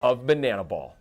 of banana ball.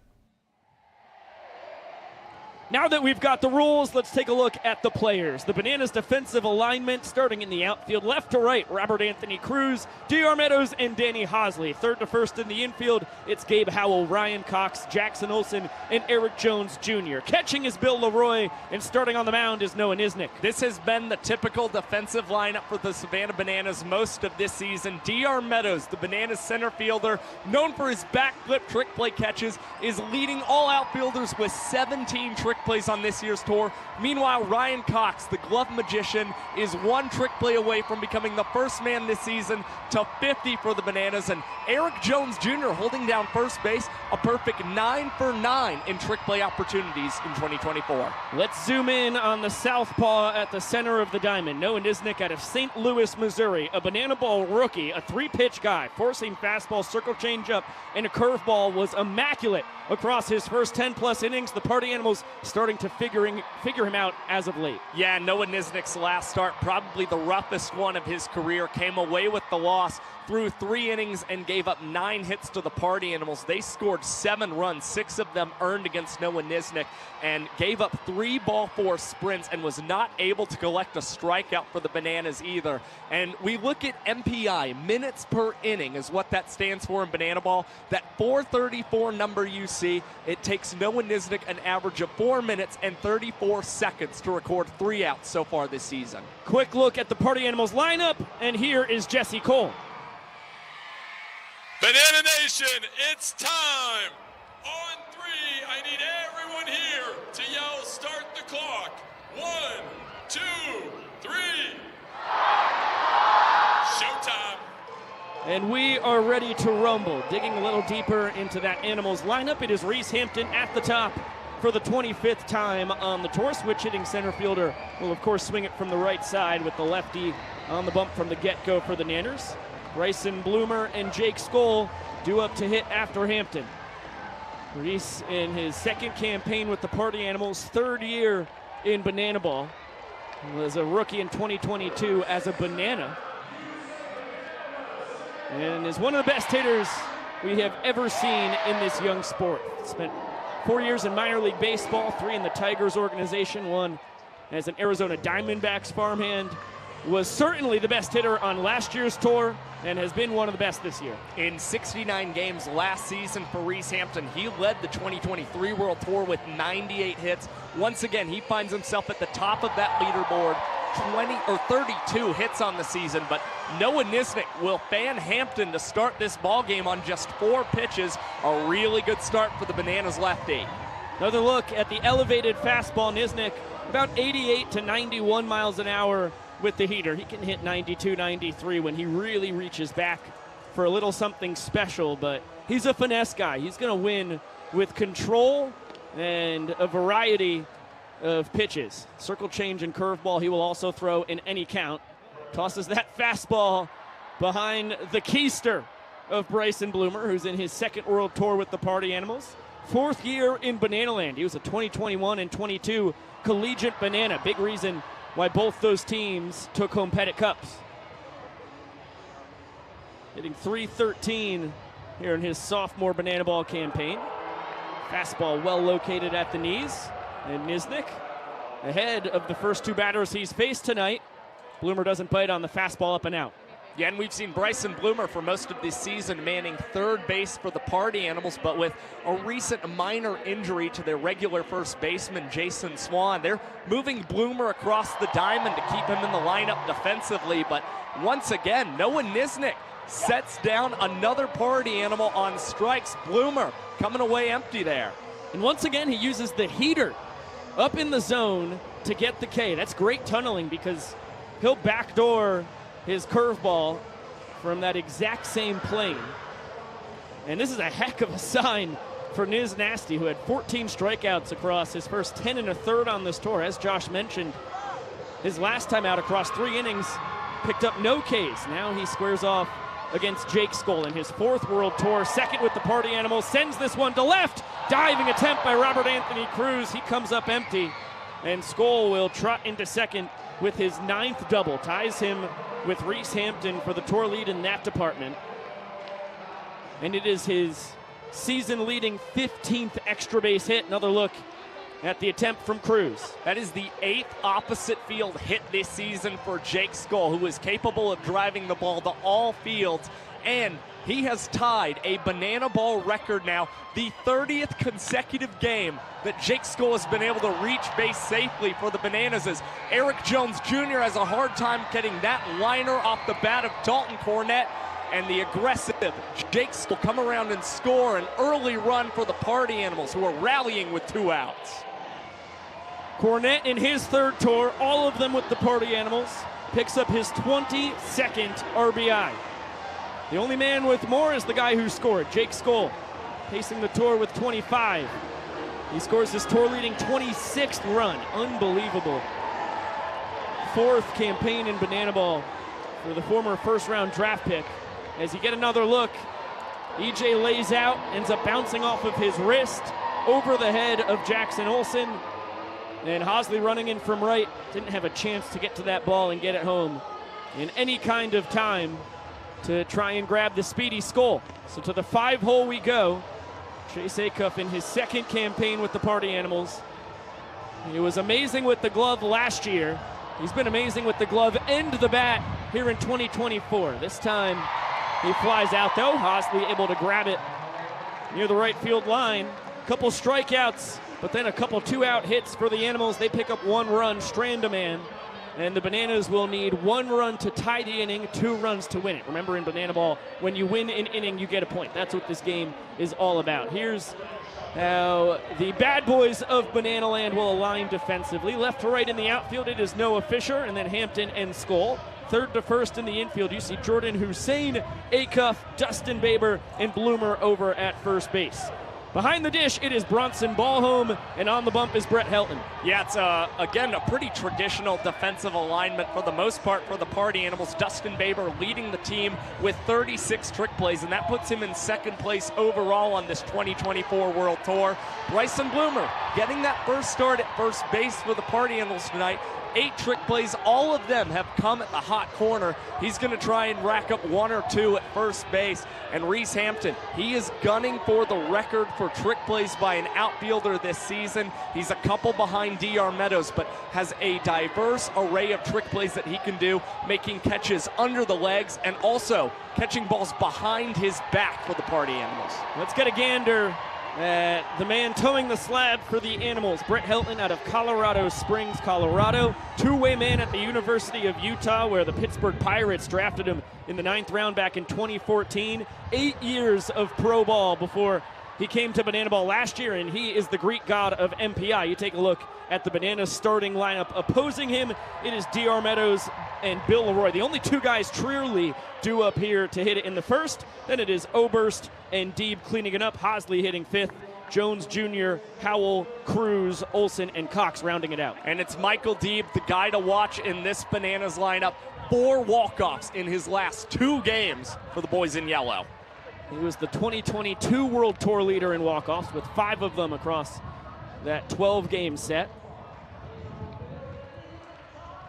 Now that we've got the rules, let's take a look at the players. The Bananas defensive alignment starting in the outfield, left to right, Robert Anthony Cruz, D.R. Meadows, and Danny Hosley. Third to first in the infield, it's Gabe Howell, Ryan Cox, Jackson Olsen, and Eric Jones Jr. Catching is Bill Leroy, and starting on the mound is Noah Nisnik. This has been the typical defensive lineup for the Savannah Bananas most of this season. D.R. Meadows, the Bananas center fielder, known for his backflip trick play catches, is leading all outfielders with 17 trick plays on this year's tour. Meanwhile, Ryan Cox, the glove magician, is one trick play away from becoming the first man this season to 50 for the Bananas, and Eric Jones Jr. holding down first base, a perfect 9 for 9 in trick play opportunities in 2024. Let's zoom in on the southpaw at the center of the diamond. Noah Nisnik out of St. Louis, Missouri, a banana ball rookie, a three-pitch guy, four-seam fastball, circle changeup, and a curveball, was immaculate across his first 10-plus innings. The Party Animals starting to figure him out as of late. Yeah, Noah Nisnik's last start, probably the roughest one of his career, came away with the loss through 3 innings and gave up 9 hits to the Party Animals. They scored 7 runs, 6 of them earned against Noah Nisnik, and gave up 3 ball-4 sprints and was not able to collect a strikeout for the Bananas either. And we look at MPI, minutes per inning is what that stands for in banana ball. That 434 number you see, it takes Noah Nisnik an average of 4 minutes and 34 seconds to record 3 outs so far this season. Quick look at the Party Animals lineup, and here is Jesse Cole. Banana Nation, it's time! On 3, I need everyone here to yell start the clock. 1, 2, 3. Showtime! And we are ready to rumble. Digging a little deeper into that Animals lineup, it is Reese Hampton at the top for the 25th time on the tour. Switch hitting center fielder will, of course, swing it from the right side with the lefty on the bump from the get-go for the Nanners. Bryson Bloomer and Jake Skoll due up to hit after Hampton. Reese in his second campaign with the Party Animals, third year in banana ball. He was a rookie in 2022 as a banana. And is one of the best hitters we have ever seen in this young sport. Spent 4 years in minor league baseball, 3 in the Tigers organization, 1 as an Arizona Diamondbacks farmhand. Was certainly the best hitter on last year's tour and has been one of the best this year. In 69 games last season for Reese Hampton, he led the 2023 World Tour with 98 hits. Once again, he finds himself at the top of that leaderboard, 32 hits on the season, but Noah Nisnik will fan Hampton to start this ball game on just 4 pitches. A really good start for the Bananas lefty. Another look at the elevated fastball. Nisnik about 88 to 91 miles an hour with the heater. He can hit 92, 93 when he really reaches back for a little something special, but he's a finesse guy. He's going to win with control and a variety of pitches. Circle change and curveball he will also throw in any count. Tosses that fastball behind the keister of Bryson Bloomer, who's in his second World Tour with the Party Animals. 4th year in Banana Land. He was a 2021 and 22 collegiate banana. Big reason why both those teams took home Pettit Cups. Hitting .313 here in his sophomore banana ball campaign. Fastball well located at the knees. And Nisnik ahead of the first 2 batters he's faced tonight. Bloomer doesn't bite on the fastball, up and out. Yeah, and we've seen Bryson Bloomer for most of this season manning third base for the Party Animals, but with a recent minor injury to their regular first baseman, Jason Swan, they're moving Bloomer across the diamond to keep him in the lineup defensively. But once again, Noah Nisnik sets down another Party Animal on strikes. Bloomer coming away empty there. And once again, he uses the heater up in the zone to get the K. That's great tunneling because he'll backdoor his curveball from that exact same plane. And this is a heck of a sign for Niz Nasty, who had 14 strikeouts across his first 10 1/3 on this tour. As Josh mentioned, his last time out across 3 innings, picked up no Ks. Now he squares off against Jake Skoll in his 4th World Tour, second with the Party Animals, sends this one to left. Diving attempt by Robert Anthony Cruz. He comes up empty, and Skoll will trot into second with his 9th double. Ties him with Reese Hampton for the tour lead in that department. And it is his season-leading 15th extra base hit. Another look at the attempt from Cruz. That is the 8th opposite field hit this season for Jake Skoll, who is capable of driving the ball to all fields, and he has tied a banana ball record now, the 30th consecutive game that Jake Skoll has been able to reach base safely for the Bananas, as Eric Jones Jr. has a hard time getting that liner off the bat of Dalton Cornett, and the aggressive Jake Skoll come around and score an early run for the Party Animals, who are rallying with 2 outs. Cornett in his 3rd tour, all of them with the Party Animals, picks up his 22nd RBI. The only man with more is the guy who scored, Jake Skoll, pacing the tour with 25. He scores his tour-leading 26th run. Unbelievable. 4th campaign in banana ball for the former first-round draft pick. As you get another look, EJ lays out, ends up bouncing off of his wrist over the head of Jackson Olsen. And Hosley running in from right, didn't have a chance to get to that ball and get it home in any kind of time to try and grab the speedy Skoll. So to the 5 hole we go. Chase Acuff in his 2nd campaign with the Party Animals. He was amazing with the glove last year. He's been amazing with the glove and the bat here in 2024. This time he flies out though. Hosley able to grab it near the right field line. Couple strikeouts, but then a couple 2-out hits for the Animals. They pick up 1 run, strand a man. And the Bananas will need 1 run to tie the inning, 2 runs to win it. Remember, in banana ball, when you win an inning, you get a point. That's what this game is all about. Here's how the bad boys of Banana Land will align defensively. Left to right in the outfield, it is Noah Fisher, and then Hampton and Skoll. 3rd to 1st in the infield, you see Jordan Hussein, Acuff, Dustin Baber, and Bloomer over at first base. Behind the dish, it is Bronson Ballhome, and on the bump is Brett Helton. Yeah, it's, again, a pretty traditional defensive alignment for the most part for the Party Animals. Dustin Baber leading the team with 36 trick plays, and that puts him in 2nd place overall on this 2024 World Tour. Bryson Bloomer getting that first start at first base for the Party Animals tonight. 8 trick plays, all of them have come at the hot corner. He's going to try and rack up 1 or 2 at first base. And Reese Hampton, he is gunning for the record for trick plays by an outfielder this season. He's a couple behind DR Meadows, but has a diverse array of trick plays that he can do, making catches under the legs and also catching balls behind his back for the Party Animals. Let's get a gander at the man towing the slab for the Animals, Brett Helton out of Colorado Springs, Colorado. 2-way man at the University of Utah, where the Pittsburgh Pirates drafted him in the 9th round back in 2014. 8 years of pro ball before he came to banana ball last year, and he is the Greek god of MPI. You take a look at the Bananas starting lineup. Opposing him, it is DR Meadows and Bill Leroy. The only 2 guys truly due up here to hit it in the 1st. Then it is Oberst and Deeb cleaning it up. Hosley hitting 5th. Jones Jr., Howell, Cruz, Olsen, and Cox rounding it out. And it's Michael Deeb, the guy to watch in this Bananas lineup. 4 walk-offs in his last 2 games for the boys in yellow. He was the 2022 World Tour leader in walk-offs, with 5 of them across that 12-game set.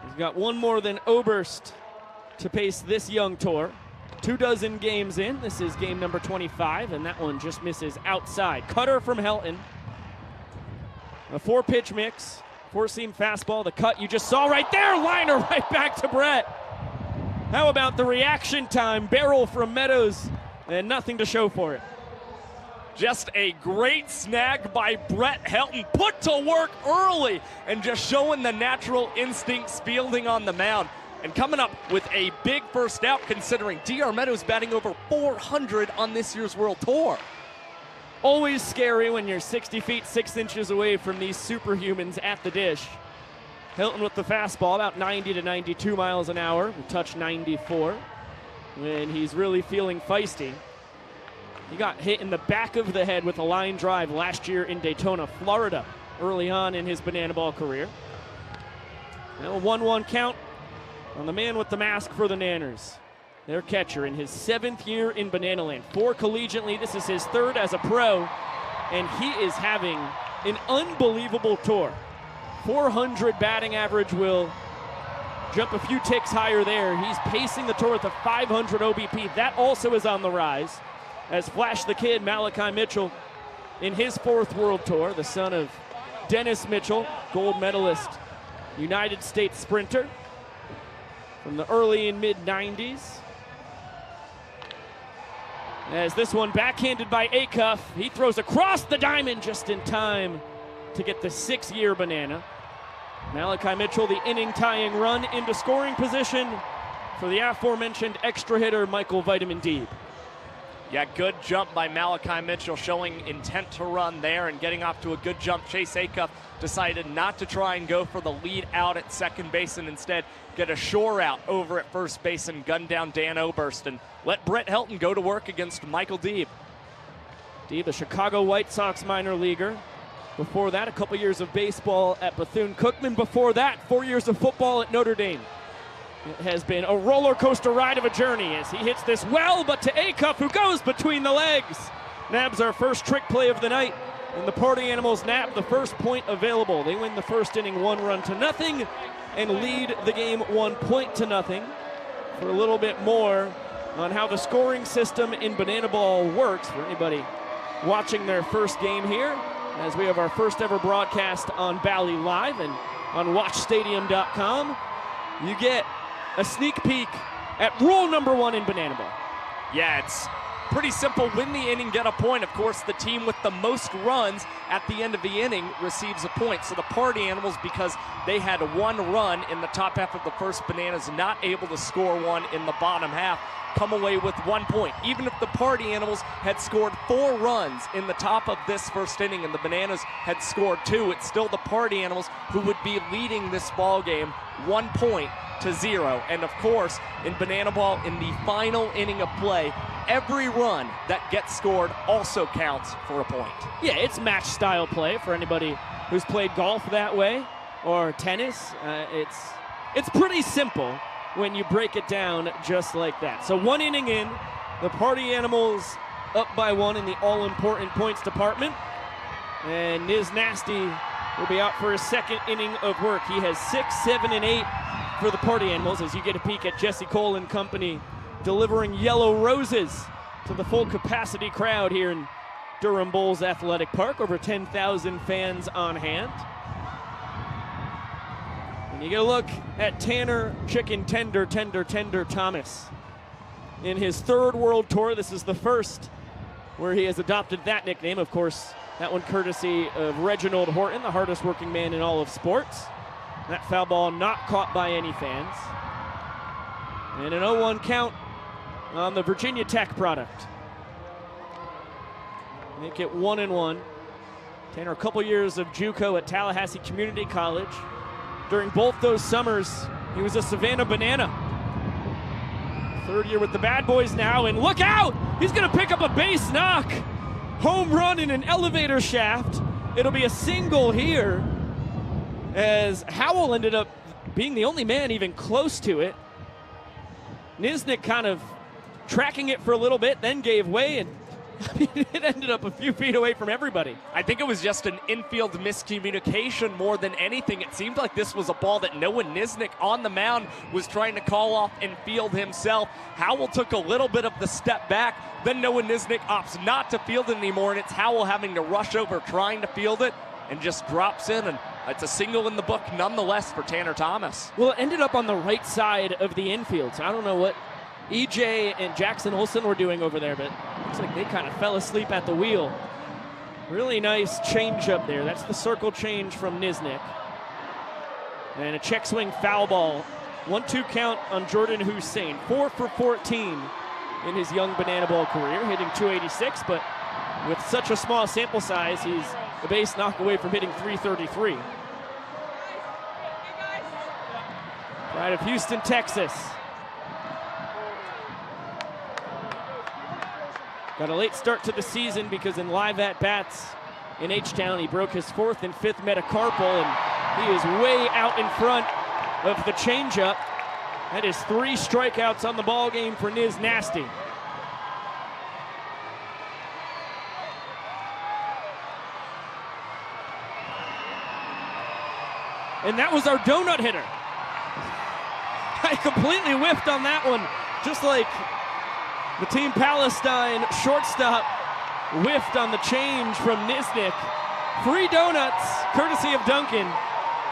He's got 1 more than Oberst to pace this young tour. 24 games in. This is game number 25, and that one just misses outside. Cutter from Helton. A 4-pitch mix. 4-seam fastball. The cut you just saw right there. Liner right back to Brett. How about the reaction time? Barrel from Meadows, and nothing to show for it. Just a great snag by Brett Helton, put to work early and just showing the natural instincts fielding on the mound. And coming up with a big first out, considering DR Meadows batting over 400 on this year's World Tour. Always scary when you're 60 feet 6 inches away from these superhumans at the dish. Helton with the fastball, about 90 to 92 miles an hour. We touch 94 when he's really feeling feisty. He got hit in the back of the head with a line drive last year in Daytona, Florida, early on in his banana ball career. Now a 1-1 count on the man with the mask for the Nanners. Their catcher in his 7th year in Banana Land. 4 collegiately, this is his 3rd as a pro, and he is having an unbelievable tour. 400 batting average, will jump a few ticks higher there. He's pacing the tour with a 500 OBP. That also is on the rise. as Flash the Kid, Malachi Mitchell, in his 4th World Tour, the son of Dennis Mitchell, gold medalist, United States sprinter from the early and mid-90s. As this one backhanded by Acuff, he throws across the diamond just in time to get the 6-year banana. Malachi Mitchell, the inning-tying run into scoring position for the aforementioned extra hitter, Michael Vitamin Deeb. Yeah, good jump by Malachi Mitchell, showing intent to run there and getting off to a good jump. Chase Acuff decided not to try and go for the lead out at second base and instead get a shore out over at first base and gun down Dan Oberst and let Brett Helton go to work against Michael Deeb. Deeb, a Chicago White Sox minor leaguer. Before that, a couple years of baseball at Bethune-Cookman. Before that, 4 years of football at Notre Dame. It has been a roller coaster ride of a journey as he hits this well, but to Acuff, who goes between the legs. Nabs our first trick play of the night, and the Party Animals nab the first point available. They win the first inning 1-0 and lead the game 1-0. For a little bit more on how the scoring system in Banana Ball works for anybody watching their first game here, as we have our first ever broadcast on Bally Live and on watchstadium.com, you get a sneak peek at rule number 1 in Banana Ball. Yeah, it's pretty simple. Win the inning, get a point. Of course, the team with the most runs at the end of the inning receives a point. So the Party Animals, because they had 1 run in the top half of the first, Bananas not able to score 1 in the bottom half, come away with 1 point. Even if the Party Animals had scored 4 runs in the top of this first inning and the Bananas had scored 2, it's still the Party Animals who would be leading this ball game 1-0. And of course, in Banana Ball, in the final inning of play, every run that gets scored also counts for a point. Yeah, it's match style play for anybody who's played golf that way or tennis. It's pretty simple when you break it down just like that. So 1 inning in, the Party Animals up by 1 in the all-important points department. And Niz Nasty will be out for his 2nd inning of work. He has 6, 7, and 8 for the Party Animals as you get a peek at Jesse Cole and company delivering yellow roses to the full capacity crowd here in Durham Bulls Athletic Park. Over 10,000 fans on hand. And you get a look at Tanner Chicken Tender Thomas. In his 3rd World Tour, this is the first where he has adopted that nickname. Of course, that one courtesy of Reginald Horton, the hardest working man in all of sports. That foul ball not caught by any fans. And an 0-1 count on the Virginia Tech product. Make it 1-1. Tanner, a couple years of JUCO at Tallahassee Community College. During both those summers, he was a Savannah Banana. 3rd year with the Bad Boys now, and look out! He's gonna pick up a base knock. Home run in an elevator shaft. It'll be a single here, as Howell ended up being the only man even close to it. Nisnik kind of tracking it for a little bit, then gave way, and it ended up a few feet away from everybody. I think it was just an infield miscommunication more than anything. It seemed like this was a ball that Noah Nisnik on the mound was trying to call off and field himself. Howell took a little bit of the step back, then Noah Nisnik opts not to field it anymore, and it's Howell having to rush over trying to field it and just drops in, and it's a single in the book nonetheless for Tanner Thomas. Well, it ended up on the right side of the infield, so I don't know what EJ and Jackson Olsen were doing over there, but looks like they kind of fell asleep at the wheel. Really nice change up there. That's the circle change from Nisnik. And a check swing foul ball. 1-2 count on Jordan Hussein. 4 for 14 in his young Banana Ball career, hitting .286, but with such a small sample size, he's a base knock away from hitting .333. Pride of Houston, Texas. Got a late start to the season because in live at-bats in H-Town, he broke his 4th and 5th metacarpal, and he is way out in front of the changeup. That is 3 strikeouts on the ball game for Niz Nasty. And that was our donut hitter. I completely whiffed on that one, just like The Team Palestine shortstop whiffed on the change from Niznik. Free donuts, courtesy of Duncan,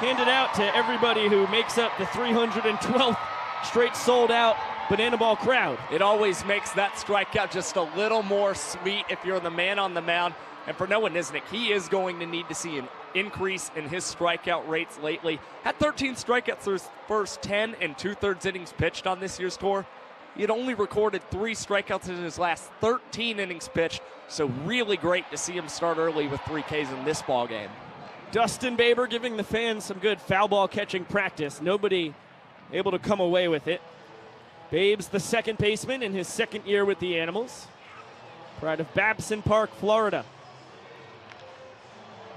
handed out to everybody who makes up the 312th straight sold-out Banana Ball crowd. It always makes that strikeout just a little more sweet if you're the man on the mound. And for Noah Niznik, he is going to need to see an increase in his strikeout rates lately. Had 13 strikeouts through his first 10 and 2/3 innings pitched on this year's tour. He had only recorded 3 strikeouts in his last 13 innings pitched, so really great to see him start early with 3 Ks in this ball game. Dustin Baber giving the fans some good foul ball catching practice. Nobody able to come away with it. Babe's the second baseman in his second year with the Animals. Pride of Babson Park, Florida.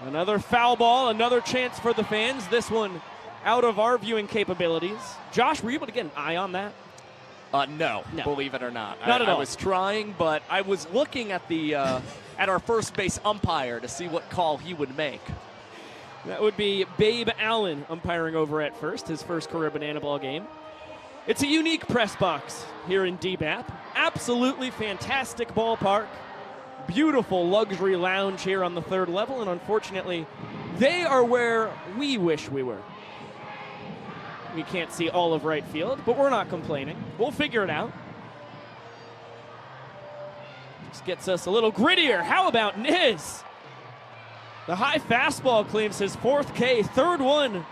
Another foul ball, another chance for the fans. This one out of our viewing capabilities. Josh, were you able to get an eye on that? No, believe it or not. Not at all. I was trying, but I was looking at the at our first base umpire to see what call he would make. That would be Babe Allen umpiring over at first, his first career Banana Ball game. It's a unique press box here in DBAP. Absolutely fantastic ballpark. Beautiful luxury lounge here on the 3rd level, and unfortunately, they are where we wish we were. We can't see all of right field, but we're not complaining. We'll figure it out. Just gets us a little grittier. How about Niz? The high fastball claims his 4th K, 3rd one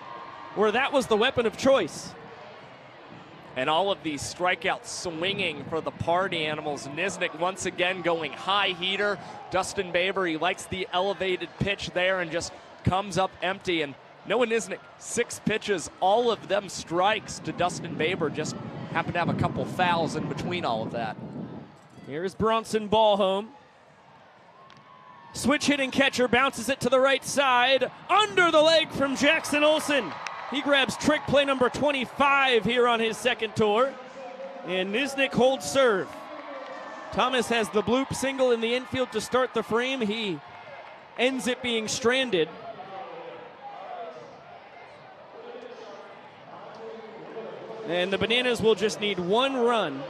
where that was the weapon of choice. And all of these strikeouts swinging for the Party Animals. Niznik once again going high heater. Dustin Baber, he likes the elevated pitch there and just comes up empty. And Noah Niznik, 6 pitches, all of them strikes to Dustin Baber. Just happened to have a couple fouls in between all of that. Here's Bronson Ballhome. Switch hitting catcher bounces it to the right side. Under the leg from Jackson Olsen. He grabs trick play number 25 here on his second tour. And Niznik holds serve. Thomas has the bloop single in the infield to start the frame. He ends it being stranded. And the Bananas will just need 1 run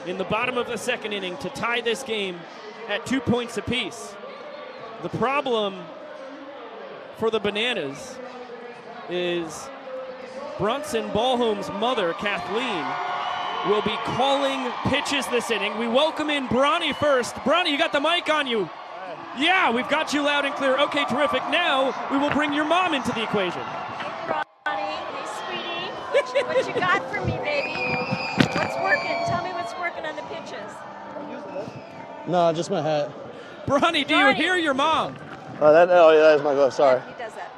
in the bottom of the 2nd inning to tie this game at 2 points apiece. The problem for the Bananas is Bronson Ballhome's mother, Kathleen, will be calling pitches this inning. We welcome in Bronny first. Bronny, you got the mic on you. Yeah, we've got you loud and clear. Okay, terrific. Now we will bring your mom into the equation. Hey, Bronny. Hey, sweetie. What you got for me, baby? What's working? Tell me what's working on the pitches. No, just my hat. Bronny, do you hear your mom? Oh, yeah, that is my glove. Sorry. He does that.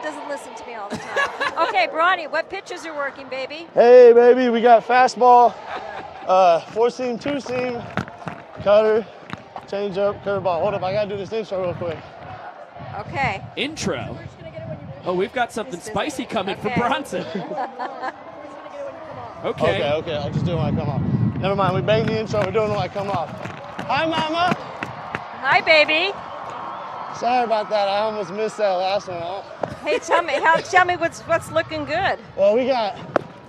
Doesn't listen to me all the time. Okay, Bronny, what pitches are working, baby? Hey, baby, we got fastball, 4-seam, 2-seam, cutter, changeup, curveball. Hold up, I gotta do this intro real quick. Okay. Intro? Oh, we've got something spicy coming from Bronson. Okay. Okay, I'll just do it when I come off. Never mind, we banged the intro, we're doing it when I come off. Hi, Mama. Hi, baby. Sorry about that, I almost missed that last one. Hey, tell me what's looking good. Well, we got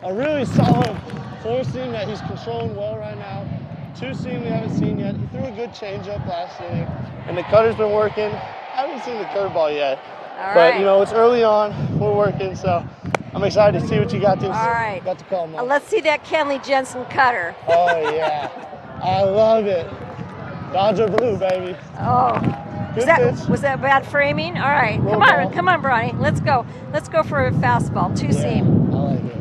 a really solid 4-seam that he's controlling well right now. 2-seam we haven't seen yet. He threw a good changeup last inning, and the cutter's been working. I haven't seen the curveball yet, but you know it's early on. We're working, so I'm excited to see what you got to. All right. Got to call, Mom. Let's see that Kenley Jensen cutter. Oh yeah, I love it. Dodger blue, baby. Oh. Good Was that bad framing? All right, come on, Bronny. Let's go. Let's go for a fastball, 2-seam. I like it.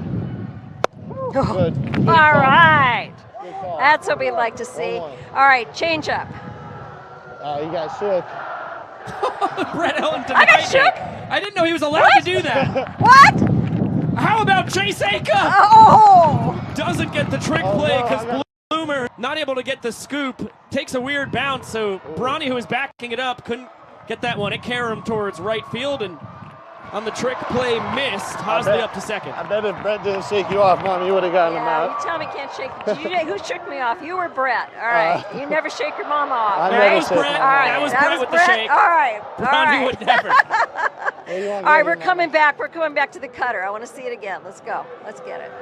Good. All right. Good call. That's what we like to see. All right, change up. You got shook. Brett Ellington. I got shook? I didn't know he was allowed to do that. What? How about Chase Aka? Oh! Doesn't get the trick play because Bloomer not able to get the scoop. Takes a weird bounce, so Bronny, who was backing it up, couldn't get that one. It carried him towards right field, and on the trick play missed. Hosley up to second. I bet if Brett didn't shake you off, Mom, you would have gotten him out. You tell me can't shake. Who shook me off? You or Brett? All right. You never shake your mama off. That was Brett. That was Brett with the shake. All right. Bronny would never. All right, we're coming back. We're coming back to the cutter. I want to see it again. Let's go. Let's get it.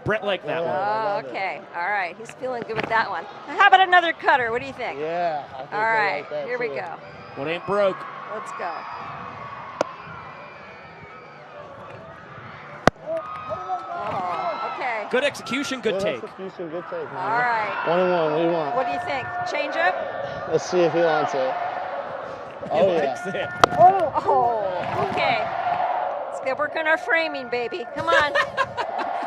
Brett liked that one. Oh, okay. All right. He's feeling good with that one. How about another cutter? What do you think? Yeah. I think All I right. like that Here we too. go. What ain't broke? Let's go. Oh, okay. Good execution, good take. Execution, good take. All Man. right. 1-1. What do you want? What do you think? Change up? Let's see if he wants it. Oh Likes yeah. it. Oh, okay. Let's get working our framing, baby. Come on.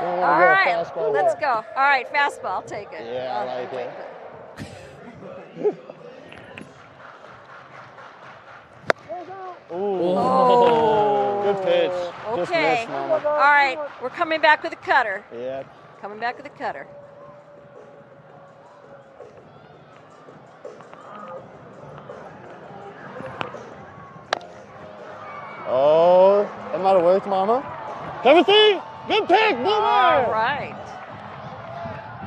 All All right. Let's go. All right. Fastball. I'll take it. Yeah, I like it. Ooh. Oh. Good pitch. Just Okay. missed, Mama. All right. We're coming back with a cutter. Yeah. Coming back with a cutter. Oh, that might have worked, Mama. Cover three. Good pick, Boomer. All right.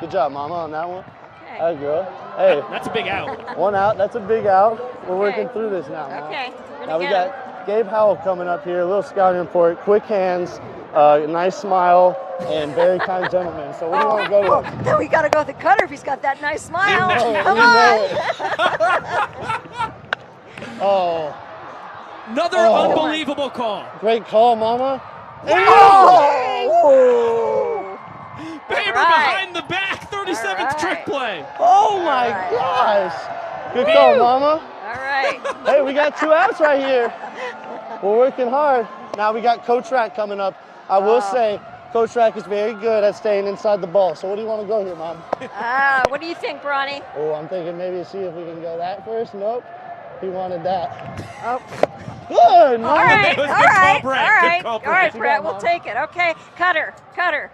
Good job, Mama, on that one. Okay. All right, girl. Hey, That's a big out. one out. That's a big out. We're Okay. working through this now, Mama. Okay. We're Now gonna we get him. got Gabe Howell coming up here. A little scouting report. Quick hands, nice smile, and very kind gentleman. So what do you want to go with? Then we got to go with the cutter if he's got that nice smile. know it, Come you on. Oh, Another Oh. unbelievable call. great call, Mama. Oh. Baber All right. behind the back, 37th All trick right. play. Oh my right. gosh. Good call, Mama. All right. Hey, we got 2 outs right here. We're working hard. Now we got Coach Rack coming up. I will say, Coach Rack is very good at staying inside the ball. So what do you want to go here, Mom? What do you think, Bronny? Oh, I'm thinking maybe see if we can go that first. Nope. He wanted that. Oh. Good, Mom. All right. That was All a good call, right. Brett. All Good right. call, All Brett. right, You Brett. got We'll Mom. take it. Okay. Cutter. Cutter.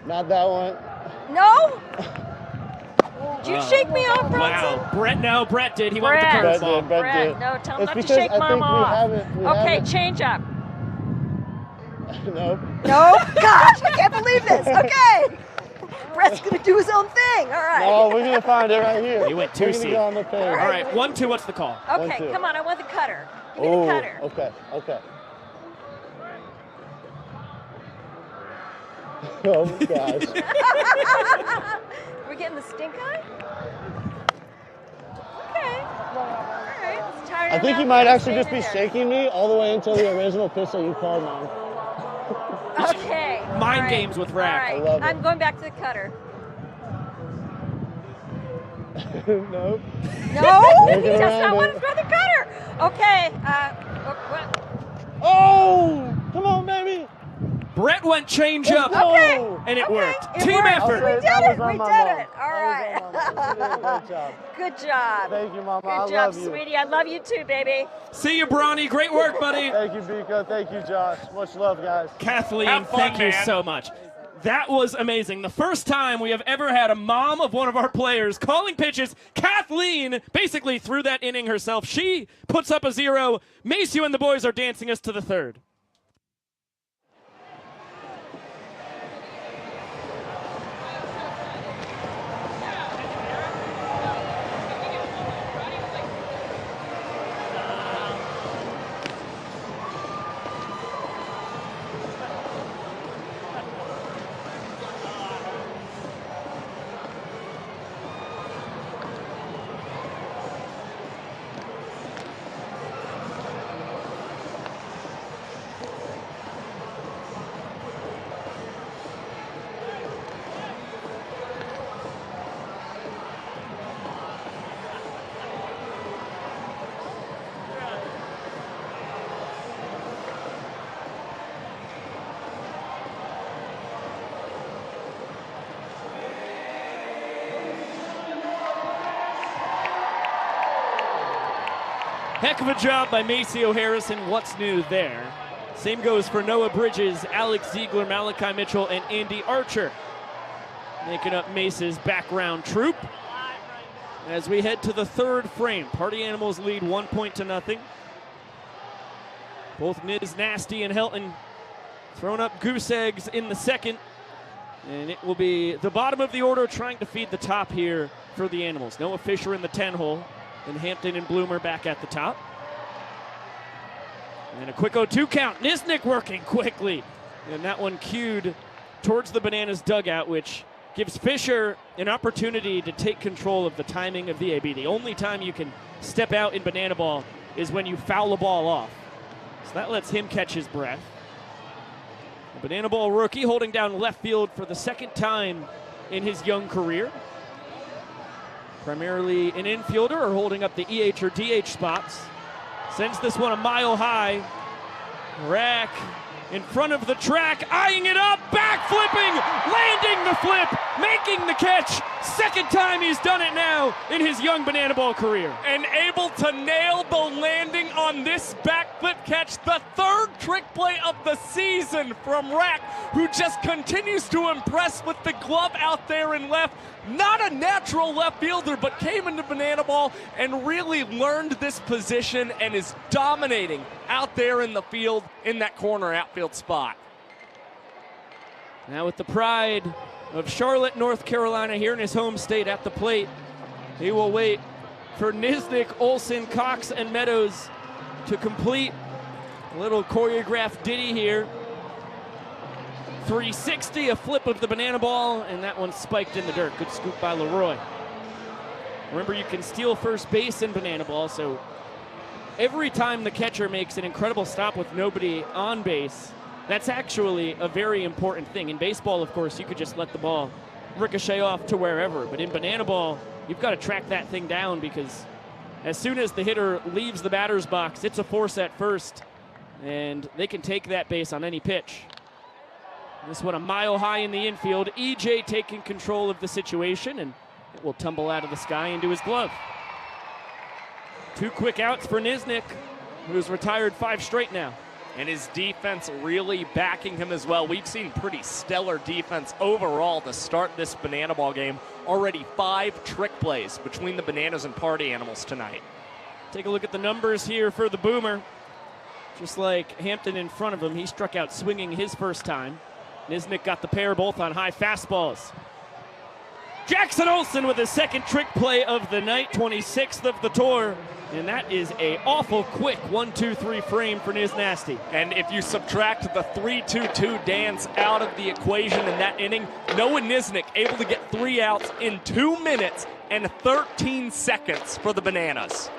Not that one. No. Did you shake me off, Bronson? Wow. Brett did. He went with the Brett. Brett curveball. did. Brett Brett, did. no, tell him It's not to because shake I Mom think off. we Okay, haven't. change up. Nope. No? Gosh, I can't believe this. Okay. Brett's going to do his own thing. All right. No, we're going to find it right here. He went We're 2C. gonna go on the page. All right, 1-2, what's the call? Okay, 1-2. come on. I want the cutter. Give me Oh, the cutter. okay, okay. Oh my gosh. We're getting the stink eye? Okay. All right. Let's tire I him think out you might and actually stay just be in there. shaking me all the way until the original pitch that you called, Mom. Okay. Mind all right. games with Rack. All right. I love it. I'm going back to the cutter. Nope. No, Working he does around not want it. to throw the cutter. Okay. What? Oh, come on, baby. Brett went change up, Okay. and it Okay, worked. it Team worked. effort. We did That it. was on We my did mom. it. All That right. was on my mom. She did a great job. Good job. Thank you, Mama. I Good job, love you. sweetie. I love you too, baby. See you, Bronny. Great work, buddy. Thank you, Bika. Thank you, Josh. Much love, guys. Kathleen, Have fun, thank you man. so much. That was amazing. The first time we have ever had a mom of one of our players calling pitches. Kathleen basically threw that inning herself. She puts up a 0. Maceo and the boys are dancing us to the 3rd. Heck of a job by Maceo Harrison. What's new there? Same goes for Noah Bridges, Alex Ziegler, Malachi Mitchell, and Andy Archer. Making up Mace's background troop. As we head to the 3rd frame, Party Animals lead 1-0. Both Niz Nasty and Helton throwing up goose eggs in the 2nd. And it will be the bottom of the order trying to feed the top here for the Animals. Noah Fisher in the 10-hole. And Hampton and Bloomer back at the top. And a quick 0-2 count. Nisnik working quickly. And that one cued towards the Bananas dugout, which gives Fisher an opportunity to take control of the timing of the AB. The only time you can step out in banana ball is when you foul a ball off. So that lets him catch his breath. A banana ball rookie holding down left field for the second time in his young career. Primarily an infielder or holding up the EH or DH spots. Sends this one a mile high. Rack in front of the track, eyeing it up, back flipping, landing the flip, making the catch. Second time he's done it now in his young banana ball career. And able to nail the landing on this backflip catch, the third trick play of the season from Rack, who just continues to impress with the glove out there in left. Not a natural left fielder, but came into banana ball and really learned this position and is dominating out there in the field in that corner outfield spot. Now with the pride of Charlotte, North Carolina here in his home state at the plate, he will wait for Nisnik, Olsen, Cox, and Meadows to complete a little choreographed ditty here. 360, a flip of the banana ball, and that one spiked in the dirt. Good scoop by Leroy. Remember, you can steal first base in banana ball, so every time the catcher makes an incredible stop with nobody on base, that's actually a very important thing. In baseball, of course, you could just let the ball ricochet off to wherever, but in banana ball, you've got to track that thing down, because as soon as the hitter leaves the batter's box, it's a force at first, and they can take that base on any pitch. This one a mile high in the infield. EJ taking control of the situation, and it will tumble out of the sky into his glove. 2 quick outs for Nisnik, who's retired 5 straight now. And his defense really backing him as well. We've seen pretty stellar defense overall to start this banana ball game. Already 5 trick plays between the Bananas and Party Animals tonight. Take a look at the numbers here for the Boomer. Just like Hampton in front of him, he struck out swinging his first time. Nisnik got the pair both on high fastballs. Jackson Olsen with his second trick play of the night, 26th of the tour. And that is a awful quick 1-2-3 frame for Niz Nasty. And if you subtract the 3-2-2 dance out of the equation in that inning, Noah Nisnik able to get 3 outs in 2 minutes and 13 seconds for the Bananas.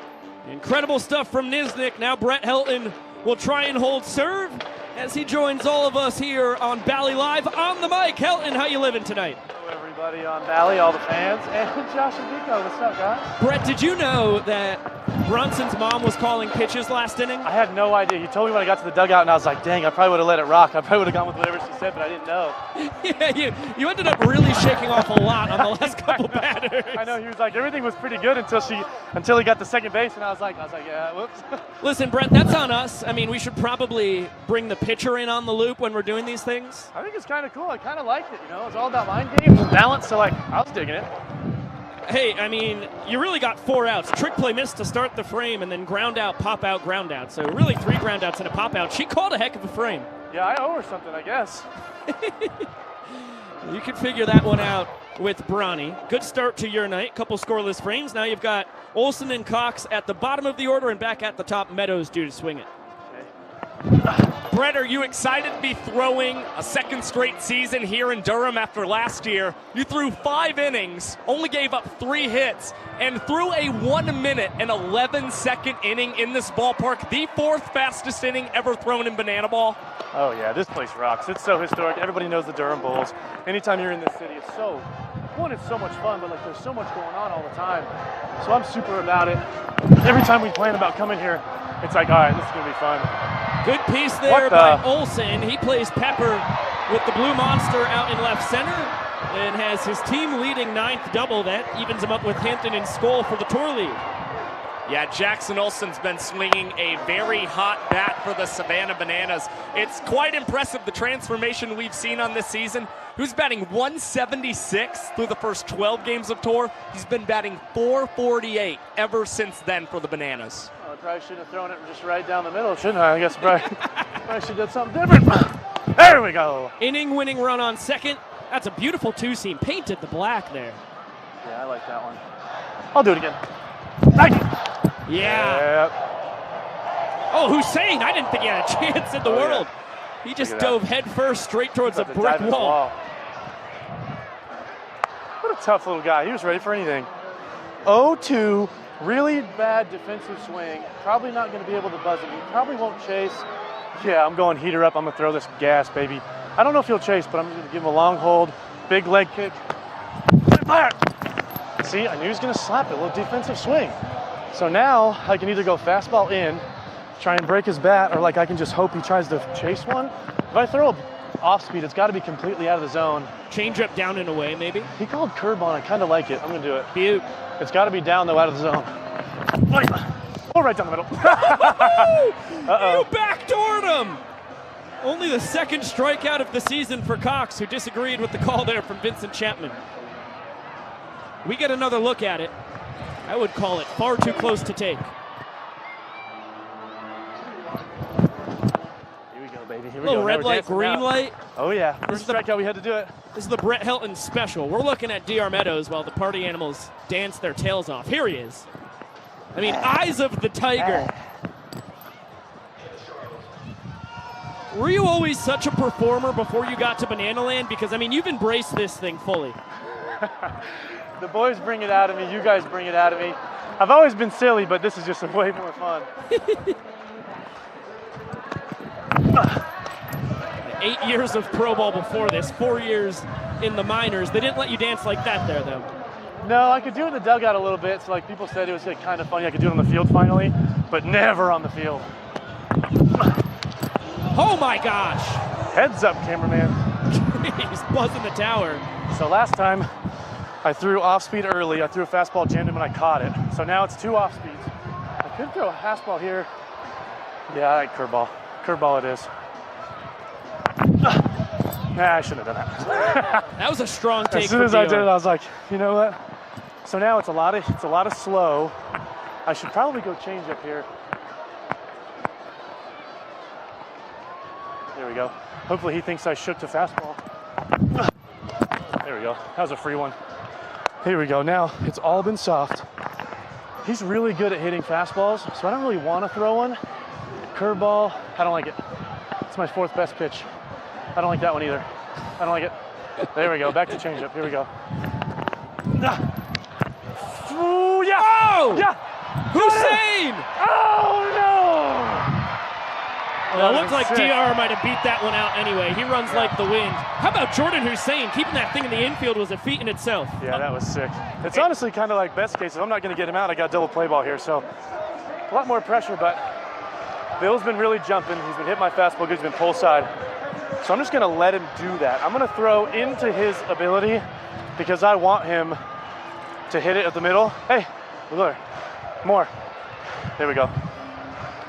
Incredible stuff from Nisnik. Now Brett Helton will try and hold serve as he joins all of us here on Bally Live. On the mic, Helton, how you living tonight? Hello, everybody on Bally, all the fans, and Josh and Nico. What's up, guys? Brett, did you know that Brunson's mom was calling pitches last inning? I had no idea. He told me when I got to the dugout, and I was like, dang, I probably would have let it rock. I probably would have gone with whatever she said, but I didn't know. Yeah, you ended up really shaking off a lot on the last couple batters. I know, he was like, everything was pretty good until he got to second base, and I was like, yeah, whoops. Listen, Brett, that's on us. I mean, we should probably bring the pitcher in on the loop when we're doing these things. I think it's kind of cool. I kind of liked it, you know. It's all about mind games and balance, so, like, I was digging it. Hey, I mean, you really got 4 outs. Trick play missed to start the frame, and then ground out, pop out, ground out. So really 3 ground outs and a pop out. She called a heck of a frame. Yeah, I owe her something, I guess. You can figure that one out with Bronny. Good start to your night. Couple scoreless frames. Now you've got Olsen and Cox at the bottom of the order, and back at the top, Meadows due to swing it. Brett, are you excited to be throwing a second straight season here in Durham after last year? You threw 5 innings, only gave up 3 hits, and threw a 1 minute and 11-second inning in this ballpark, the 4th fastest inning ever thrown in banana ball. Oh, yeah, this place rocks. It's so historic. Everybody knows the Durham Bulls. Anytime you're in this city, it's so much fun, but like there's so much going on all the time. So I'm super about it. Every time we plan about coming here, it's like, all right, this is going to be fun. Good piece there by Olsen. He plays Pepper with the Blue Monster out in left center and has his team leading 9th double. That evens him up with Hampton and Skoll for the tour lead. Yeah, Jackson Olsen's been swinging a very hot bat for the Savannah Bananas. It's quite impressive, the transformation we've seen on this season. Who's batting 176 through the first 12 games of tour. He's been batting 448 ever since then for the Bananas. I probably should have thrown it just right down the middle, shouldn't I? I guess I probably should have done something different. There we go. Inning-winning run on second. That's a beautiful 2-seam. Painted the black there. Yeah, I like that one. I'll do it again. Thank you. Yeah. Yep. Oh, Hussein, I didn't think he had a chance in the world. Yeah. He just dove head first straight towards a brick wall. What a tough little guy. He was ready for anything. 0-2, really bad defensive swing. Probably not going to be able to buzz him. He probably won't chase. Yeah, I'm going heater up. I'm going to throw this gas, baby. I don't know if he'll chase, but I'm just going to give him a long hold, big leg kick. Fire! See, I knew he was going to slap it, a little defensive swing. So now I can either go fastball in, try and break his bat, or like I can just hope he tries to chase one. If I throw off speed, it's got to be completely out of the zone. Change up down and away, maybe? He called curve on. I kind of like it. I'm going to do it. Feud. It's got to be down, though, out of the zone. Oh, right down the middle. You backdoored him! Only the second strikeout of the season for Cox, who disagreed with the call there from Vincent Chapman. We get another look at it. I would call it far too close to take. Here we go, baby. Here we Little go. red light, green light. Oh, yeah. First strikeout, we had to do it. This is the Brett Helton special. We're looking at DR Meadows while the party animals dance their tails off. Here he is. I mean, eyes of the tiger. Were you always such a performer before you got to Banana Land? Because, I mean, you've embraced this thing fully. The boys bring it out of me. You guys bring it out of me. I've always been silly, but this is just way more fun. 8 years of pro ball before this, 4 years in the minors. They didn't let you dance like that there, though. No, I could do it in the dugout a little bit. So, like, people said it was like, kind of funny. I could do it on the field finally, but never on the field. Oh, my gosh. Heads up, cameraman. He's buzzing the tower. So last time, I threw off speed early. I threw a fastball, jammed him, and I caught it. So now it's 2 off speeds. I could throw a fastball here. Yeah, I like curveball. Curveball it is. Nah, I shouldn't have done that. That was a strong take. As soon as I did it, I was like, you know what? So now it's a lot of slow. I should probably go change up here. There we go. Hopefully he thinks I shook to fastball. There we go. That was a free one. Here we go. Now it's all been soft. He's really good at hitting fastballs, so I don't really want to throw one. Curveball, I don't like it. It's my 4th best pitch. I don't like that one either. I don't like it. There we go. Back to changeup. Here we go. Ooh, yeah! Oh! Yeah! Hussein! Oh, no! Well, it looks like DR might have beat that one out anyway. He runs like the wind. How about Jordan Hussein? Keeping that thing in the infield was a feat in itself. Yeah, that was sick. It's honestly kind of like best case. If I'm not going to get him out, I got double play ball here. So a lot more pressure, but Bill's been really jumping. He's been hitting my fastball good. He's been pull side. So I'm just going to let him do that. I'm going to throw into his ability because I want him to hit it at the middle. Hey, look, more. There we go.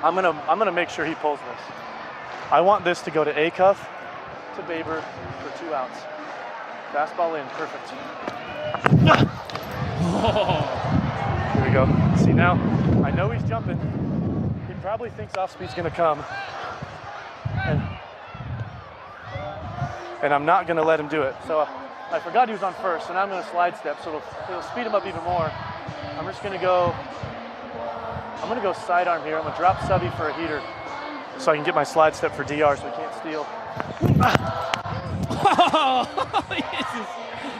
I'm gonna make sure he pulls this. I want this to go to A cuff to Baber for 2 outs. Fastball in, perfect. Here we go. See now, I know he's jumping. He probably thinks off speed's gonna come. And I'm not gonna let him do it. So I forgot he was on first, so now I'm gonna slide step, so it'll speed him up even more. I'm just gonna go sidearm here. I'm gonna drop subby for a heater so I can get my slide step for DR so he can't steal.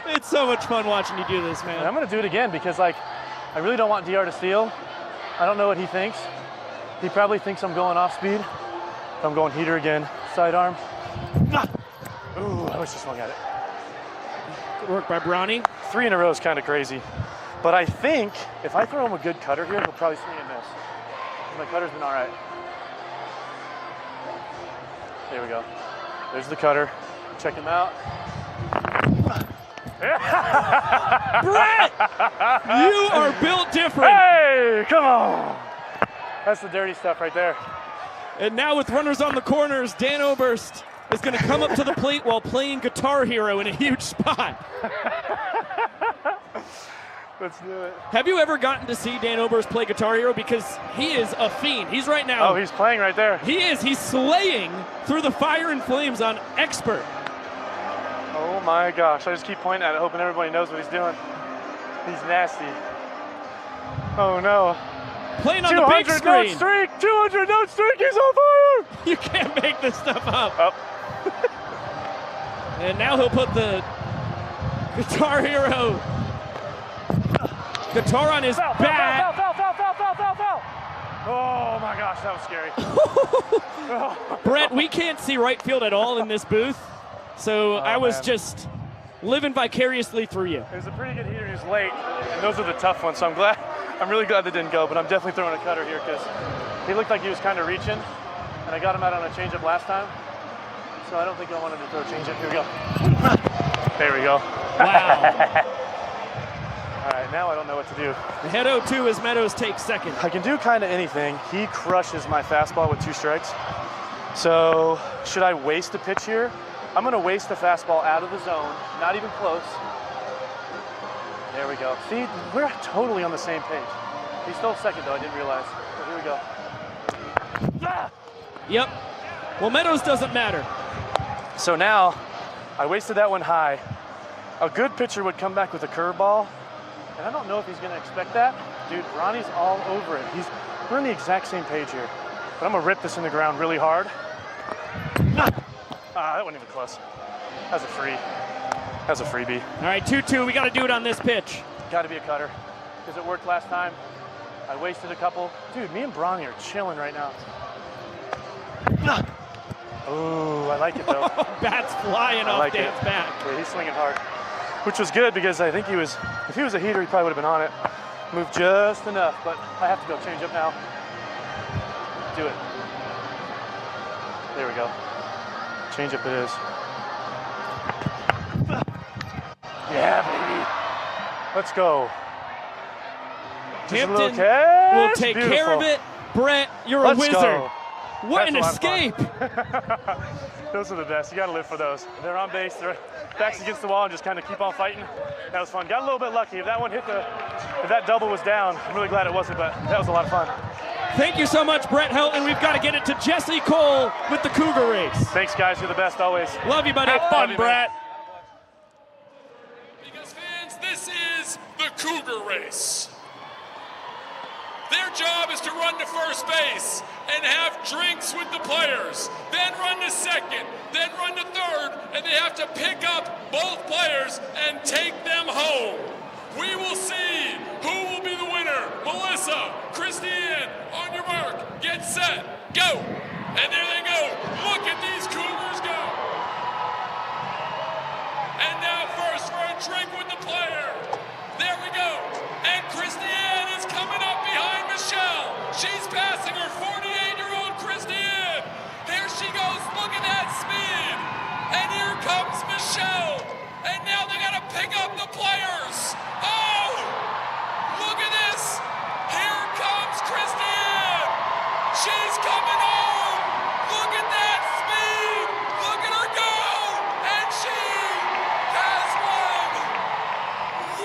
It's so much fun watching you do this, man. And I'm gonna do it again because like, I really don't want DR to steal. I don't know what he thinks. He probably thinks I'm going off speed. I'm going heater again, sidearm. Ooh, I wish I swung at it. Good work by Brownie. 3 in a row is kind of crazy. But I think if I throw him a good cutter here, he'll probably swing and miss. My cutter's been all right. There we go. There's the cutter. Check him out. Brett! You are built different. Hey, come on. That's the dirty stuff right there. And now with runners on the corners, Dan Oberst is going to come up to the plate while playing Guitar Hero in a huge spot. Let's do it. Have you ever gotten to see Dan Oberst play Guitar Hero? Because he is a fiend. He's right now. Oh, he's playing right there. He is. He's slaying through the fire and flames on Expert. Oh my gosh. I just keep pointing at it, hoping everybody knows what he's doing. He's nasty. Oh no. Playing on the big screen. 200 note streak, 200 note streak, he's on fire! You can't make this stuff up. Oh. And now he'll put the Guitar Hero guitar on his bat. Foul. Oh my gosh, that was scary. Brett, we can't see right field at all in this booth, so I was just living vicariously through you. It was a pretty good heater. He was late, and those are the tough ones. So I'm really glad they didn't go. But I'm definitely throwing a cutter here because he looked like he was kind of reaching, and I got him out on a changeup last time. So I don't think I wanted to throw a changeup. Here we go. There we go. Wow. All right, now I don't know what to do. The head 0-2 as Meadows takes second. I can do kind of anything. He crushes my fastball with 2 strikes. So should I waste a pitch here? I'm going to waste the fastball out of the zone, not even close. There we go. See, we're totally on the same page. He stole second, though. I didn't realize. So here we go. Ah! Yep. Well, Meadows doesn't matter. So now, I wasted that one high. A good pitcher would come back with a curveball, and I don't know if he's going to expect that. Dude, Ronnie's all over it. We're on the exact same page here. But I'm going to rip this in the ground really hard. That wasn't even close. That's a free. That's a freebie. All right, 2-2. We got to do it on this pitch. Got to be a cutter because it worked last time. I wasted a couple. Dude, me and Bronny are chilling right now. Ooh, I like it though. Bat's flying off Dan's bat. Yeah, he's swinging hard, which was good because I think if he was a heater, he probably would have been on it. Moved just enough, but I have to go change up now. Do it. There we go. Change up it is. Yeah, baby. Let's go. Hampton will take care of it. Brett, you're a wizard. Go. What an escape. Those are the best. You got to live for those. They're on base. Their backs against the wall and just kind of keep on fighting. That was fun. Got a little bit lucky. If that one if that double was down, I'm really glad it wasn't, but that was a lot of fun. Thank you so much, Brett Helton. We've got to get it to Jesse Cole with the Cougar race. Thanks, guys. You're the best always. Love you, buddy. Have fun, Brett. Because fans, this is the Cougar race. Their job is to run to first base and have drinks with the players, then run to second, then run to third, and they have to pick up both players and take them home. We will see who will be the winner. Melissa, Christine, on your mark, get set, go. And there they go. Look at these Cougars go. And now first for a drink with the player. There we go. And Christine is coming up behind Michelle. She's passing her 48-year-old Christine. Here she goes. Look at that speed. And here comes Michelle. And now they got to pick up the players. Oh, look at this. Here comes Christine. She's coming home. Look at that speed. Look at her go. And she has won.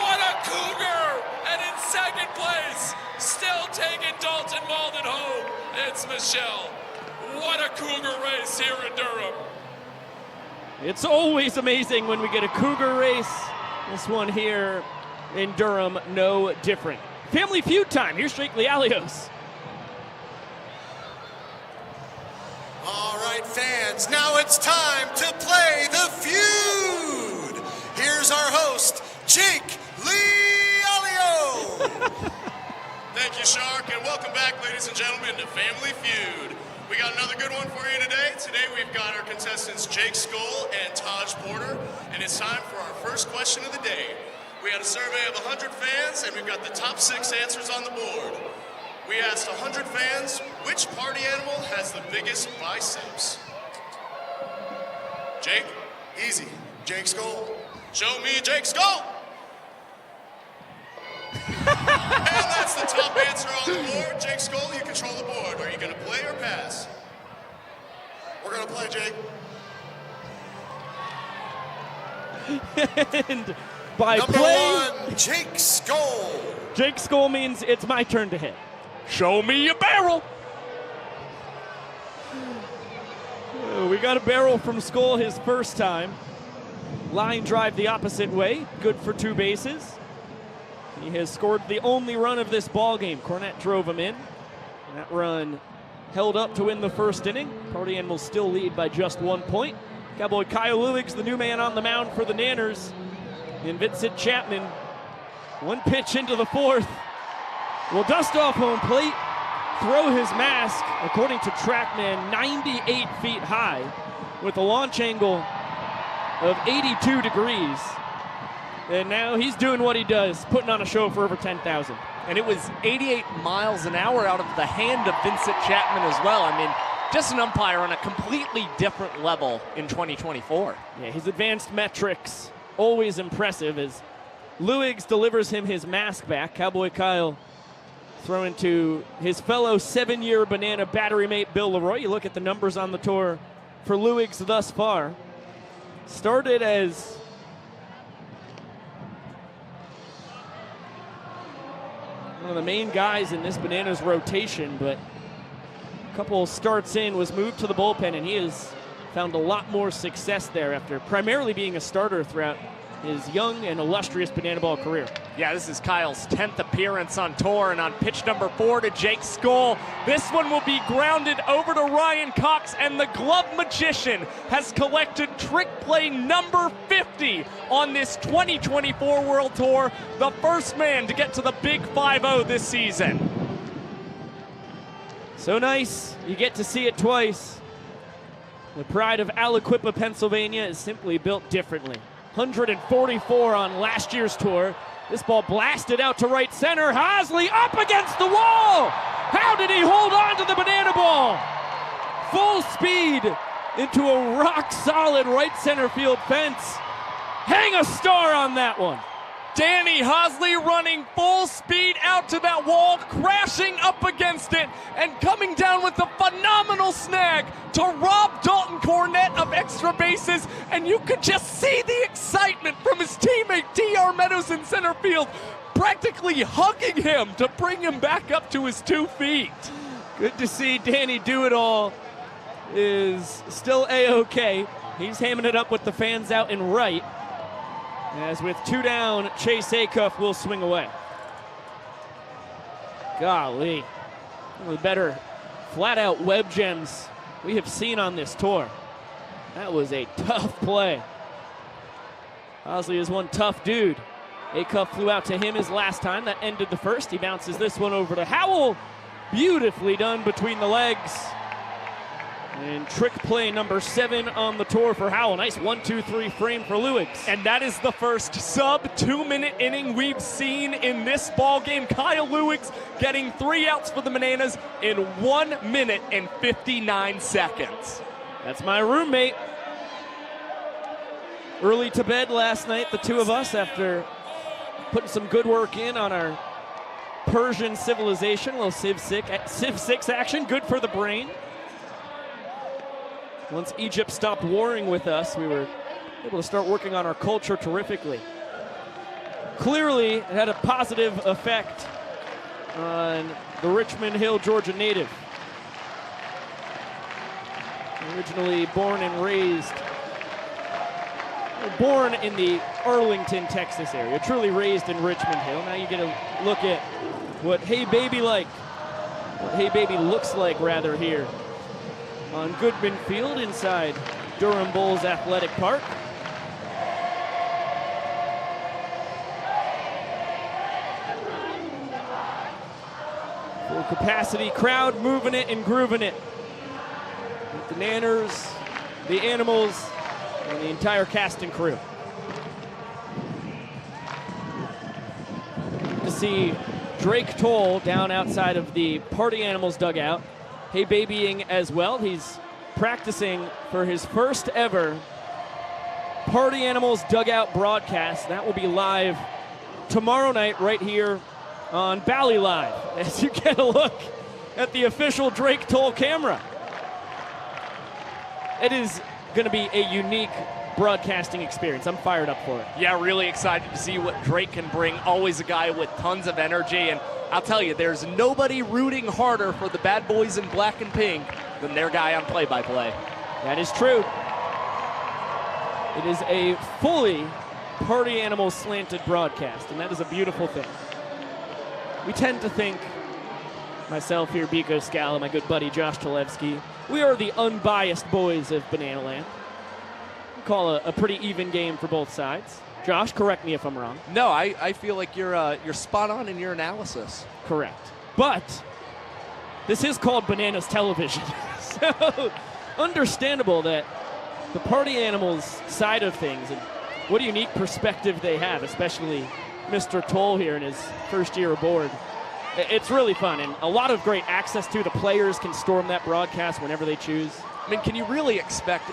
What a Cougar. And in second place, still taking Dalton Malden home, it's Michelle. What a Cougar race here in Durham. It's always amazing when we get a Cougar race. This one here in Durham, no different. Family Feud time. Here's Jake Lialios. All right, fans, now it's time to play the Feud. Here's our host, Jake Lialios. Thank you, Shark, and welcome back, ladies and gentlemen, to Family Feud. We got another good one for you today. Today we've got our contestants Jake Skoll and Taj Porter, and it's time for our first question of the day. We had a survey of 100 fans, and we've got the top 6 answers on the board. We asked 100 fans, which party animal has the biggest biceps? Jake? Easy, Jake Skoll. Show me Jake Skoll! And that's the top answer on the board. Jake Skoll, you control the board. Are you going to play or pass? We're going to play, Jake. And by Number play, 1, Jake Skoll. Jake Skoll means it's my turn to hit. Show me your barrel. We got a barrel from Skoll his first time. Line drive the opposite way. Good for 2 bases. He has scored the only run of this ball game. Cornette drove him in. And that run held up to win the first inning. Party Animals still lead by just 1 point. Cowboy Kyle Lewig's the new man on the mound for the Nanners. And Vincent Chapman, one pitch into the fourth, will dust off home plate, throw his mask, according to TrackMan, 98 feet high, with a launch angle of 82 degrees. And now he's doing what he does, putting on a show for over 10,000. And it was 88 miles an hour out of the hand of Vincent Chapman as well. I mean, just an umpire on a completely different level in 2024. Yeah, his advanced metrics, always impressive as Lewis delivers him his mask back. Cowboy Kyle throwing to his fellow 7-year Banana battery mate Bill Leroy. You look at the numbers on the tour for Lewis thus far. Started as one of the main guys in this Bananas rotation, but a couple starts in was moved to the bullpen, and he has found a lot more success there after primarily being a starter throughout his young and illustrious Banana Ball career. Yeah, this is Kyle's 10th appearance on tour, and on pitch number 4 to Jake Skoll, this one will be grounded over to Ryan Cox, and the Glove Magician has collected trick play number 50 on this 2024 World Tour, the first man to get to the Big 5-0 this season. So nice, you get to see it twice. The pride of Aliquippa, Pennsylvania is simply built differently. 144 on last year's tour. This ball blasted out to right center. Hosley up against the wall. How did he hold on to the Banana Ball? Full speed into a rock solid right center field fence. Hang a star on that one. Danny Hosley running full speed out to that wall, crashing up against it, and coming down with a phenomenal snag to rob Dalton Cornette of extra bases, and you could just see the excitement from his teammate D.R. Meadows in center field, practically hugging him to bring him back up to his 2 feet. Good to see Danny do it all. Is still A-OK. He's hamming it up with the fans out in right. As with 2 down, Chase Acuff will swing away. Golly. One of the better flat-out web gems we have seen on this tour. That was a tough play. Hosley is one tough dude. Acuff flew out to him his last time. That ended the first. He bounces this one over to Howell. Beautifully done between the legs. And trick play number 7 on the tour for Howell. Nice 1-2-3 frame for Lewis. And that is the first sub-2-minute inning we've seen in this ball game. Kyle Lewis getting 3 outs for the Bananas in 1 minute and 59 seconds. That's my roommate. Early to bed last night, the two of us, after putting some good work in on our Persian civilization. A little Civ 6 action, good for the brain. Once Egypt stopped warring with us, we were able to start working on our culture terrifically. Clearly, it had a positive effect on the Richmond Hill, Georgia native. Originally born and raised, born in the Arlington, Texas area, truly raised in Richmond Hill. Now you get a look at what Hey Baby looks like rather here on Goodman Field inside Durham Bulls Athletic Park. Full capacity crowd moving it and grooving it. With the Nanners, the Animals, and the entire cast and crew. To see Drake Toll down outside of the Party Animals dugout. Hey Babying as well. He's practicing for his first ever Party Animals dugout broadcast. That will be live tomorrow night right here on Bally Live as you get a look at the official Drake Toll camera. It is going to be a unique broadcasting experience. I'm fired up for it. Yeah, really excited to see what Drake can bring. Always a guy with tons of energy, and I'll tell you, there's nobody rooting harder for the bad boys in black and pink than their guy on play-by-play. That is true. It is a fully Party Animal slanted broadcast, and that is a beautiful thing. we tend to think, myself here, Biko Scala, my good buddy Josh Talevsky, we are the unbiased boys of Banana Land. We call a pretty even game for both sides. Josh, correct me if I'm wrong. No, I feel like you're spot on in your analysis. Correct. But this is called Bananas Television. So understandable that the party animals side of things and what a unique perspective they have, especially Mr. Toll here in his first year aboard. It's really fun and a lot of great access to. The players can storm that broadcast whenever they choose. I mean, can you really expect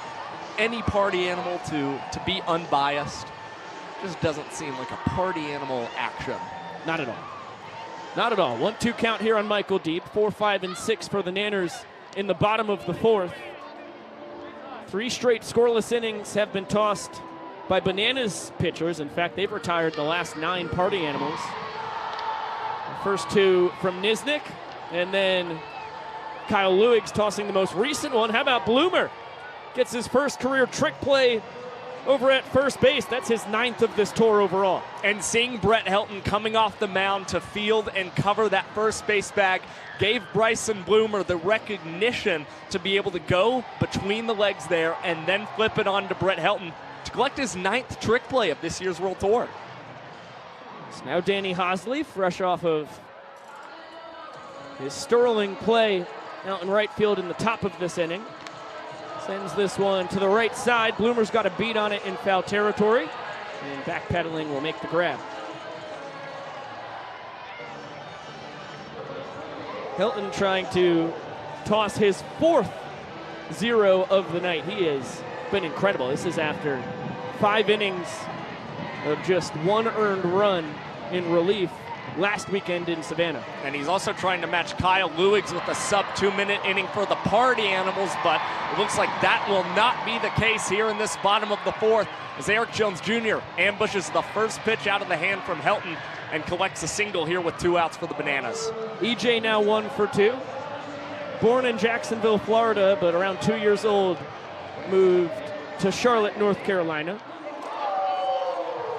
any party animal to be unbiased? Just doesn't seem like a party animal action. Not at all. Not at all. 1-2 count here on Michael Deep. 4, 5, and 6 for the Nanners in the bottom of the fourth. 3 straight scoreless innings have been tossed by Bananas pitchers. In fact, they've retired the last 9 party animals. The first 2 from Nisnik, and then Kyle Lewig's tossing the most recent one. How about Bloomer? Gets his first career trick play over at first base. That's his 9th of this tour overall. And seeing Brett Helton coming off the mound to field and cover that first base bag gave Bryson Bloomer the recognition to be able to go between the legs there and then flip it on to Brett Helton to collect his 9th trick play of this year's World Tour. So now Danny Hosley, fresh off of his sterling play out in right field in the top of this inning. Sends this one to the right side. Bloomer's got a beat on it in foul territory. And backpedaling will make the grab. Hilton trying to toss his 4th 0 of the night. He has been incredible. This is after 5 innings of just 1 earned run in relief last weekend in Savannah. And he's also trying to match Kyle Lewig's with a sub-2-minute inning for the party animals, but it looks like that will not be the case here in this bottom of the fourth as Eric Jones Jr. ambushes the first pitch out of the hand from Helton and collects a single here with 2 outs for the Bananas. EJ now 1 for 2. Born in Jacksonville, Florida, but around 2 years old, moved to Charlotte, North Carolina.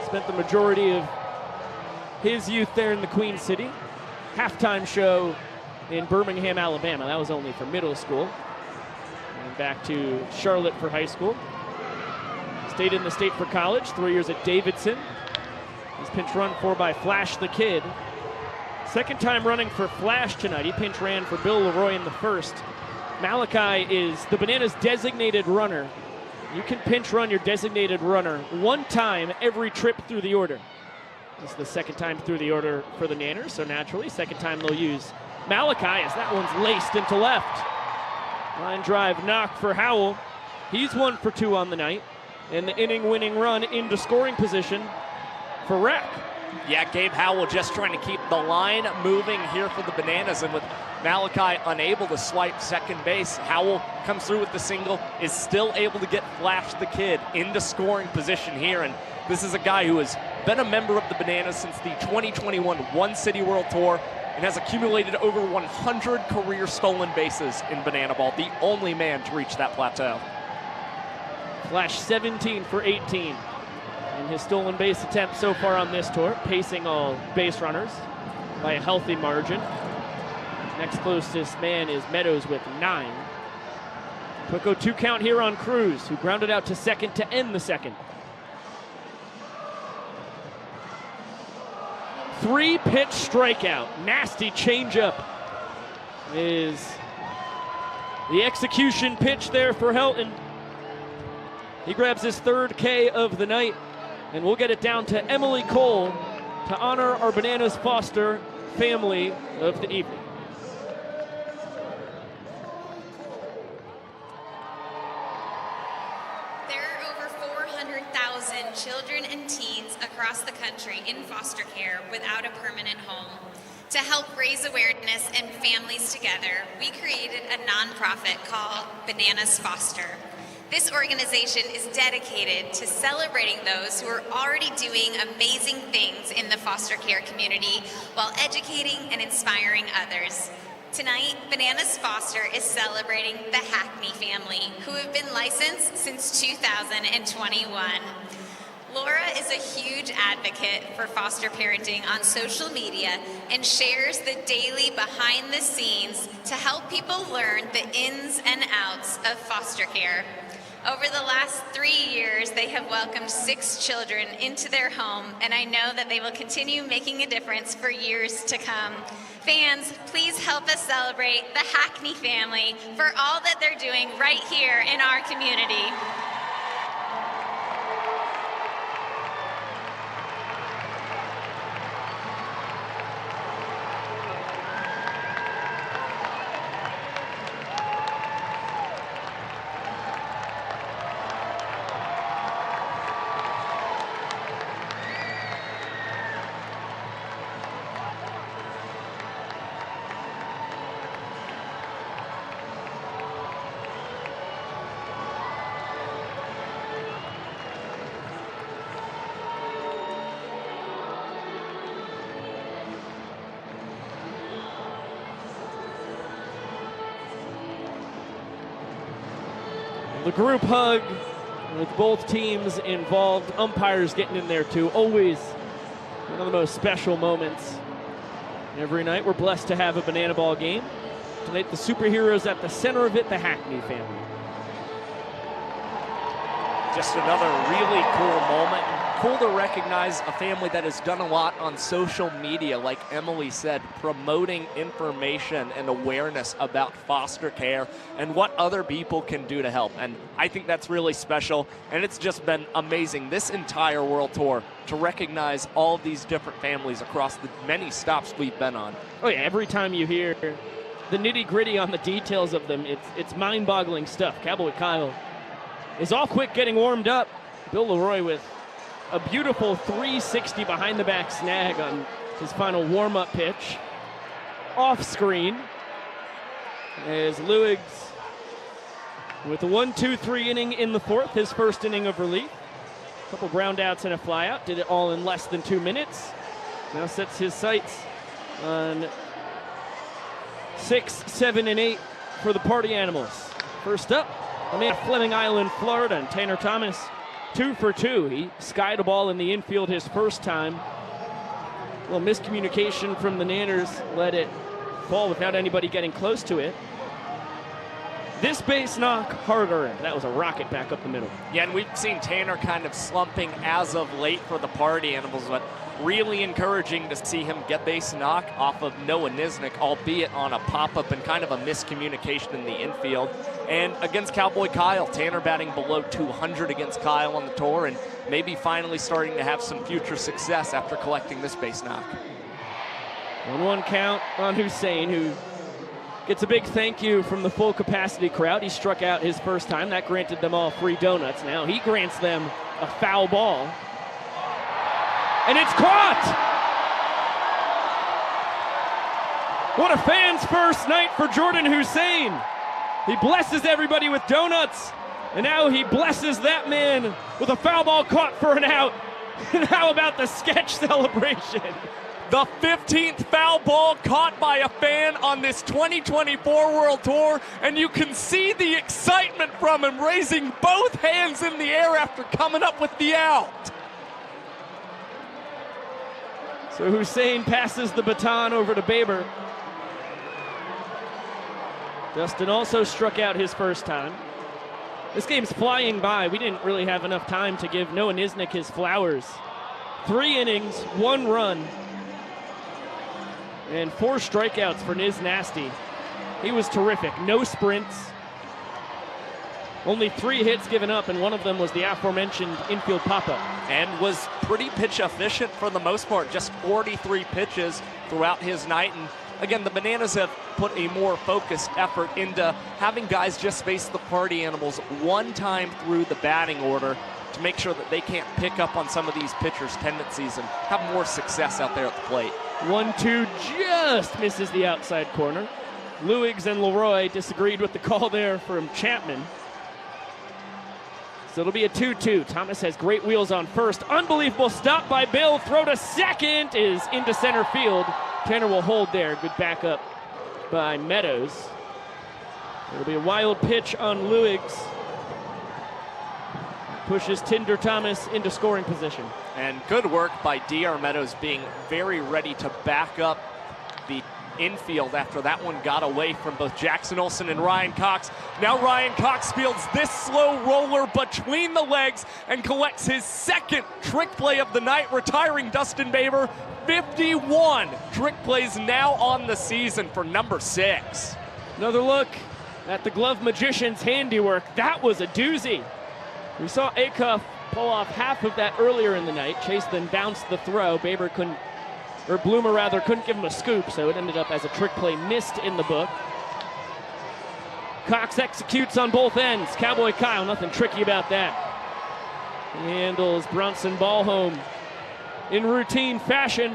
Spent the majority of his youth there in the Queen City. Halftime show in Birmingham, Alabama. That was only for middle school. And back to Charlotte for high school. Stayed in the state for college, 3 years at Davidson. He's pinch run for by Flash the Kid. Second time running for Flash tonight. He pinch ran for Bill Leroy in the first. Malachi is the Bananas' designated runner. You can pinch run your designated runner 1 time every trip through the order. This is the second time through the order for the Nanners, so naturally, second time they'll use Malachi as that one's laced into left. Line drive knock for Howell. He's 1 for 2 on the night. And the inning-winning run into scoring position for Rack. Yeah, Gabe Howell just trying to keep the line moving here for the Bananas, and with Malachi unable to swipe second base, Howell comes through with the single, is still able to get Flash the Kid into scoring position here, and this is a guy who has been a member of the Bananas since the 2021 One City World Tour and has accumulated over 100 career stolen bases in Banana Ball, the only man to reach that plateau. Flash 17 for 18 in his stolen base attempt so far on this tour, pacing all base runners by a healthy margin. Next closest man is Meadows with 9. Quick 0-2 count here on Cruz, who grounded out to second to end the second. 3-pitch strikeout. Nasty changeup is the execution pitch there for Helton. He grabs his 3rd K of the night, and we'll get it down to Emily Cole to honor our Bananas Foster family of the evening. There are over 400,000 children and teens across the country in foster care without a permanent home. To help raise awareness and families together, we created a nonprofit called Bananas Foster. This organization is dedicated to celebrating those who are already doing amazing things in the foster care community while educating and inspiring others. Tonight, Bananas Foster is celebrating the Hackney family, who have been licensed since 2021. Laura is a huge advocate for foster parenting on social media and shares the daily behind the scenes to help people learn the ins and outs of foster care. Over the last 3 years, they have welcomed 6 children into their home, and I know that they will continue making a difference for years to come. Fans, please help us celebrate the Hackney family for all that they're doing right here in our community. The group hug with both teams involved, umpires getting in there too. Always one of the most special moments. Every night we're blessed to have a banana ball game. Tonight the superheroes at the center of it, the Hackney family. Just another really cool moment. Cool to recognize a family that has done a lot on social media, like Emily said, promoting information and awareness about foster care and what other people can do to help. And I think that's really special, and it's just been amazing this entire world tour to recognize all of these different families across the many stops we've been on. Oh yeah, every time you hear the nitty-gritty on the details of them, it's mind-boggling stuff. Cowboy Kyle is all quick getting warmed up. Bill Leroy with a beautiful 360 behind the back snag on his final warm-up pitch. Off screen as Lewigs with a 1-2-3 inning in the fourth, his first inning of relief. A couple ground outs and a flyout, did it all in less than 2 minutes. Now sets his sights on 6, 7, and 8 for the Party Animals. First up, I'm at Fleming Island, Florida, and Tanner Thomas 2 for 2. He skied a ball in the infield his first time. A little miscommunication from the Nanners let it fall without anybody getting close to it. This base knock harder. That was a rocket back up the middle. Yeah, and we've seen Tanner kind of slumping as of late for the Party Animals, but really encouraging to see him get base knock off of Noah Nisnik, albeit on a pop-up and kind of a miscommunication in the infield. And against Cowboy Kyle, Tanner batting below 200 against Kyle on the tour, and maybe finally starting to have some future success after collecting this base knock. 1-1 count on Hussein, who gets a big thank you from the full capacity crowd. He struck out his first time. That granted them all free donuts. Now he grants them a foul ball. And it's caught! What a fan's first night for Jordan Hussein. He blesses everybody with donuts, and now he blesses that man with a foul ball caught for an out. And how about the sketch celebration? The 15th foul ball caught by a fan on this 2024 World Tour, and you can see the excitement from him, raising both hands in the air after coming up with the out. So Hussein passes the baton over to Baber. Dustin also struck out his first time. This game's flying by. We didn't really have enough time to give Noah Nisnik his flowers. 3 innings, 1 run, and 4 strikeouts for Niz Nasty. He was terrific. No sprints. Only 3 hits given up, and one of them was the aforementioned infield pop-up. And was pretty pitch efficient for the most part. Just 43 pitches throughout his night. And again, the Bananas have put a more focused effort into having guys just face the Party Animals one time through the batting order to make sure that they can't pick up on some of these pitchers' tendencies and have more success out there at the plate. 1-2 just misses the outside corner. Lewigs and Leroy disagreed with the call there from Chapman. So it'll be a 2-2. Thomas has great wheels on first. Unbelievable stop by Bill. Throw to second is into center field. Tanner will hold there. Good backup by Meadows. It'll be a wild pitch on Lewigs. pushes Tinder Thomas into scoring position. And good work by DR Meadows being very ready to back up the infield after that one got away from both Jackson Olsen and Ryan Cox. Now Ryan Cox fields this slow roller between the legs and collects his second trick play of the night, retiring Dustin Baber. 51 trick plays now on the season for number 6. Another look at the glove magician's handiwork. That was a doozy. We saw Acuff pull off half of that earlier in the night. Chase then bounced the throw. Baber couldn't, or Bloomer rather, couldn't give him a scoop, so it ended up as a trick play missed in the book. Cox executes on both ends. Cowboy Kyle, nothing tricky about that. He handles Brunson ball home in routine fashion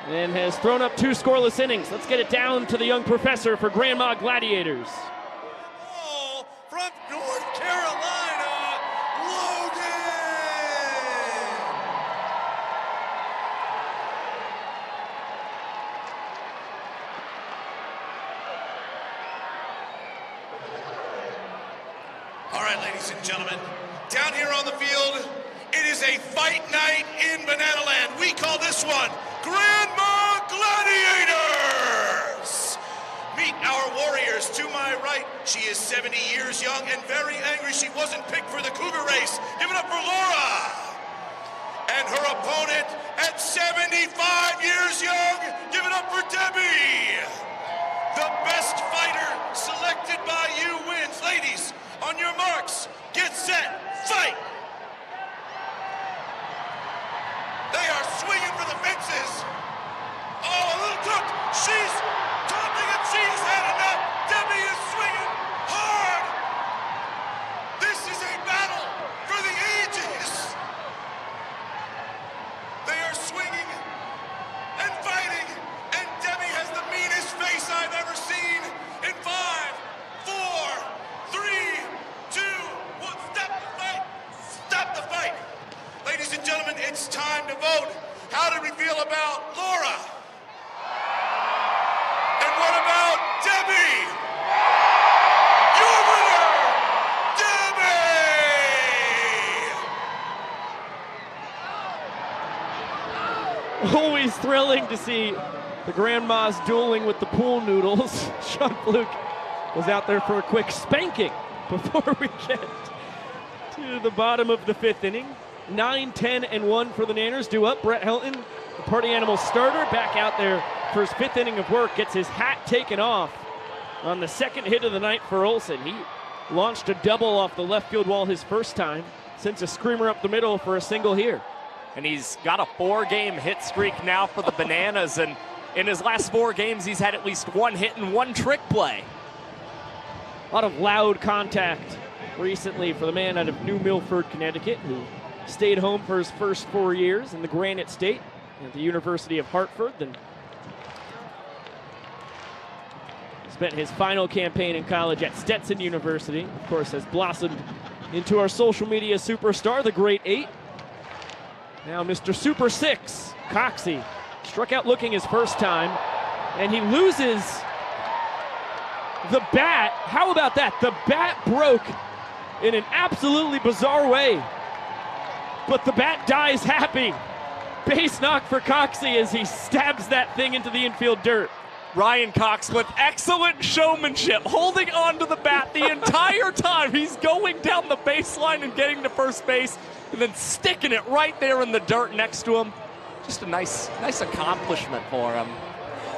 and has thrown up 2 scoreless innings. Let's get it down to the young professor for Grandma Gladiators. Ball from North Carolina, Logan! All right, ladies and gentlemen, down here on the field, it is a fight night in Banana Land. We call this one Grandma Gladiators. Meet our warriors. To my right, she is 70 years young and very angry she wasn't picked for the Cougar race. Give it up for Laura. And her opponent at 75 years young, give it up for Debbie. The best fighter selected by you wins. Ladies, on your marks, get set, fight. They are swinging for the fences. Oh, a little took. She's topping and she's had enough. Debbie is swinging hard. This is a battle for the ages. They are swinging and fighting, and Debbie has the meanest face I've ever seen. In 5, 4, 3, 2, 1, stop the fight. Stop the fight. Ladies and gentlemen, it's time to vote. How did we feel about Laura? And what about Debbie? Your winner, Debbie! Always thrilling to see the grandmas dueling with the pool noodles. Sean Fluke was out there for a quick spanking before we get to the bottom of the 5th inning. 9, 10, and 1 for the Nanners. Due up, Brett Helton, the party animal starter, back out there for his 5th inning of work. Gets his hat taken off on the second hit of the night for Olsen. He launched a double off the left field wall his first time, sends a screamer up the middle for a single here. And he's got a 4-game hit streak now for the Bananas, and in his last 4 games, he's had at least 1 hit and 1 trick play. A lot of loud contact recently for the man out of New Milford, Connecticut, who stayed home for his first 4 years in the Granite State at the University of Hartford, then spent his final campaign in college at Stetson University. Of course, has blossomed into our social media superstar, the Great 8. Now Mr. Super 6, Coxie, struck out looking his first time, and he loses the bat. How about that? The bat broke in an absolutely bizarre way, but the bat dies happy. Base knock for Coxie as he stabs that thing into the infield dirt. Ryan Cox with excellent showmanship, holding on to the bat the entire time. He's going down the baseline and getting to first base, and then sticking it right there in the dirt next to him. Just a nice accomplishment for him.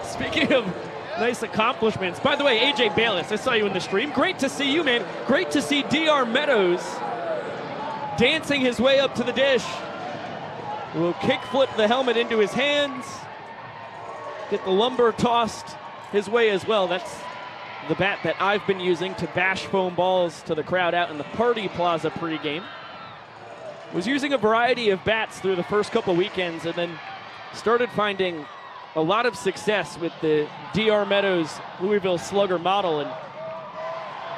Speaking of nice accomplishments, by the way, AJ Bayless, I saw you in the stream. Great to see you, man. Great to see DR Meadows dancing his way up to the dish. Will kick flip the helmet into his hands. Get the lumber tossed his way as well. That's the bat that I've been using to bash foam balls to the crowd out in the Party Plaza pregame. Was using a variety of bats through the first couple weekends, and then started finding a lot of success with the DR Meadows Louisville Slugger model. And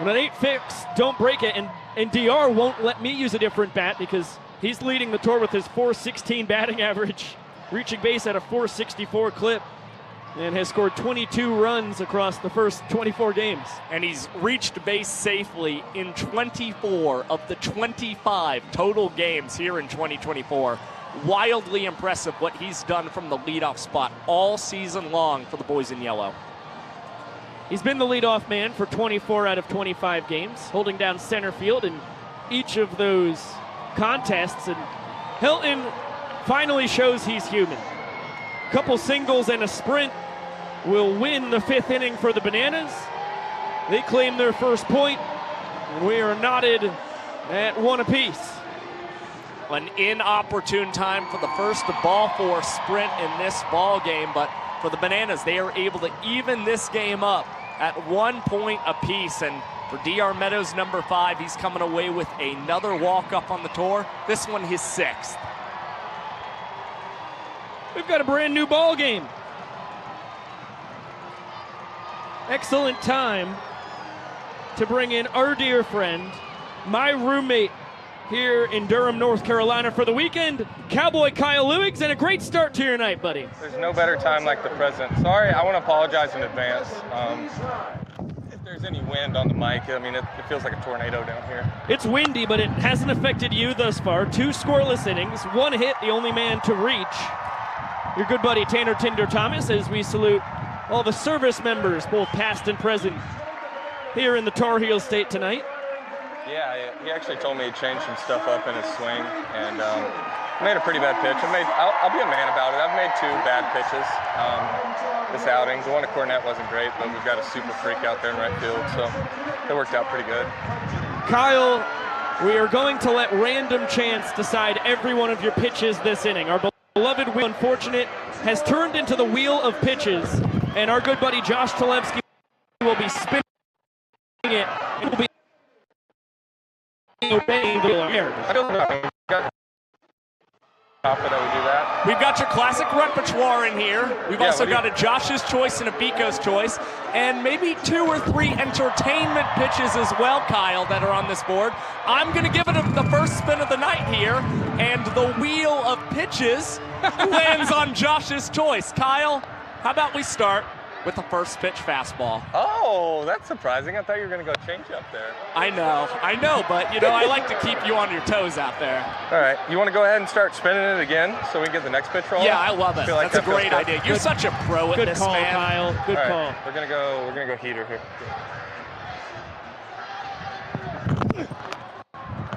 when an 8-fix, don't break it, and DR won't let me use a different bat because he's leading the tour with his .416 batting average, reaching base at a .464 clip. and has scored 22 runs across the first 24 games. And he's reached base safely in 24 of the 25 total games here in 2024. Wildly impressive what he's done from the leadoff spot all season long for the boys in yellow. He's been the leadoff man for 24 out of 25 games, holding down center field in each of those contests, and Hilton finally shows he's human. Couple singles and a sprint will win the 5th inning for the Bananas. They claim their first point, and we are knotted at 1 apiece. An inopportune time for the first ball 4 sprint in this ball game, but for the Bananas, they are able to even this game up at 1 point apiece. And for DR Meadows, number 5, he's coming away with another walk-up on the tour. This one his 6th. We've got a brand new ball game. Excellent time to bring in our dear friend, my roommate here in Durham, North Carolina for the weekend, Cowboy Kyle Lewiggs, and a great start to your night, buddy. There's no better time like the present. Sorry, I want to apologize in advance. If there's any wind on the mic, I mean, it feels like a tornado down here. It's windy, but it hasn't affected you thus far. 2 scoreless innings, 1 hit, the only man to reach. Your good buddy Tanner Tinder Thomas, as we salute all the service members, both past and present, here in the Tar Heel State tonight. Yeah, he actually told me he changed some stuff up in his swing, and made a pretty bad pitch. I'll be a man about it. I've made 2 bad pitches this outing. The one at Cornette wasn't great, but we've got a super freak out there in right field, so it worked out pretty good. Kyle, we are going to let random chance decide every one of your pitches this inning. Our beloved wheel, unfortunate, has turned into the wheel of pitches, and our good buddy Josh Talevsky will be spinning it and will be obeying the air. I don't know. Confident we do that. We've got your classic repertoire in here. We've also got a Josh's choice and a Biko's choice, and maybe 2 or 3 entertainment pitches as well, Kyle, that are on this board. I'm going to give it the first spin of the night here, and the wheel of pitches lands on Josh's choice. Kyle, how about we start with the first pitch fastball? Oh, that's surprising. I thought you were going to go change up there. I know, but you know, I like to keep you on your toes out there. All right, you want to go ahead and start spinning it again so we can get the next pitch rolling? Yeah, I love it. Like That's a great idea. You're such a pro at Good this, call, man. Kyle. Good call. We're gonna go heater here.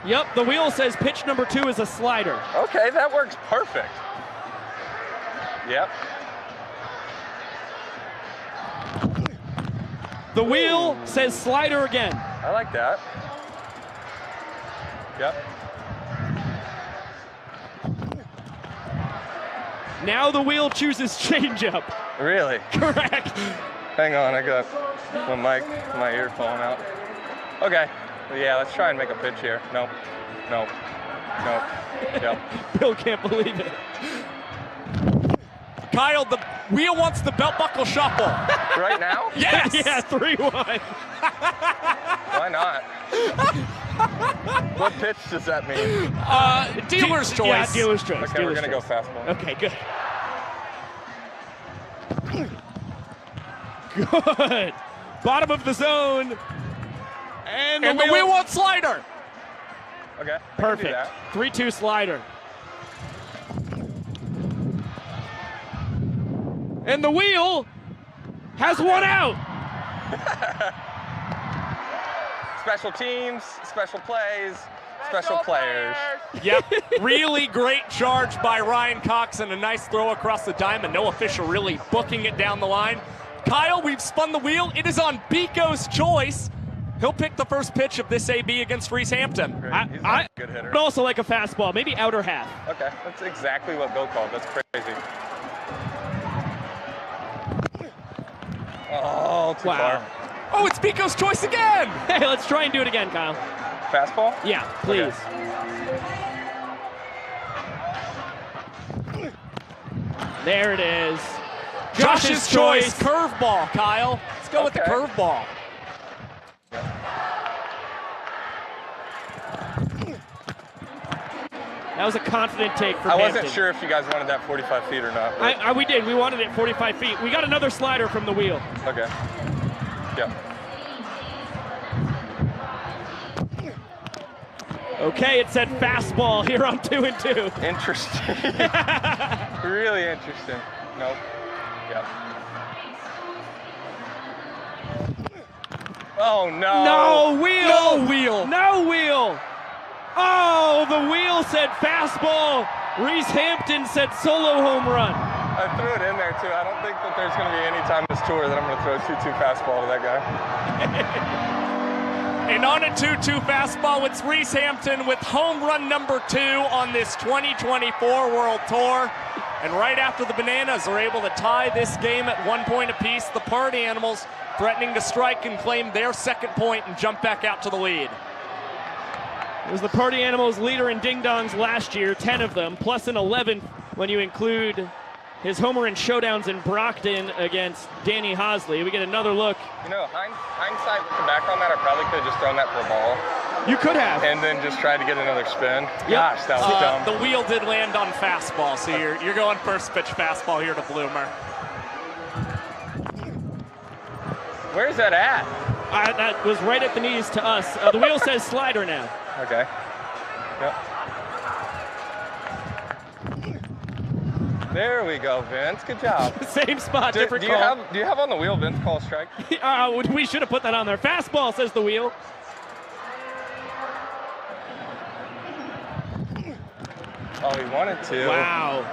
Yep, the wheel says pitch number 2 is a slider. Okay, that works perfect. Yep. The wheel says slider again. I like that. Yep. Now the wheel chooses changeup. Really? Correct. Hang on, I got my ear falling out. Okay. Yeah, let's try and make a pitch here. Nope. Yep. Bill can't believe it. Kyle, the wheel wants the belt buckle shuffle. Right now? Yes! Yeah, 3-1. Why not? What pitch does that mean? Dealer's choice. Yeah, dealer's choice. Okay, we're gonna go fastball. Okay, good. Good. Bottom of the zone. And the wheel wants slider. Okay. Perfect. 3-2 slider. And the wheel has 1 out. Special teams, special plays, special players. Yep, really great charge by Ryan Cox and a nice throw across the diamond. No official really booking it down the line. Kyle, we've spun the wheel. It is on Biko's choice. He'll pick the first pitch of this AB against Reese Hampton. He's a good hitter. But also like a fastball, maybe outer half. Okay, that's exactly what Bill called. That's crazy. Oh, too far. Oh, it's Biko's choice again. Hey, let's try and do it again, Kyle. Fastball? Yeah, please. Okay. There it is. Josh's choice, curveball, Kyle. Let's go with the curveball. That was a confident take for I Hampton. wasn't sure if you guys wanted that 45 feet or not. We did. We wanted it 45 feet. We got another slider from the wheel. Okay. Yeah. Okay, it said fastball here on 2-2. Interesting. Really interesting. Nope. Yep. Oh, no. No wheel. No wheel. No wheel. Oh, the wheel said fastball. Reese Hampton said solo home run. I threw it in there, too. I don't think that there's going to be any time this tour that I'm going to throw a 2-2 fastball to that guy. And on a 2-2 fastball, it's Reese Hampton with home run number 2 on this 2024 World Tour. And right after the Bananas are able to tie this game at 1 point apiece, the Party Animals threatening to strike and claim their second point and jump back out to the lead. It was the Party Animals leader in ding-dongs last year, 10 of them, plus an 11th when you include his homer and showdowns in Brockton against Danny Hosley. We get another look. You know, hindsight, looking back on that, I probably could have just thrown that for a ball. You could have. And then just tried to get another spin. Yep. Gosh, that was dumb. The wheel did land on fastball, so you're going first pitch fastball here to Bloomer. Where's that at? That was right at the knees to us. The wheel says slider now. Okay. Yep. There we go, Vince. Good job. Same spot, different do you call. do you have on the wheel Vince call strike? We should have put that on there. Fastball, says the wheel. Oh, he wanted to. Wow.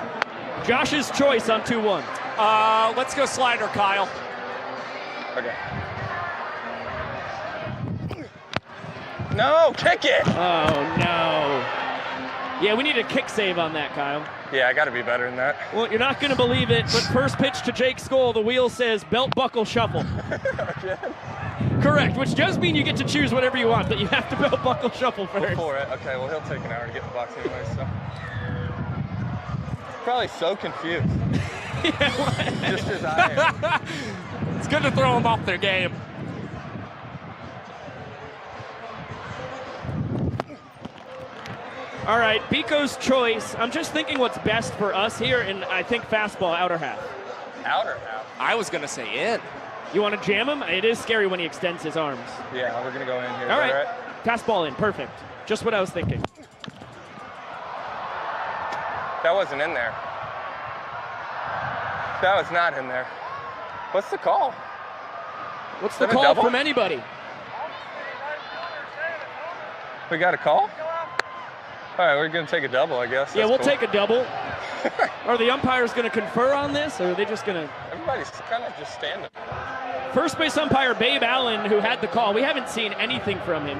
Josh's choice on 2-1. Let's go slider, Kyle. Okay. No, kick it! Oh, no. Yeah, we need a kick save on that, Kyle. Yeah, I got to be better than that. Well, you're not going to believe it, but first pitch to Jake Skoll, the wheel says belt buckle shuffle. Again? Correct, which does mean you get to choose whatever you want, but you have to belt buckle shuffle first. Before it. Okay, well, he'll take an hour to get in the box anyway, so. Probably so confused. Just as I am. It's good to throw them off their game. All right, Biko's choice. I'm just thinking what's best for us here, and I think fastball, outer half. Outer half? I was going to say in. You want to jam him? It is scary when he extends his arms. Yeah, we're going to go in here. All right. Fastball in, perfect. Just what I was thinking. That wasn't in there. That was not in there. What's the call? What's the Is that a call double? from anybody? We got a call? All right, we're going to take a double, I guess. Yeah, That's we'll cool. take a double. Are the umpires going to confer on this, or are they just going to? Everybody's kind of just standing. First base umpire Babe Allen, who had the call. We haven't seen anything from him.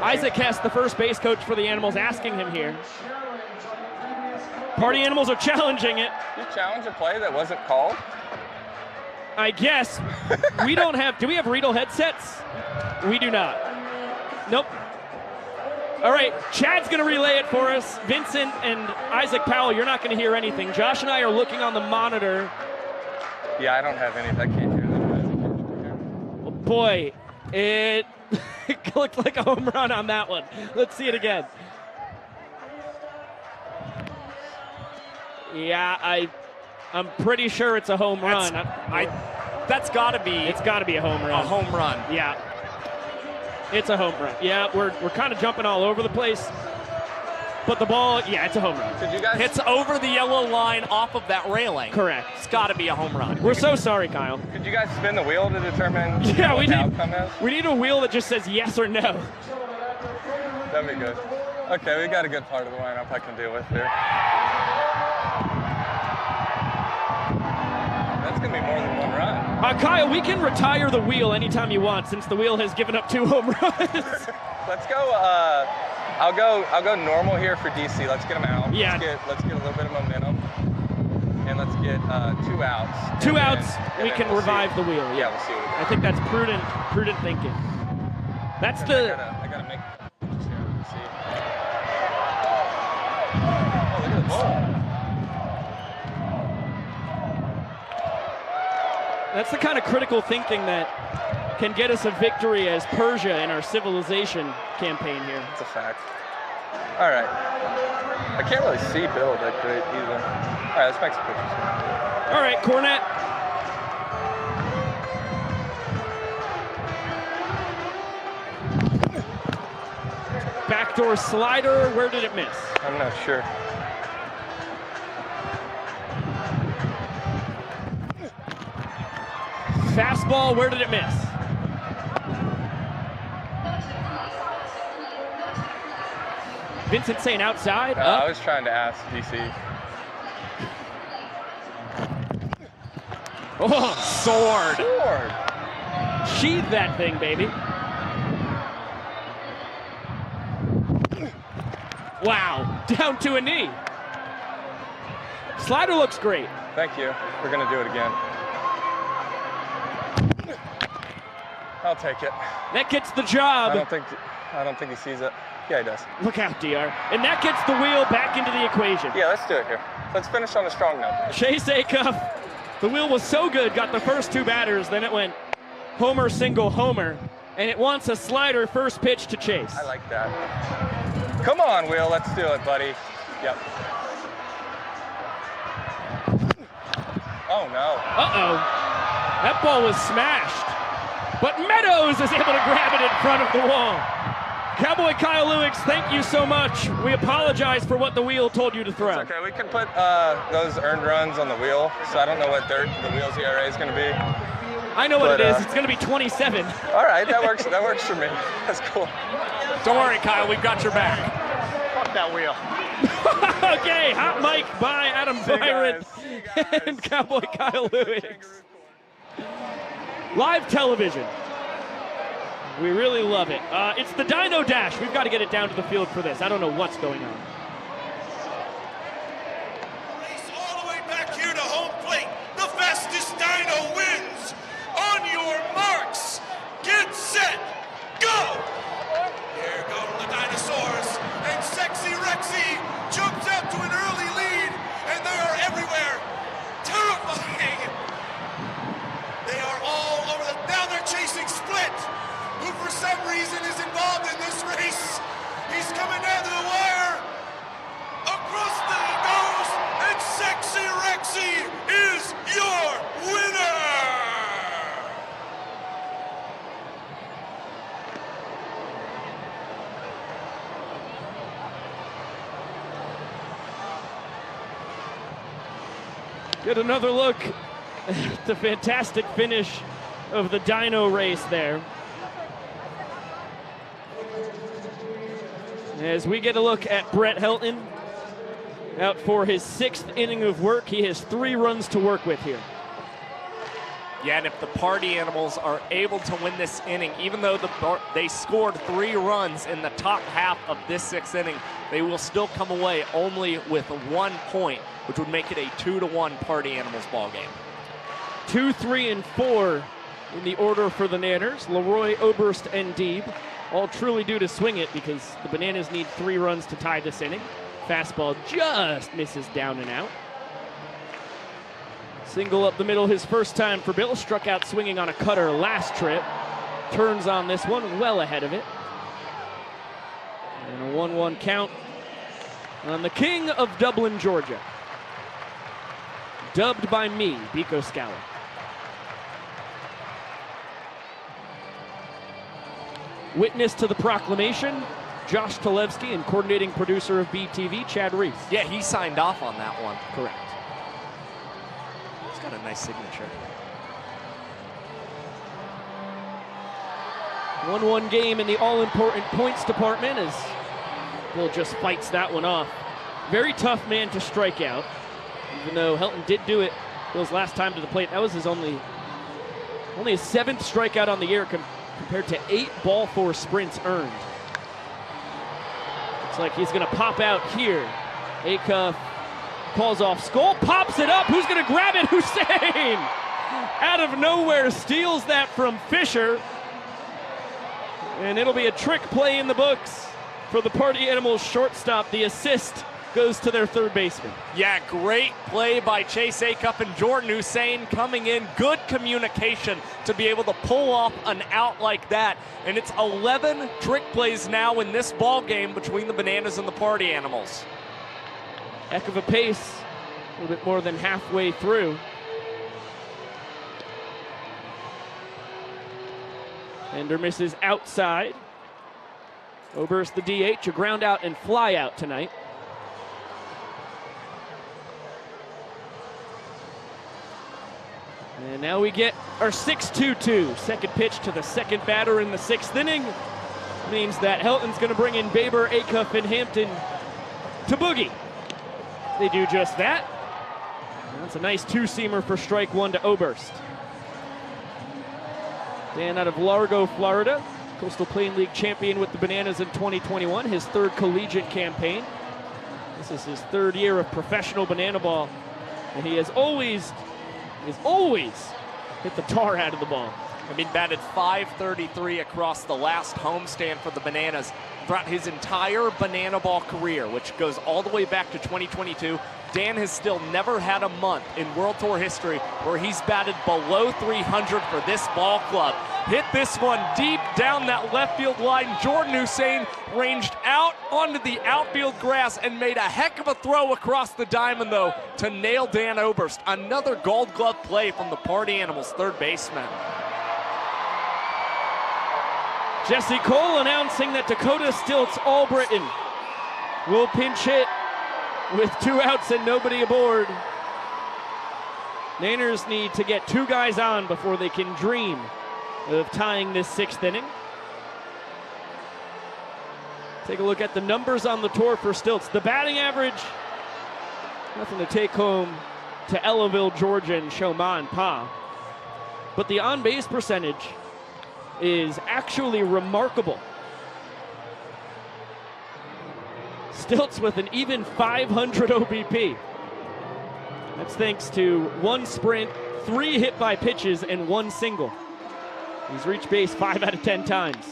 Isaac Hess, the first base coach for the Animals, asking him here. Party Animals are challenging it. You challenge a play that wasn't called? I guess. We don't have, do we have Riedel headsets? We do not. Nope. All right, Chad's going to relay it for us. Vincent and Isaac Powell, you're not going to hear anything. Josh and I are looking on the monitor. Yeah, I don't have any. I can't hear that. Oh, boy, it looked like a home run on that one. Let's see it again. Yeah, I'm pretty sure it's a home run. That's got to be. It's got to be a home run. A home run. Yeah. It's a home run. Yeah, we're kind of jumping all over the place. But the ball, yeah, it's a home run. Did you guys? Hits over the yellow line off of that railing. Correct. It's got to be a home run. We're so sorry, Kyle. Could you guys spin the wheel to determine Yeah, what the outcome is? we need a wheel that just says yes or no. That'd be good. Okay, we got a good part of the lineup I can deal with here. That's going to be more than one run. Kyle, we can retire the wheel anytime you want since the wheel has given up 2 home runs. Let's go. I'll go normal here for DC. Let's get them out. Yeah. Let's get a little bit of momentum, and let's get 2 outs. 2 outs, we then can we'll revive see. the wheel. Yeah, we'll see what we I got. think that's prudent thinking. That's I gotta make pitches here. Let's see. Oh, look at the ball. That's the kind of critical thinking that can get us a victory as Persia in our civilization campaign here. It's a fact. All right. I can't really see Bill that great either. All right, let's make some pictures. All right, Cornette. Backdoor slider, where did it miss? I'm not sure. Fastball, where did it miss? Vincent saying outside. I was trying to ask DC. Oh, sword. Sword. Sheathe that thing, baby. Wow, down to a knee. Slider looks great. Thank you. We're gonna do it again. I'll take it. That gets the job. I don't think he sees it. Yeah, he does. Look out, DR. And that gets the wheel back into the equation. Yeah, let's do it here. Let's finish on a strong note. Chase Acuff, the wheel was so good, got the first two batters, then it went homer, single, homer, and it wants a slider first pitch to Chase. I like that. Come on, Will, let's do it, buddy. Yep. Oh, no. Uh-oh. That ball was smashed. But Meadows is able to grab it in front of the wall. Cowboy Kyle Lewis, thank you so much. We apologize for what the wheel told you to throw. It's okay, we can put those earned runs on the wheel, so I don't know what the wheel's ERA is going to be. I know what it is. It's going to be 27. All right, that works. That works for me. That's cool. Don't worry, Kyle, we've got your back. Fuck that wheel. Okay, hot mic by Adam Byron and Cowboy Kyle Lewis. Live television. We really love it. It's the Dino Dash. We've got to get it down to the field for this. I don't know what's going on. Race all the way back here to home plate. The fastest Dino wins. On your marks, get set, go! Here go the dinosaurs, and Sexy Rexy jumps out to an early lead, and they are everywhere. Terrifying. They are all over now they're chasing Split, who for some reason is involved in this race. He's coming down to the wire. Across the nose, and Sexy Rexy is your winner. Get another look at the fantastic finish of the Dino race there. As we get a look at Brett Helton, out for his 6th inning of work. He has 3 runs to work with here. Yeah, and if the party animals are able to win this inning, even though they scored 3 runs in the top half of this 6th inning, they will still come away only with 1 point, which would make it a 2-1 party animals ball game. 2, 3, and 4 in the order for the Nanners. Leroy, Oberst, and Deeb, all truly due to swing it because the Bananas need 3 runs to tie this inning. Fastball just misses down and out. Single up the middle, his first time for Bill. Struck out swinging on a cutter last trip. Turns on this one, well ahead of it. And a 1-1 count on the king of Dublin, Georgia. Dubbed by me, Biko Scala. Witness to the proclamation, Josh Talevsky, and coordinating producer of BTV, Chad Reese. Yeah, he signed off on that one. Correct. He's got a nice signature. 1-1 game in the all-important points department as Bill just fights that one off. Very tough man to strike out, even though Helton did do it Bill's last time to the plate. That was his only his 7th strikeout on the year compared to 8 ball 4 sprints earned. Looks like he's gonna pop out here. Acuff calls off Skull, pops it up. Who's gonna grab it? Hussein! Out of nowhere steals that from Fisher. And it'll be a trick play in the books for the Party Animals shortstop. The assist goes to their third baseman. Yeah, great play by Chase Acuff and Jordan Hussein coming in. Good communication to be able to pull off an out like that. And it's 11 trick plays now in this ball game between the Bananas and the Party Animals. Heck of a pace, a little bit more than halfway through. Ender misses outside. Oberst the DH, a ground out and fly out tonight. And now we get our 6-2-2. Second pitch to the second batter in the 6th inning. Means that Helton's going to bring in Baber, Acuff, and Hampton to boogie. They do just that. And that's a nice two-seamer for strike one to Oberst. Dan out of Largo, Florida. Coastal Plain League champion with the Bananas in 2021, his 3rd collegiate campaign. This is his 3rd year of professional banana ball, and he has always hit the tar out of the ball. I mean, batted .533 across the last homestand for the Bananas throughout his entire banana ball career, which goes all the way back to 2022. Dan has still never had a month in World Tour history where he's batted below 300 for this ball club. Hit this one deep down that left field line. Jordan Hussein ranged out onto the outfield grass and made a heck of a throw across the diamond, though, to nail Dan Oberst. Another Gold Glove play from the Party Animals third baseman. Jesse Cole announcing that Dakota Stilts Albritton will pinch hit with 2 outs and nobody aboard. Niners need to get 2 guys on before they can dream of tying this 6th inning. Take a look at the numbers on the tour for Stilts. The batting average, nothing to take home to Ellaville, Georgia and Chaumont Pa. But the on-base percentage is actually remarkable. Stilts with an even 500 OBP. That's thanks to 1 sprint, 3 hit by pitches, and 1 single. He's reached base 5 out of 10 times.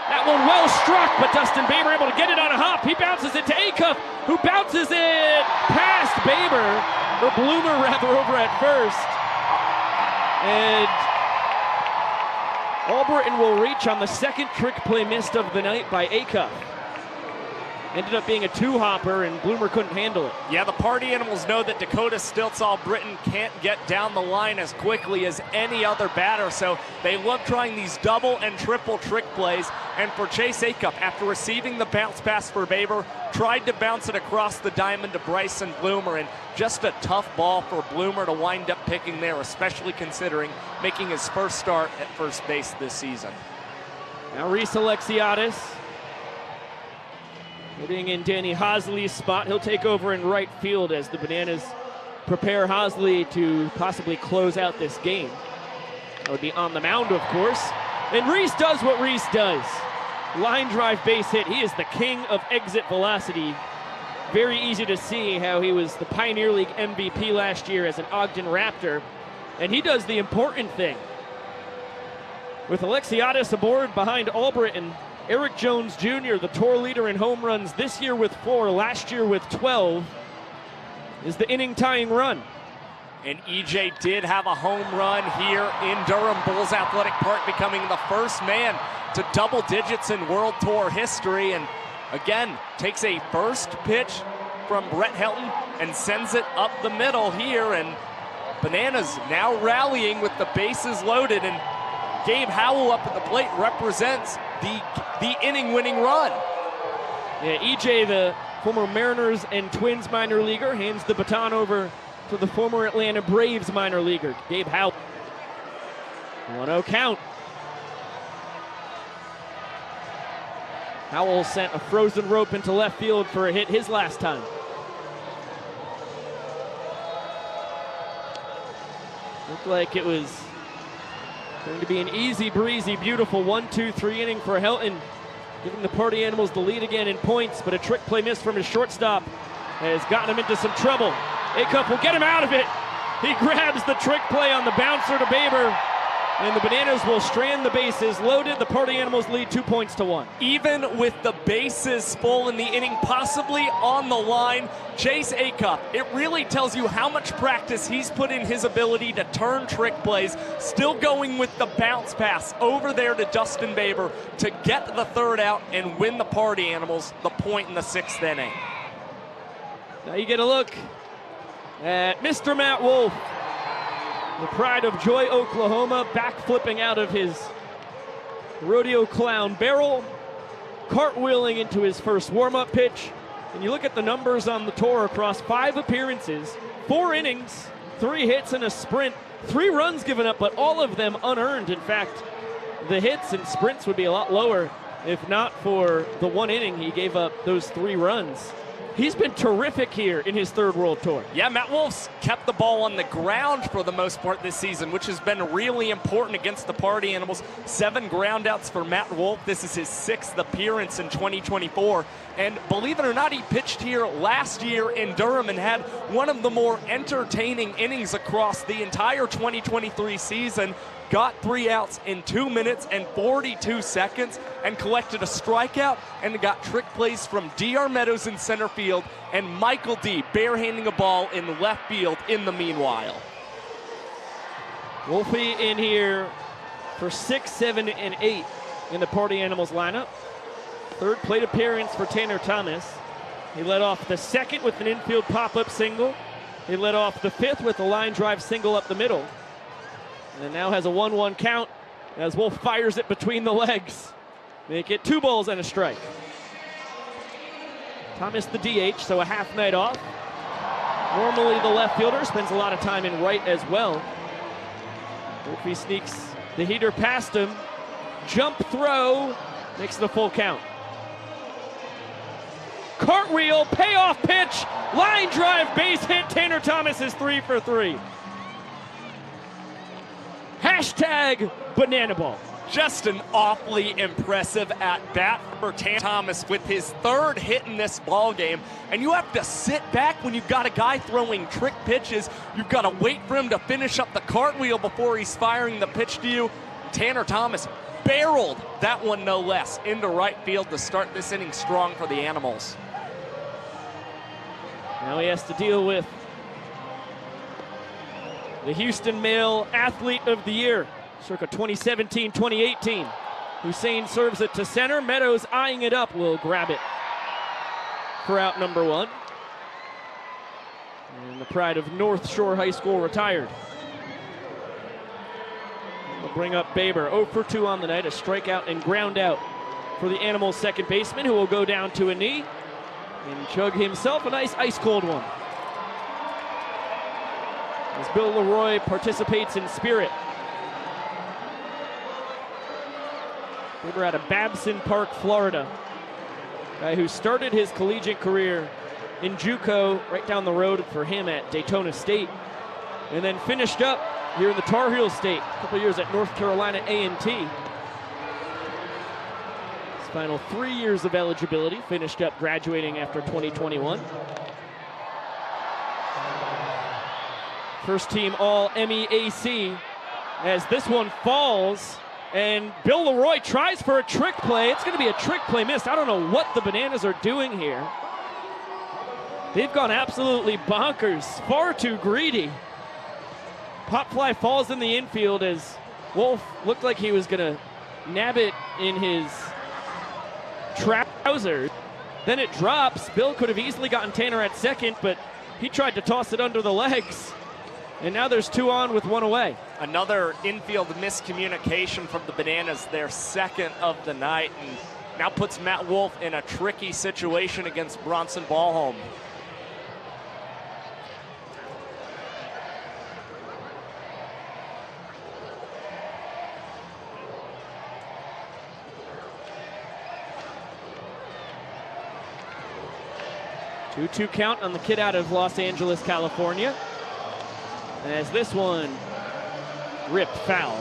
That one well struck, but Dustin Baber able to get it on a hop. He bounces it to Acuff, who bounces it past Baber, or Bloomer rather, over at first. And Albritton will reach on the 2nd trick play missed of the night by Acuff. Ended up being a 2-hopper, and Bloomer couldn't handle it. Yeah, the Party Animals know that Dakota Stilts Albritton can't get down the line as quickly as any other batter, so they love trying these double and triple trick plays. And for Chase Acuff, after receiving the bounce pass for Baber, tried to bounce it across the diamond to Bryson Bloomer, and just a tough ball for Bloomer to wind up picking there, especially considering making his first start at first base this season. Now Reese Alexiadis hitting in Danny Hosley's spot. He'll take over in right field as the Bananas prepare Hosley to possibly close out this game. That would be on the mound, of course. And Reese does what Reese does. Line drive base hit. He is the king of exit velocity. Very easy to see how he was the Pioneer League MVP last year as an Ogden Raptor. And he does the important thing. With Alexiadis aboard behind Albritton, Eric Jones Jr., the tour leader in home runs this year with 4, last year with 12, is the inning-tying run. And EJ did have a home run here in Durham Bulls Athletic Park, becoming the first man to double digits in World Tour history. And again, takes a first pitch from Brett Helton and sends it up the middle here. And Bananas now rallying with the bases loaded. And Gabe Howell up at the plate represents the inning-winning run. Yeah, EJ, the former Mariners and Twins minor leaguer, hands the baton over to the former Atlanta Braves minor leaguer, Gabe Howell. 1-0 count. Howell sent a frozen rope into left field for a hit his last time. Looked like it was going to be an easy breezy, beautiful 1-2-3 inning for Helton, giving the Party Animals the lead again in points, but a trick play miss from his shortstop has gotten him into some trouble. Acuff will get him out of it. He grabs the trick play on the bouncer to Baber, and the Bananas will strand the bases loaded. The Party Animals lead 2-1. Even with the bases full in the inning, possibly on the line, Chase Acuff, it really tells you how much practice he's put in his ability to turn trick plays, still going with the bounce pass over there to Dustin Baber to get the 3rd out and win the Party Animals the point in the 6th inning. Now you get a look at Mr. Matt Wolf, the pride of Joy, Oklahoma, back flipping out of his rodeo clown barrel, cartwheeling into his first warm-up pitch. And you look at the numbers on the tour across 5 appearances, 4 innings, 3 hits and a sprint, 3 runs given up, but all of them unearned. In fact, the hits and sprints would be a lot lower if not for the 1 inning he gave up those 3 runs. He's been terrific here in his 3rd World Tour. Yeah, Matt Wolf's kept the ball on the ground for the most part this season, which has been really important against the Party Animals. 7 groundouts for Matt Wolf. This is his 6th appearance in 2024. And believe it or not, he pitched here last year in Durham and had one of the more entertaining innings across the entire 2023 season. Got 3 outs in 2 minutes and 42 seconds and collected a strikeout and got trick plays from D.R. Meadows in center field and Michael D. barehanding a ball in left field in the meanwhile. Wolfie in here for 6, 7, and 8 in the Party Animals lineup. 3rd plate appearance for Tanner Thomas. He led off the 2nd with an infield pop-up single. He led off the 5th with a line drive single up the middle. And now has a 1-1 count as Wolf fires it between the legs. Make it 2 balls and a strike. Thomas the DH, so a half night off. Normally the left fielder spends a lot of time in right as well. Wolfie sneaks the heater past him. Jump throw, makes it a full count. Cartwheel, payoff pitch, line drive, base hit. Tanner Thomas is 3 for 3. Hashtag banana ball. Just an awfully impressive at-bat for Tanner Thomas with his 3rd hit in this ball game. And you have to sit back when you've got a guy throwing trick pitches. You've got to wait for him to finish up the cartwheel before he's firing the pitch to you. Tanner Thomas barreled that one no less into right field to start this inning strong for the Animals. Now he has to deal with the Houston Male Athlete of the Year, circa 2017-2018. Hussein serves it to center. Meadows eyeing it up, will grab it for out number 1. And the pride of North Shore High School retired. We'll bring up Baber, 0 for 2 on the night, a strikeout and ground out for the Animals' second baseman, who will go down to a knee and chug himself a nice ice-cold one. As Bill Leroy participates in spirit. Baber out of Babson Park, Florida. Guy who started his collegiate career in JUCO, right down the road for him at Daytona State, and then finished up here in the Tar Heel State, a couple years at North Carolina A&T. His final 3 years of eligibility, finished up graduating after 2021. First team All-MEAC as this one falls, and Bill Leroy tries for a trick play. It's going to be a trick play missed. I don't know what the Bananas are doing here. They've gone absolutely bonkers, far too greedy. Pop fly falls in the infield as Wolf looked like he was going to nab it in his trousers. Then it drops. Bill could have easily gotten Tanner at second, but he tried to toss it under the legs. And now there's 2 on with 1 away. Another infield miscommunication from the Bananas, their 2nd of the night, and now puts Matt Wolf in a tricky situation against Bronson Ballholm. Two count on the kid out of Los Angeles, California. As this one ripped foul.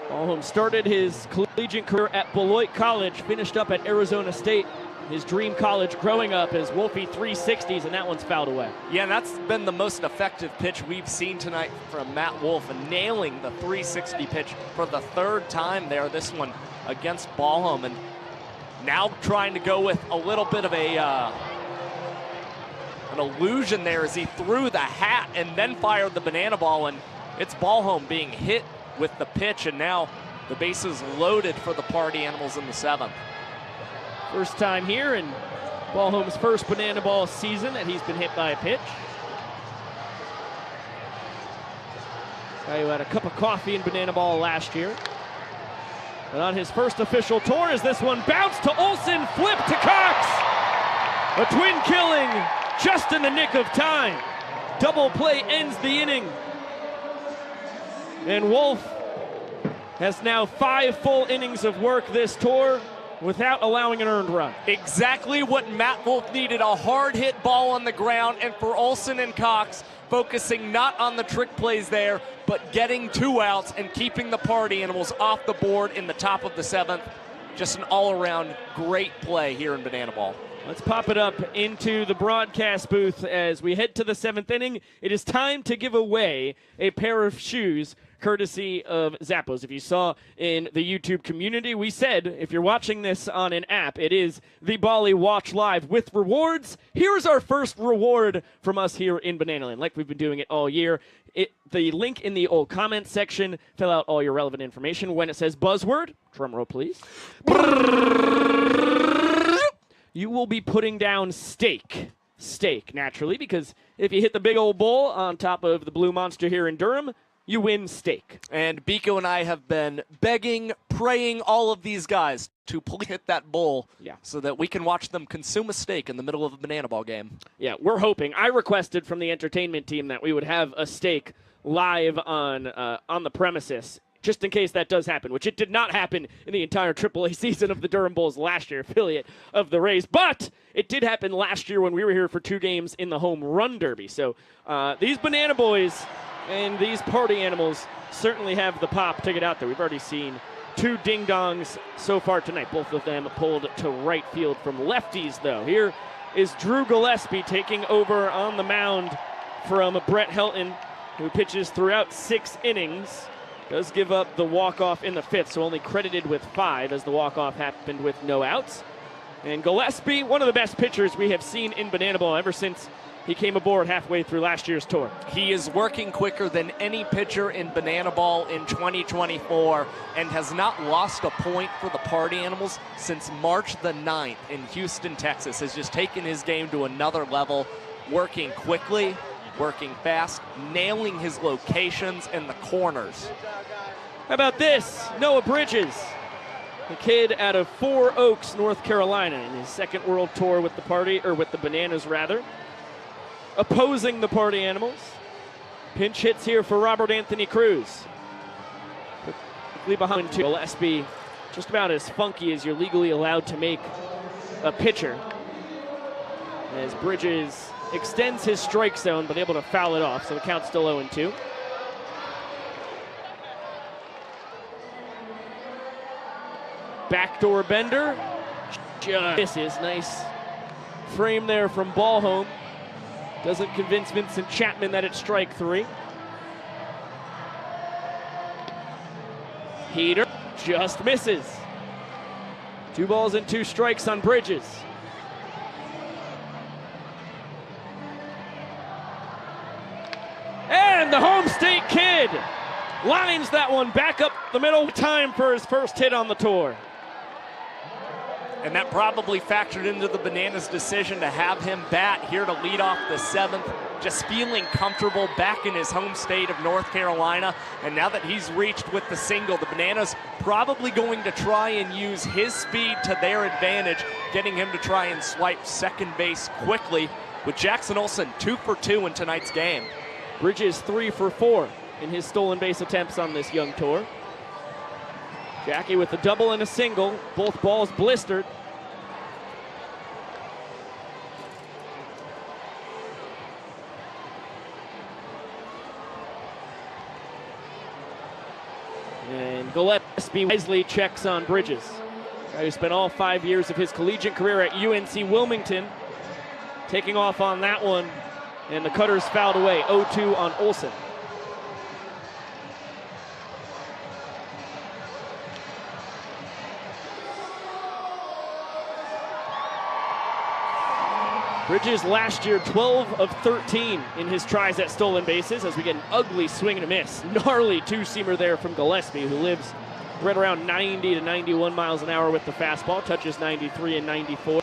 Ballholm started his collegiate career at Beloit College, finished up at Arizona State, his dream college growing up, as Wolfie 360s, and that one's fouled away. Yeah, and that's been the most effective pitch we've seen tonight from Matt Wolf, and nailing the 360 pitch for the 3rd time there, this one against Ballholm. And now trying to go with a little bit of an illusion there as he threw the hat and then fired the banana ball, and it's Ballholm being hit with the pitch, and now the bases loaded for the Party Animals in the 7th. First time here in Ballhome's first banana ball season that he's been hit by a pitch. Guy who had a cup of coffee in banana ball last year. But on his first official tour, as this one bounced to Olsen, flip to Cox. A twin killing just in the nick of time. Double play ends the inning. And Wolf has now 5 full innings of work this tour without allowing an earned run. Exactly what Matt Wolf needed, a hard hit ball on the ground, and for Olsen and Cox, focusing not on the trick plays there, but getting 2 outs and keeping the party animals off the board in the top of the 7th. Just an all-around great play here in banana ball. Let's pop it up into the broadcast booth as we head to the 7th inning. It is time to give away a pair of shoes courtesy of Zappos. If you saw in the YouTube community, we said if you're watching this on an app, it is the Bali Watch Live with rewards. Here's our first reward from us here in Bananaland, like we've been doing it all year. The link in the old comment section, fill out all your relevant information. When it says buzzword, drum roll please, you will be putting down steak. Steak, naturally, because if you hit the big old bowl on top of the Blue Monster here in Durham, you win steak. And Biko and I have been begging, praying all of these guys to please hit that bowl so that we can watch them consume a steak in the middle of a banana ball game. Yeah, we're hoping. I requested from the entertainment team that we would have a steak live on the premises, just in case that does happen, which it did not happen in the entire AAA season of the Durham Bulls last year, affiliate of the Rays. But it did happen last year when we were here for 2 games in the home run derby. So these Banana Boys and these party animals certainly have the pop to get out there. We've already seen 2 ding-dongs so far tonight, both of them pulled to right field from lefties, though. Here is Drew Gillespie taking over on the mound from Brett Helton, who pitches throughout 6 innings. Does give up the walk-off in the 5th, so only credited with 5 as the walk-off happened with no outs. And Gillespie, one of the best pitchers we have seen in banana ball ever since he came aboard halfway through last year's tour. He is working quicker than any pitcher in banana ball in 2024 and has not lost a point for the party animals since March the 9th in Houston, Texas. Has just taken his game to another level, working quickly, working fast, nailing his locations and the corners. How about this? Noah Bridges, the kid out of 4 Oaks, North Carolina, in his 2nd world tour with the party, or with the Bananas rather. Opposing the party animals. Pinch hits here for Robert Anthony Cruz. Quickly behind to Gillespie, just about as funky as you're legally allowed to make a pitcher. As Bridges extends his strike zone, but able to foul it off, so the count's still 0-2. Backdoor bender. Just misses. Nice frame there from Ballhome. Doesn't convince Vincent Chapman that it's strike 3. Heater just misses. 2 balls and 2 strikes on Bridges. And the home state kid lines that one back up the middle. Time for his first hit on the tour. And that probably factored into the Bananas' decision to have him bat here to lead off the 7th. Just feeling comfortable back in his home state of North Carolina. And now that he's reached with the single, the Bananas probably going to try and use his speed to their advantage, getting him to try and swipe second base quickly, with Jackson Olsen 2 for 2 in tonight's game. Bridges 3 for 4 in his stolen base attempts on this young tour. Jackie with a double and a single, both balls blistered. And Gillespie wisely checks on Bridges. Guy who spent all 5 years of his collegiate career at UNC Wilmington. Taking off on that one, and the cutter's fouled away. 0-2 on Olsen. Bridges last year 12 of 13 in his tries at stolen bases as we get an ugly swing and a miss. Gnarly 2-seamer there from Gillespie, who lives right around 90 to 91 miles an hour with the fastball, touches 93 and 94.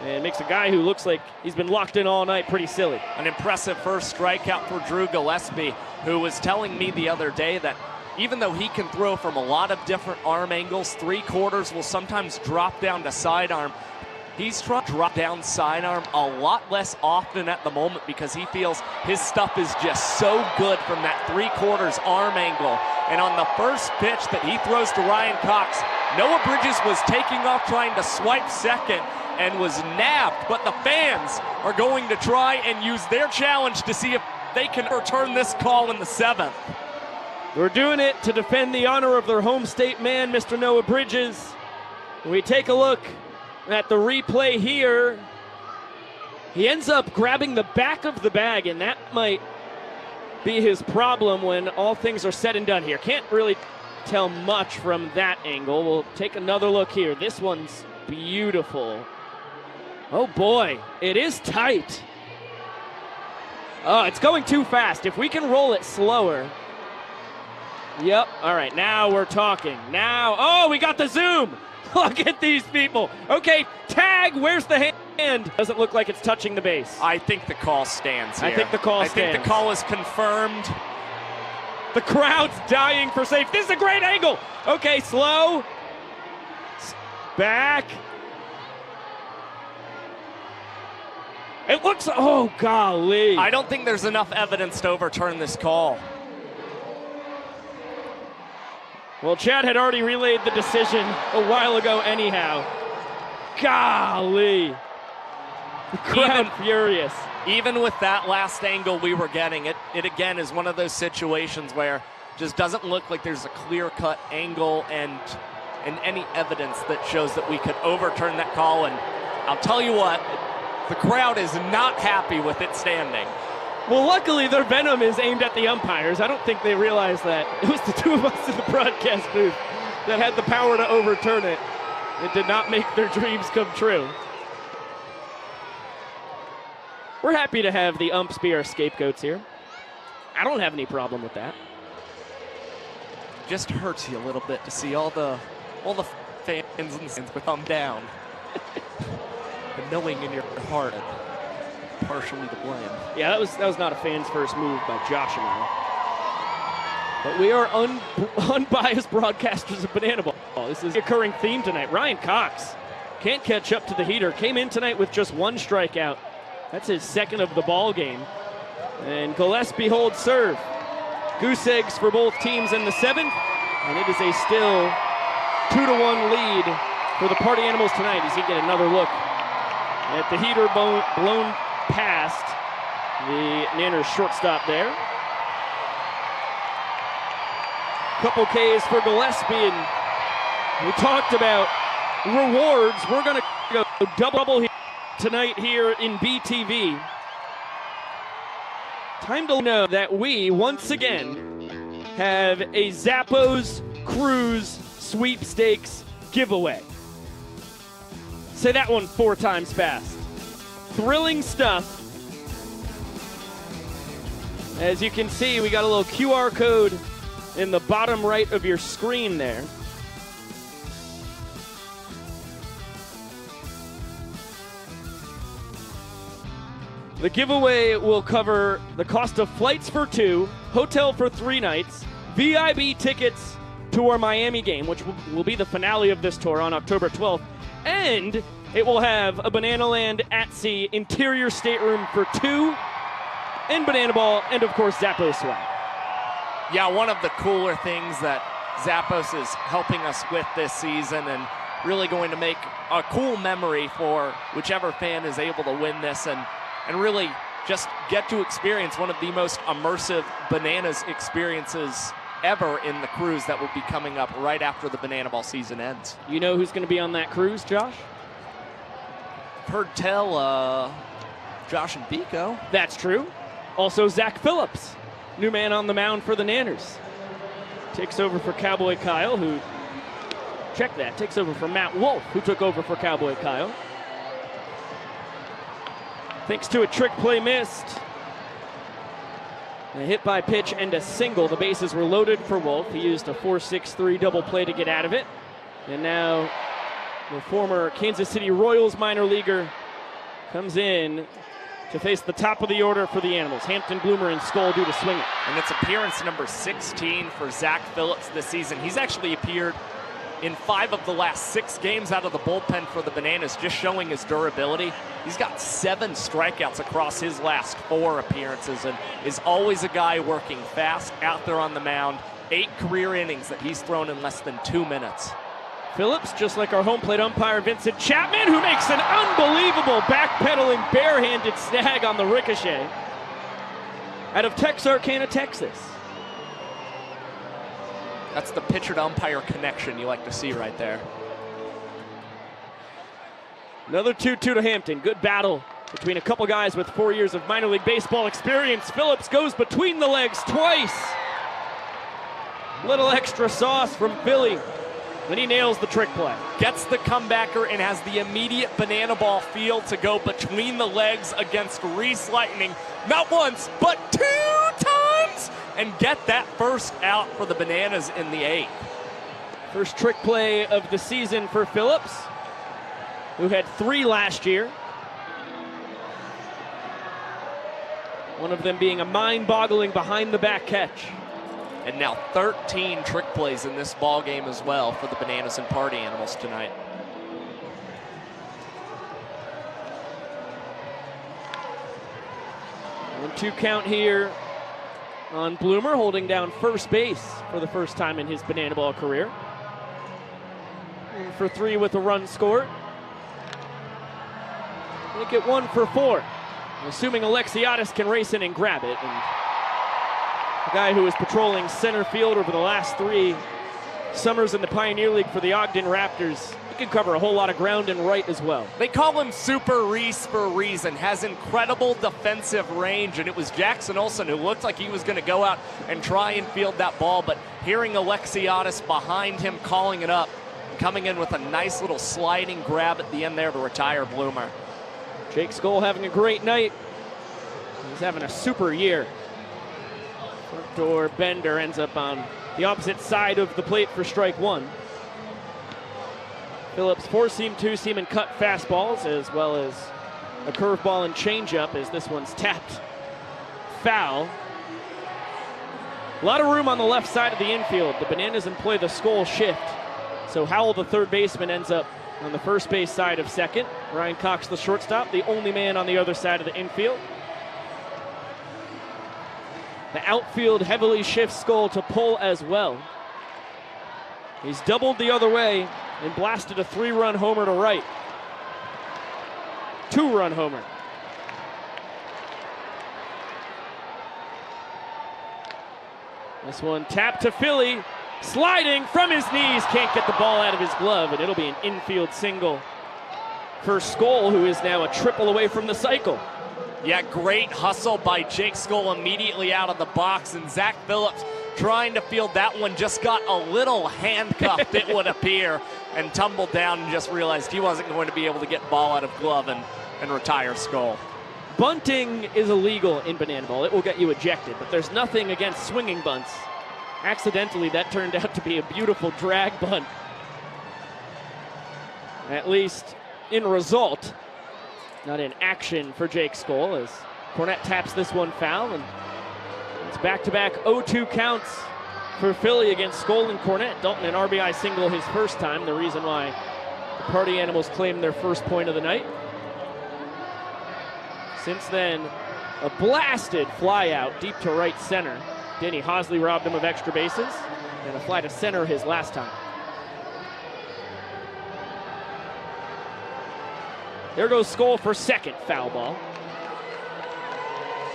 And makes a guy who looks like he's been locked in all night pretty silly. An impressive first strikeout for Drew Gillespie, who was telling me the other day that even though he can throw from a lot of different arm angles, 3/4 will sometimes drop down to sidearm. He's trying to drop down sidearm a lot less often at the moment because he feels his stuff is just so good from that 3/4 arm angle. And on the first pitch that he throws to Ryan Cox, Noah Bridges was taking off trying to swipe second and was nabbed, but the fans are going to try and use their challenge to see if they can return this call in the 7th. We're doing it to defend the honor of their home state man, Mr. Noah Bridges. We take a look at the replay here. He ends up grabbing the back of the bag, and that might be his problem when all things are said and done here. Can't really tell much from that angle. We'll take another look here. This one's beautiful. Oh boy, it is tight. Oh, it's going too fast. If we can roll it slower. Yep, all right, now we're talking. Now, oh, we got the zoom. Look at these people. Okay, tag, where's the hand? Doesn't look like it's touching the base. I think the call stands here. I think the call stands. I think the call is confirmed. The crowd's dying for safe. This is a great angle. Okay, slow. Back. It looks, oh golly. I don't think there's enough evidence to overturn this call. Well, Chad had already relayed the decision a while ago anyhow. Golly. The crowd furious. Even with that last angle we were getting, it again is one of those situations where just doesn't look like there's a clear-cut angle and any evidence that shows that we could overturn that call. And I'll tell you what, the crowd is not happy with it standing. Well, luckily their venom is aimed at the umpires. I don't think they realize that. It was the two of us in the broadcast booth that had the power to overturn it. It did not make their dreams come true. We're happy to have the umps be our scapegoats here. I don't have any problem with that. Just hurts you a little bit to see all the fans and with thumb down. And knowing in your heart partially to blame. Yeah, that was not a fan's first move by Josh and I. But we are unbiased broadcasters of Banana Ball. This is a recurring theme tonight. Ryan Cox can't catch up to the heater. Came in tonight with just 1 strikeout. That's his 2nd of the ball game. And Gillespie holds serve. Goose eggs for both teams in the 7th. And it is a still 2-1 lead for the Party Animals tonight as he get another look at the heater blown past the Nanners shortstop there. Couple Ks for Gillespie, and we talked about rewards. We're going to go double here tonight here in BTV. Time to know that we, once again, have a Zappos Cruise Sweepstakes giveaway. Say that one 4 times fast. Thrilling stuff. As you can see, we got a little QR code in the bottom right of your screen there. The giveaway will cover the cost of flights for 2, hotel for 3 nights, VIB tickets to our Miami game, which will be the finale of this tour on October 12th, and it will have a Banana Land at Sea interior stateroom for 2, and Banana Ball, and of course Zappos swag. Yeah, one of the cooler things that Zappos is helping us with this season, and really going to make a cool memory for whichever fan is able to win this, and really just get to experience one of the most immersive Bananas experiences ever in the cruise that will be coming up right after the Banana Ball season ends. You know who's going to be on that cruise, Josh? Heard tell Josh and Pico. That's true. Also Zack Phillips, new man on the mound for the Nanners. Takes over for Cowboy Kyle, who, check that, takes over for Matt Wolf, who took over for Cowboy Kyle. Thanks to a trick play missed. A hit by pitch and a single. The bases were loaded for Wolf. He used a 4-6-3 double play to get out of it. And now the former Kansas City Royals minor leaguer comes in to face the top of the order for the Animals. Hampton, Bloomer, and Skoll due to swing it. And it's appearance number 16 for Zack Phillips this season. He's actually appeared in 5 of the last 6 games out of the bullpen for the Bananas, just showing his durability. He's got 7 strikeouts across his last 4 appearances and is always a guy working fast out there on the mound. 8 career innings that he's thrown in less than 2 minutes. Phillips, just like our home plate umpire, Vincent Chapman, who makes an unbelievable backpedaling barehanded snag on the ricochet out of Texarkana, Texas. That's the pitcher to umpire connection you like to see right there. Another 2-2 to Hampton. Good battle between a couple guys with 4 years of minor league baseball experience. Phillips goes between the legs twice. Little extra sauce from Philly. Then he nails the trick play. Gets the comebacker and has the immediate banana ball feel to go between the legs against Reese Lightning. Not once, but 2 times! And get that first out for the Bananas in the 8th. First trick play of the season for Phillips, who had 3 last year. One of them being a mind-boggling behind-the-back catch. And now 13 trick plays in this ball game as well for the Bananas and Party Animals tonight. 1-2 count here on Bloomer, holding down first base for the first time in his banana ball career. For 3 with a run scored. Make it 1 for 4. Assuming Alexiadis can race in and grab it. And the guy who was patrolling center field over the last 3 summers in the Pioneer League for the Ogden Raptors, he can cover a whole lot of ground and right as well. They call him Super Reese for a reason. Has incredible defensive range, and it was Jackson Olsen who looked like he was going to go out and try and field that ball, but hearing Alexiadis behind him calling it up, coming in with a nice little sliding grab at the end there to retire Bloomer. Jake Skoll having a great night. He's having a super year. Front door bender ends up on the opposite side of the plate for strike 1. Phillips 4-seam, 2-seam, and cut fastballs, as well as a curveball and changeup, as this one's tapped foul. A lot of room on the left side of the infield. The Bananas employ the Skoll shift. So Howell, the third baseman, ends up on the first base side of second. Ryan Cox, the shortstop, the only man on the other side of the infield. The outfield heavily shifts Skoll to pull as well. He's doubled the other way and blasted a 3-run homer to right. 2-run homer. This one tapped to Philly, sliding from his knees, can't get the ball out of his glove, and it'll be an infield single for Skoll, who is now a triple away from the cycle. Yeah, great hustle by Jake Skoll immediately out of the box, and Zack Phillips trying to field that one just got a little handcuffed, it would appear, and tumbled down and just realized he wasn't going to be able to get ball out of glove and retire Skoll. Bunting is illegal in banana ball. It will get you ejected, but there's nothing against swinging bunts. Accidentally, that turned out to be a beautiful drag bunt. At least in result, not in action for Jake Skoll, as Cornette taps this one foul, and it's back-to-back 0-2 counts for Philly against Skoll and Cornette. Dalton an RBI single his first time, the reason why the Party Animals claimed their first point of the night. Since then, a blasted fly out deep to right center. Denny Hosley robbed him of extra bases, and a fly to center his last time. There goes Skoll for second, foul ball.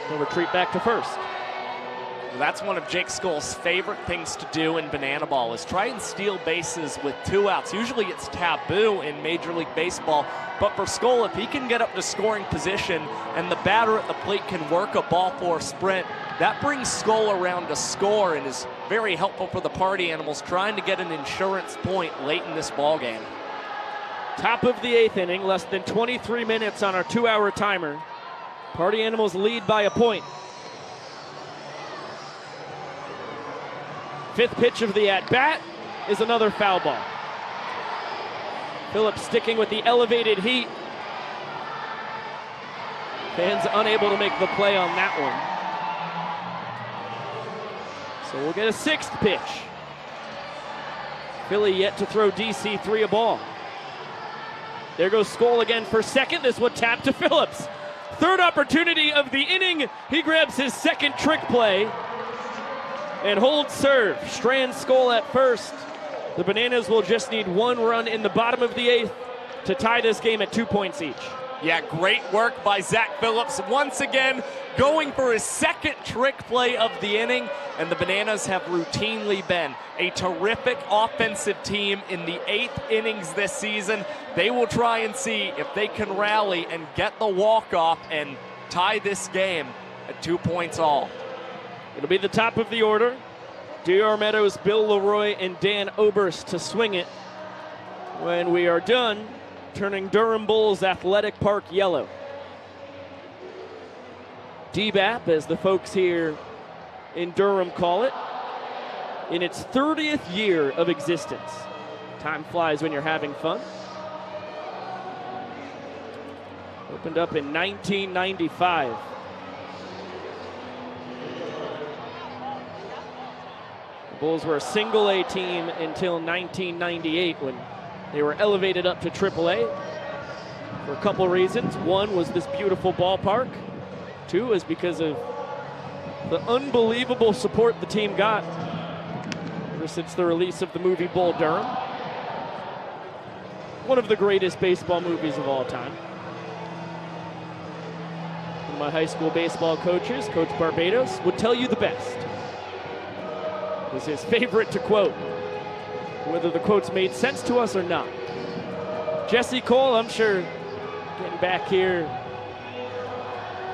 He'll retreat back to first. Well, that's one of Jake Skoll's favorite things to do in banana ball, is try and steal bases with 2 outs. Usually it's taboo in Major League Baseball, but for Skoll, if he can get up to scoring position and the batter at the plate can work a ball 4 sprint, that brings Skoll around to score and is very helpful for the Party Animals trying to get an insurance point late in this ball game. Top of the 8th inning, less than 23 minutes on our 2-hour timer. Party Animals lead by a point. Fifth pitch of the at-bat is another foul ball. Phillips sticking with the elevated heat. Fans unable to make the play on that one. So we'll get a sixth pitch. Philly yet to throw DC3 a ball. There goes Skoll again for second. This one tapped to Phillips. Third opportunity of the inning. He grabs his second trick play and holds serve. Strands Skoll at first. The Bananas will just need one run in the bottom of the eighth to tie this game at 2 points each. Yeah, great work by Zack Phillips once again going for his second trick play of the inning, and the Bananas have routinely been a terrific offensive team in the eighth innings this season. They will try and see if they can rally and get the walk-off and tie this game at 2 points all. It'll be the top of the order. D.R. Meadows, Bill Leroy, and Dan Oberst to swing it when we are done turning Durham Bulls Athletic Park yellow. DBAP, as the folks here in Durham call it, in its 30th year of existence. Time flies when you're having fun. Opened up in 1995. The Bulls were a single A team until 1998 when they were elevated up to AAA for a couple reasons. One was this beautiful ballpark. Two is because of the unbelievable support the team got ever since the release of the movie Bull Durham. One of the greatest baseball movies of all time. One of my high school baseball coaches, Coach Barbados, would tell you the best. It was his favorite to quote, whether the quotes made sense to us or not. Jesse Cole, I'm sure getting back here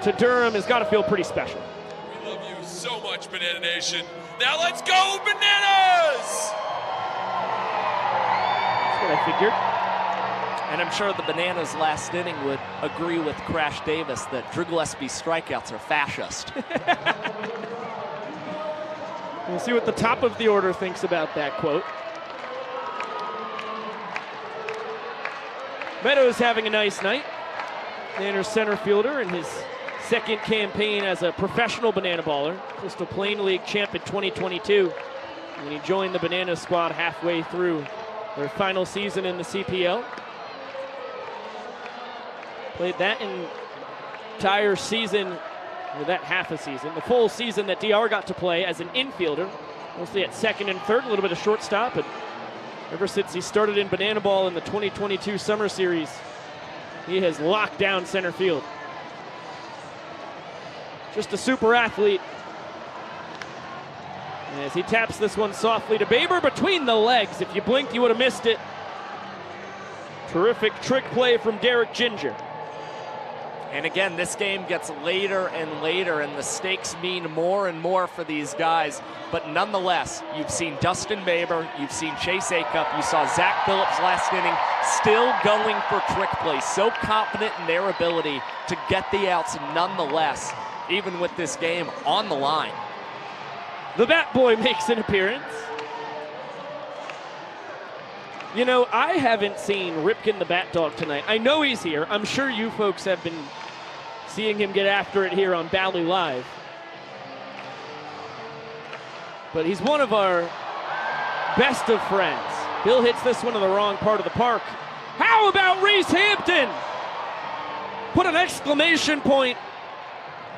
to Durham has got to feel pretty special. We love you so much, Banana Nation. Now let's go, Bananas! That's what I figured. And I'm sure the Bananas last inning would agree with Crash Davis that Drew Gillespie's strikeouts are fascist. We'll see what the top of the order thinks about that quote. Meadows having a nice night. Banner's center fielder in his second campaign as a professional Banana baller. Crystal Plain League champ in 2022. When he joined the Banana squad halfway through their final season in the CPL. Played that entire season, or that half a season, the full season that DR got to play as an infielder, mostly at second and third, a little bit of shortstop, and ever since he started in Banana Ball in the 2022 Summer Series, he has locked down center field. Just a super athlete. And as he taps this one softly to Baber between the legs. If you blinked, you would have missed it. Terrific trick play from Derek Ginger. And again, this game gets later and later, and the stakes mean more and more for these guys. But nonetheless, you've seen Dustin Baber, you've seen Chase Acup, you saw Zack Phillips last inning, still going for trick plays. So confident in their ability to get the outs nonetheless, even with this game on the line. The Bat Boy makes an appearance. You know, I haven't seen Ripken the Bat Dog tonight. I know he's here. I'm sure you folks have been seeing him get after it here on Bally Live. But he's one of our best of friends. Bill hits this one in the wrong part of the park. How about Reese Hampton? Put an exclamation point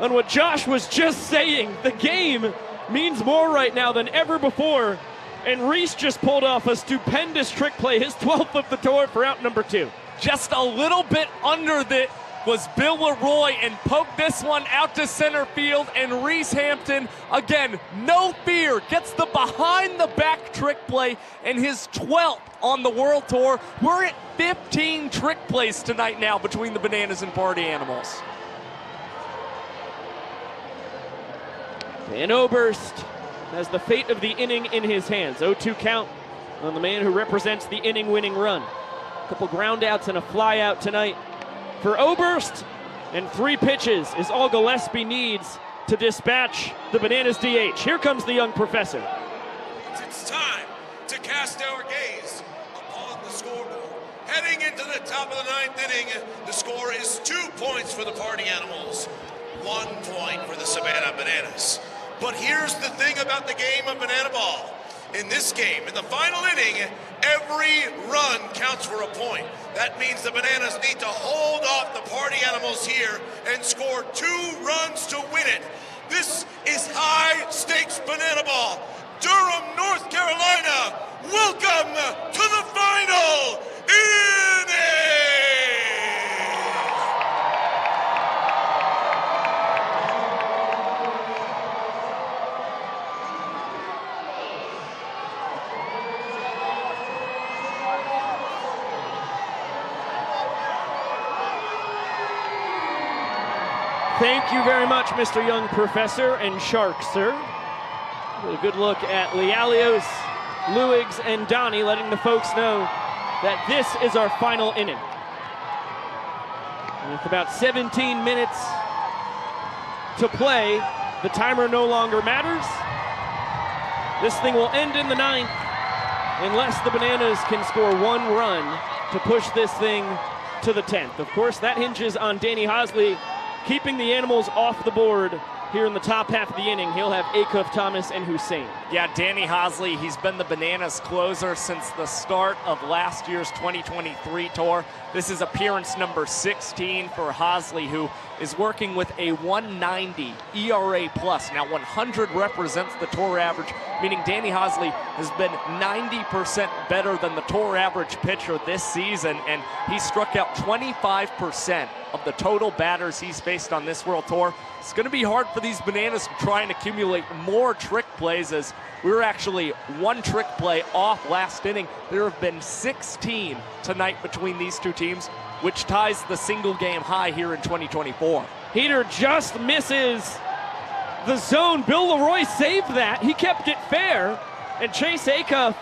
on what Josh was just saying. The game means more right now than ever before. And Reese just pulled off a stupendous trick play, his 12th of the tour for out number 2. Just a little bit under the was Bill Leroy and poked this one out to center field, and Reese Hampton, again, no fear, gets the behind-the-back trick play and his 12th on the World Tour. We're at 15 trick plays tonight now between the Bananas and Party Animals. Dan Oberst has the fate of the inning in his hands. 0-2 count on the man who represents the inning-winning run. A couple ground outs and a fly out tonight for Oberst, and 3 pitches is all Gillespie needs to dispatch the Bananas DH. Here comes the young professor. means it's time to cast our gaze upon the scoreboard. Heading into the top of the 9th inning, the score is 2 points for the Party Animals, 1 point for the Savannah Bananas. But here's the thing about the game of banana ball. In this game, in the final inning, every run counts for a point. That means the Bananas need to hold off the Party Animals here and score 2 runs to win it. This is high-stakes banana ball. Durham, North Carolina, welcome to the final inning! Thank you very much, Mr. Young Professor and Shark, sir. A good look at Lealios, Luigs, and Donnie, letting the folks know that this is our final inning. And with about 17 minutes to play, the timer no longer matters. This thing will end in the 9th unless the Bananas can score 1 run to push this thing to the 10th. Of course, that hinges on Danny Hosley keeping the Animals off the board here in the top half of the inning. He'll have Acuff, Thomas, and Hussein. Yeah, Danny Hosley, he's been the Bananas closer since the start of last year's 2023 tour. This is appearance number 16 for Hosley, who is working with a 190 ERA plus. Now 100 represents the tour average, meaning Danny Hosley has been 90% better than the tour average pitcher this season, and he struck out 25% of the total batters he's faced on this World Tour. It's going to be hard for these Bananas to try and accumulate more trick plays, as we were actually 1 trick play off last inning. There have been 16 tonight between these two teams, which ties the single game high here in 2024. Heater just misses the zone. Bill Leroy saved that. He kept it fair. And Chase Acuff,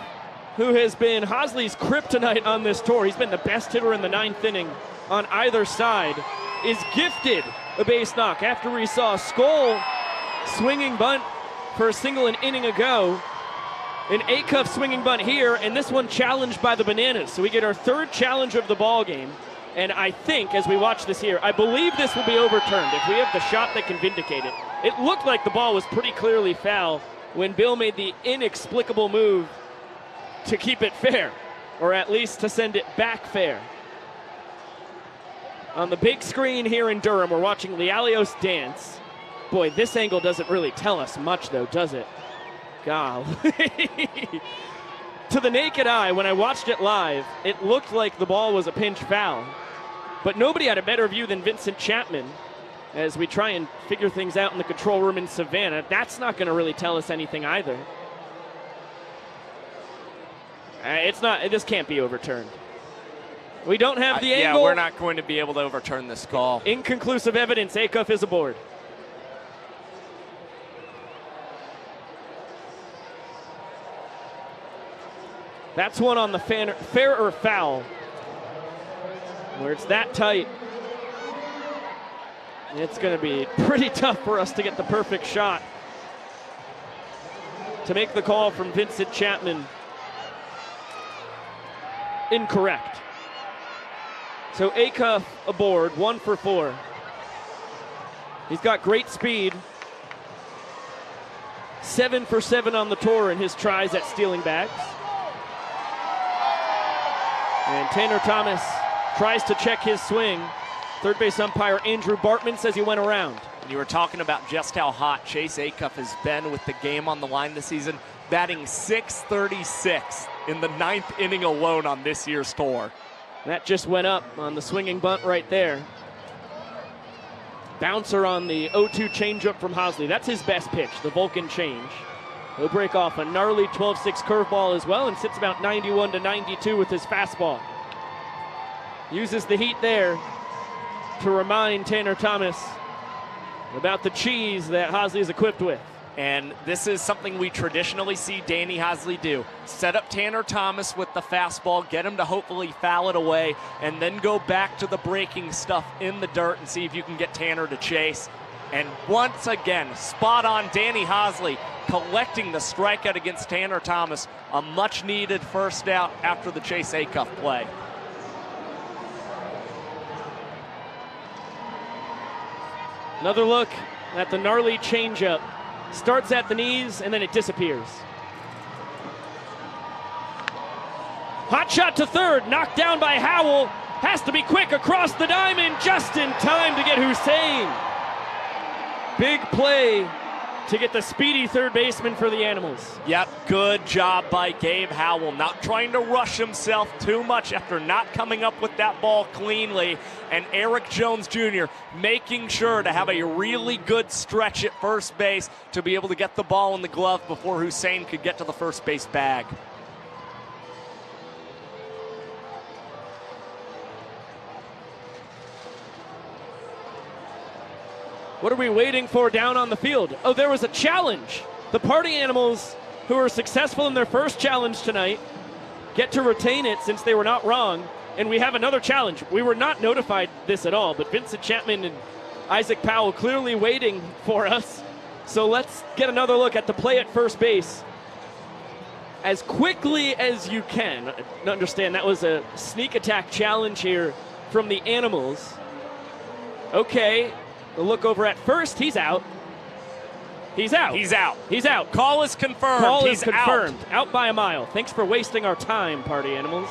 who has been Hosley's kryptonite on this tour, he's been the best hitter in the 9th inning on either side, is gifted a base knock after we saw Skoll swinging bunt for a single an inning ago. An Acuff swinging bunt here, and this one challenged by the Bananas. So we get our 3rd challenge of the ball game. And I think, as we watch this here, I believe this will be overturned if we have the shot that can vindicate it. It looked like the ball was pretty clearly foul when Bill made the inexplicable move to keep it fair, or at least to send it back fair. On the big screen here in Durham, we're watching Lealios dance. Boy, this angle doesn't really tell us much, though, does it? Golly. To the naked eye, when I watched it live, it looked like the ball was a pinch foul. But nobody had a better view than Vincent Chapman as we try and figure things out in the control room in Savannah. That's not going to really tell us anything either. This can't be overturned. We don't have the angle. Yeah, we're not going to be able to overturn this call. Inconclusive evidence. Acuff is aboard. That's one on the fair or foul, where it's that tight. It's going to be pretty tough for us to get the perfect shot. To make the call from Vincent Chapman incorrect. So Acuff aboard, 1 for 4. He's got great speed. 7 for 7 on the tour in his tries at stealing bags. And Tanner Thomas tries to check his swing. Third base umpire Andrew Bartman says he went around. And you were talking about just how hot Chase Acuff has been with the game on the line this season, batting .636 in the 9th inning alone on this year's tour. That just went up on the swinging bunt right there. Bouncer on the 0-2 changeup from Hosley. That's his best pitch, the Vulcan change. He'll break off a gnarly 12-6 curveball as well and sits about 91 to 92 with his fastball. Uses the heat there to remind Tanner Thomas about the cheese that Hosley is equipped with. And this is something we traditionally see Danny Hosley do. Set up Tanner Thomas with the fastball, get him to hopefully foul it away, and then go back to the breaking stuff in the dirt and see if you can get Tanner to chase. And once again, spot on Danny Hosley collecting the strikeout against Tanner Thomas. A much needed first out after the Chase Acuff play. Another look at the gnarly changeup. Starts at the knees and then it disappears. Hot shot to third, knocked down by Howell. Has to be quick across the diamond, just in time to get Hussein. Big play to get the speedy third baseman for the Animals. Yep, good job by Gabe Howell. Not trying to rush himself too much after not coming up with that ball cleanly. And Eric Jones Jr. making sure to have a really good stretch at first base to be able to get the ball in the glove before Hussein could get to the first base bag. What are we waiting for down on the field? Oh, there was a challenge. The Party Animals, who were successful in their first challenge tonight, get to retain it since they were not wrong. And we have another challenge. We were not notified this at all, but Vincent Chapman and Isaac Powell clearly waiting for us. So let's get another look at the play at first base as quickly as you can. Understand that was a sneak attack challenge here from the Animals. Okay. The look over at first, he's out. He's out. He's out. He's out. Call is confirmed. Call is confirmed. Out by a mile. Thanks for wasting our time, Party Animals.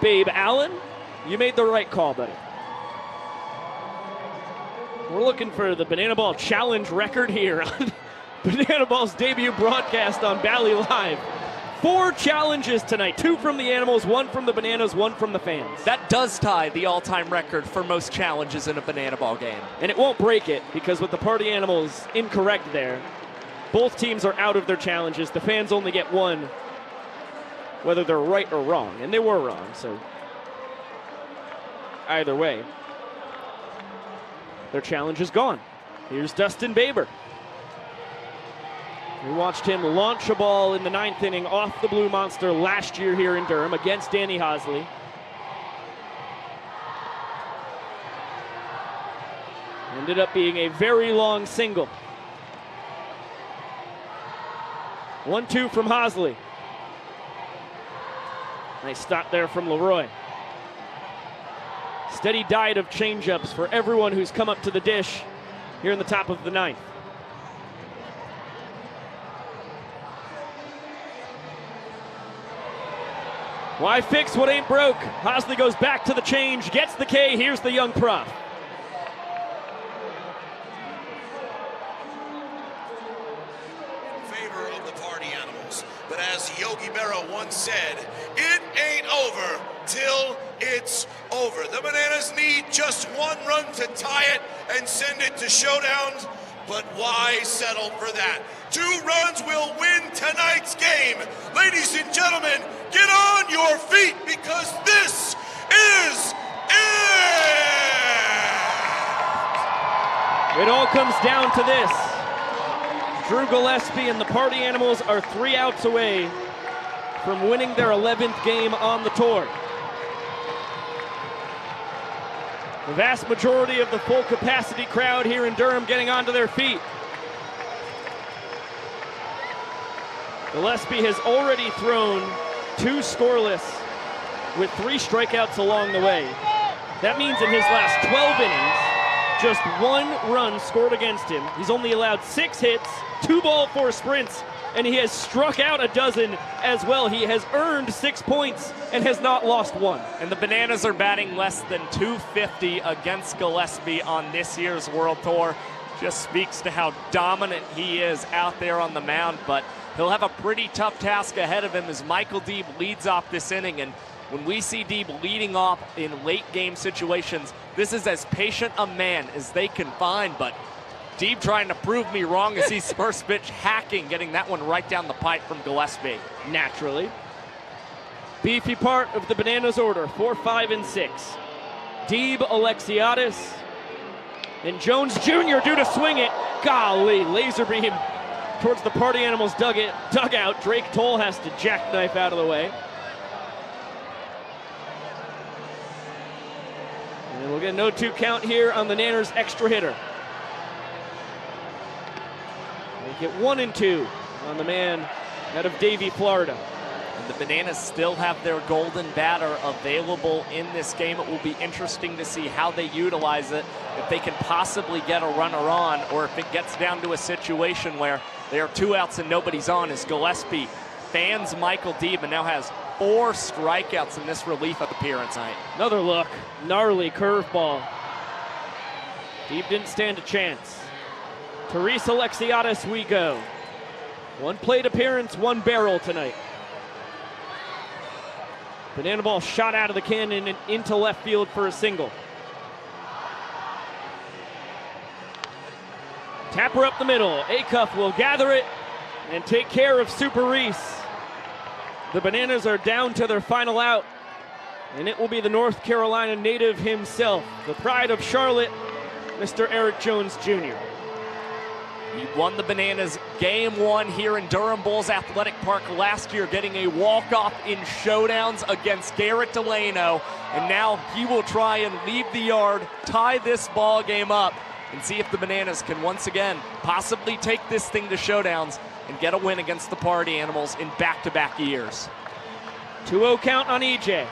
Babe Allen, you made the right call, buddy. We're looking for the Banana Ball Challenge record here on Banana Ball's debut broadcast on Bally Live. 4 challenges tonight, 2 from the Animals, 1 from the Bananas, 1 from the fans. That does tie the all-time record for most challenges in a Banana Ball game. And it won't break it because with the Party Animals incorrect there, both teams are out of their challenges. The fans only get 1, whether they're right or wrong. And they were wrong, so either way, their challenge is gone. Here's Dustin Baber. We watched him launch a ball in the 9th inning off the Blue Monster last year here in Durham against Danny Hosley. Ended up being a very long single. 1-2 from Hosley. Nice stop there from Leroy. Steady diet of changeups for everyone who's come up to the dish here in the top of the 9th. Why fix what ain't broke? Hosley goes back to the change, gets the K. Here's the young prof. In favor of the Party Animals. But as Yogi Berra once said, it ain't over till it's over. The Bananas need just 1 run to tie it and send it to showdowns. But why settle for that? 2 runs will win tonight's game. Ladies and gentlemen, get on your feet because this is it! It all comes down to this. Drew Gillespie and the Party Animals are 3 outs away from winning their 11th game on the tour. The vast majority of the full capacity crowd here in Durham getting onto their feet. Gillespie has already thrown 2 scoreless with 3 strikeouts along the way. That means in his last 12 innings, just 1 run scored against him. He's only allowed 6 hits, 2 ball 4 sprints, and he has struck out a dozen as well. He has earned 6 points and has not lost 1. And the Bananas are batting less than .250 against Gillespie on this year's World Tour. Just speaks to how dominant he is out there on the mound, but he'll have a pretty tough task ahead of him as Michael Deeb leads off this inning. And when we see Deeb leading off in late game situations, this is as patient a man as they can find, but Deeb trying to prove me wrong as he's first pitch hacking, getting that one right down the pipe from Gillespie. Naturally. Beefy part of the Bananas order, 4, 5, and 6. Deeb, Alexiadis, and Jones Jr. due to swing it. Golly, laser beam towards the Party Animals dugout. Drake Toll has to jackknife out of the way. And we'll get a 0-2 count here on the Nanners extra hitter. They get 1-2 on the man out of Davie, Florida. And the Bananas still have their golden batter available in this game. It will be interesting to see how they utilize it, if they can possibly get a runner on, or if it gets down to a situation where there are 2 outs and nobody's on, as Gillespie fans Michael Deeb and now has 4 strikeouts in this relief appearance tonight. Another look, gnarly curveball. Deeb didn't stand a chance. Teresa Alexiadis we go. 1 plate appearance, 1 barrel tonight. Banana ball shot out of the cannon and into left field for a single. Tapper up the middle. Acuff will gather it and take care of Super Reese. The Bananas are down to their final out, and it will be the North Carolina native himself, the pride of Charlotte, Mr. Eric Jones Jr. He won the Bananas game 1 here in Durham Bulls Athletic Park last year, getting a walk-off in showdowns against Garrett Delano. And now he will try and leave the yard, tie this ball game up, and see if the Bananas can once again possibly take this thing to showdowns and get a win against the Party Animals in back-to-back years. 2-0 count on EJ.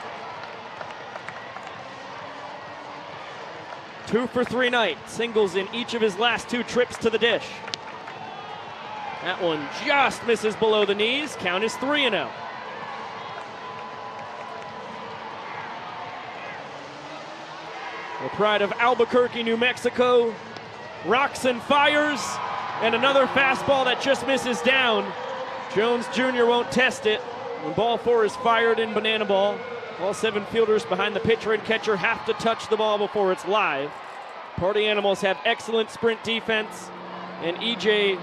2 for 3 night. Singles in each of his last 2 trips to the dish. That one just misses below the knees. Count is 3-0. The pride of Albuquerque, New Mexico, rocks and fires, and another fastball that just misses down. Jones Jr. won't test it. When ball 4 is fired in banana ball, all 7 fielders behind the pitcher and catcher have to touch the ball before it's live. Party Animals have excellent sprint defense, and EJ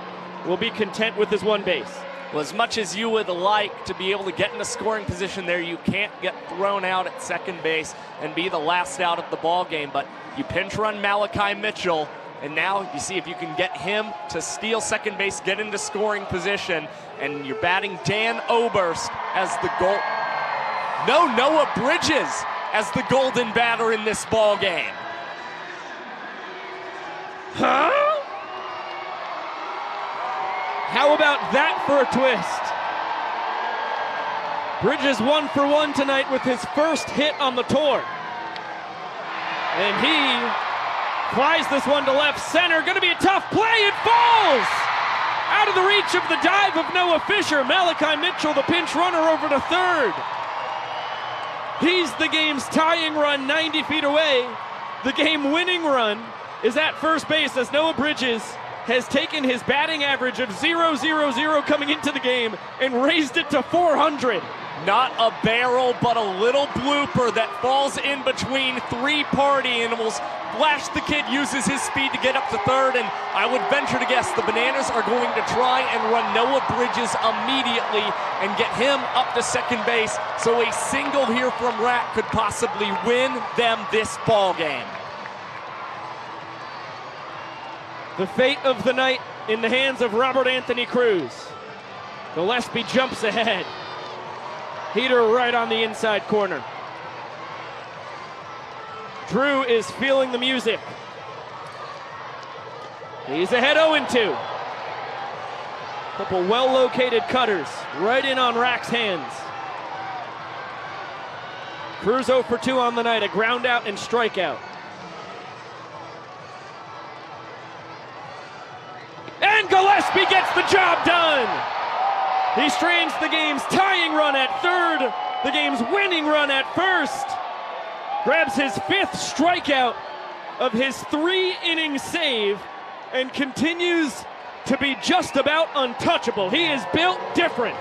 will be content with his 1 base. Well, as much as you would like to be able to get in a scoring position there, you can't get thrown out at second base and be the last out of the ball game. But you pinch run Malachi Mitchell, and now you see if you can get him to steal second base, get into scoring position, and you're batting Dan Oberst as the goal. No, Noah Bridges as the golden batter in this ball game. Huh? How about that for a twist? Bridges 1 for 1 tonight with his first hit on the tour. And he flies this one to left center. Going to be a tough play. It falls! Out of the reach of the dive of Noah Fisher. Malachi Mitchell, the pinch runner, over to third. He's the game's tying run 90 feet away. The game winning run is at first base as Noah Bridges has taken his batting average of 0-0-0 coming into the game and raised it to 400. Not a barrel, but a little blooper that falls in between 3 Party Animals. Flash the Kid uses his speed to get up to third, and I would venture to guess the Bananas are going to try and run Noah Bridges immediately and get him up to second base, so a single here from Rack could possibly win them this ball game. The fate of the night in the hands of Robert Anthony Cruz. Gillespie jumps ahead. Heater right on the inside corner. Drew is feeling the music. He's ahead 0-2. Couple well-located cutters right in on Rack's hands. Cruz 0 for 2 on the night, a ground out and strikeout. And Gillespie gets the job done. He strains the game's tying run at third, the game's winning run at first. Grabs his 5th strikeout of his 3-inning save and continues to be just about untouchable. He is built different.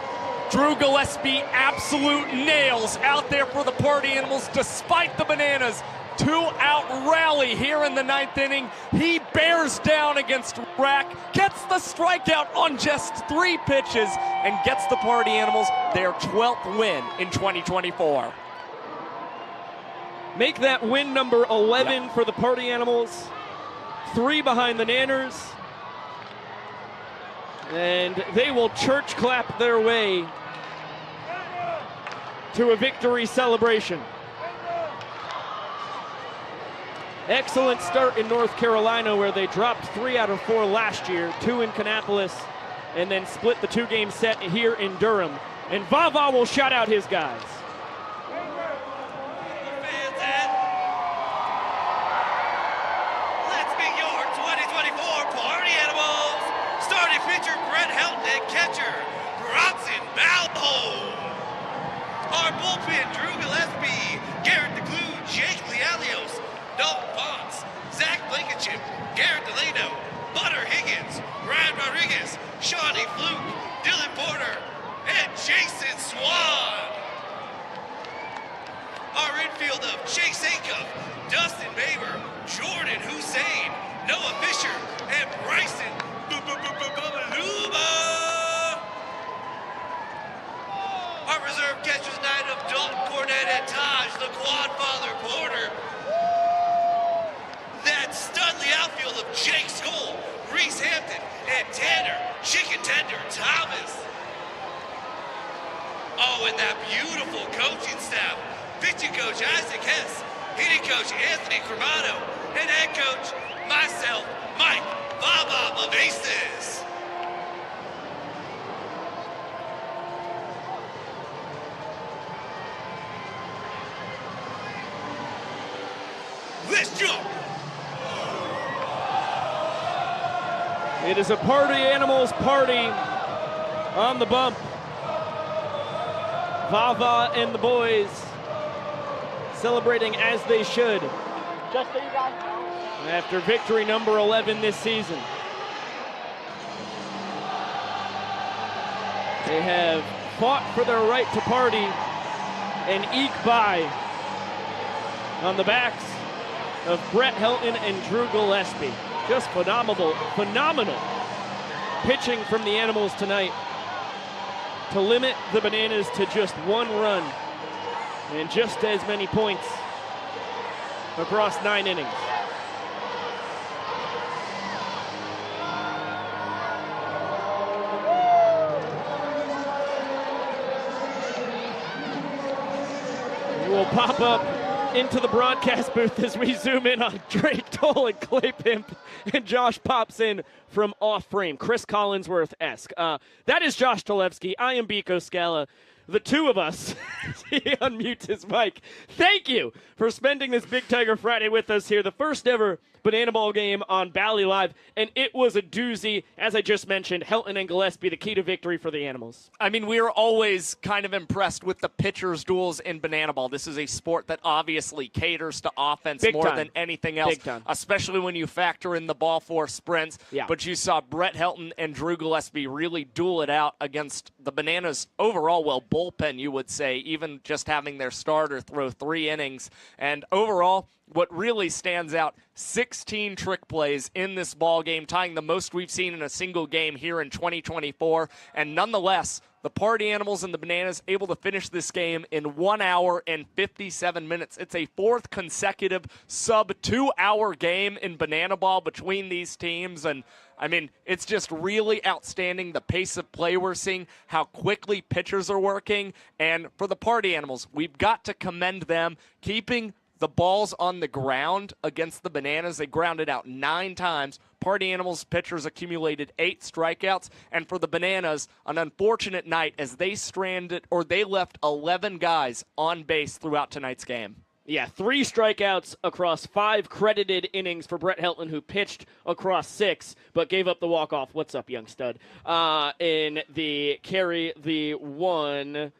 Drew Gillespie, absolute nails out there for the Party Animals despite the Bananas. 2-out rally here in the 9th inning. He bears down against Rack, gets the strikeout on just 3 pitches, and gets the Party Animals their 12th win in 2024. Make that win number 11 for the Party Animals. 3 behind the Nanners. And they will church clap their way to a victory celebration. Excellent start in North Carolina, where they dropped 3 out of 4 last year, 2 in Kannapolis, and then split the 2-game set here in Durham. And Vava will shout out his guys. Let's meet your 2024 Party Animals. Starting pitcher Brett Helton and catcher Bronson Balho. Our bullpen Drew Gillespie, Garrett DeGlue, Jake Lealios, Dalton Ponce, Zach Blankenship, Garrett Delano, Butter Higgins, Ryan Rodriguez, Shawnee Fluke, Dylan Porter, and Jason Swan. Our infield of Chase Acuff, Dustin Baber, Jordan Hussein, Noah Fisher, and Bryson Luba. Our reserve catchers night of Dalton Cornett and Taj, the Quadfather Porter. That studly outfield of Jake Skoll, Reese Hampton, and Tanner Chicken Tender Thomas. Oh, and that beautiful coaching staff. Pitching coach Isaac Hess, hitting coach Anthony Cremano, and head coach myself, Mike Baba Levasis. Let's jump! It is a Party Animals party on the bump. Vava and the boys celebrating as they should. Just so you guys know. After victory number 11 this season. They have fought for their right to party and eke by on the backs of Brett Helton and Drew Gillespie. Just phenomenal pitching from the Animals tonight to limit the Bananas to just 1 run and just as many points across 9 innings. We will pop up into the broadcast booth as we zoom in on Drake Toll and Clay Pimp, and Josh pops in from off frame, Chris Collinsworth-esque. That is Josh Talevsky. I am Biko Scala. The two of us, he unmutes his mic. Thank you for spending this Big Tiger Friday with us here, the first ever Banana Ball game on Bally Live, and it was a doozy. As I just mentioned, Helton and Gillespie, the key to victory for the Animals. I mean, we are always kind of impressed with the pitchers' duels in Banana Ball. This is a sport that obviously caters to offense Big more time. than anything else, Big time. especially when you factor in the ball four sprints. Yeah. But you saw Brett Helton and Drew Gillespie really duel it out against the Bananas' overall, well, bullpen, you would say, even just having their starter throw 3 innings. And overall, what really stands out, 16 trick plays in this ball game, tying the most we've seen in a single game here in 2024. And nonetheless, the Party Animals and the Bananas able to finish this game in 1 hour and 57 minutes. It's a 4th consecutive sub-2-hour game in Banana Ball between these teams. And I mean, it's just really outstanding, the pace of play we're seeing, how quickly pitchers are working. And for the Party Animals, we've got to commend them keeping the balls on the ground against the Bananas. They grounded out 9 times. Party Animals pitchers accumulated 8 strikeouts. And for the Bananas, an unfortunate night as they left 11 guys on base throughout tonight's game. Yeah, 3 strikeouts across 5 credited innings for Brett Helton, who pitched across 6, but gave up the walk-off. What's up, young stud? In the carry the 1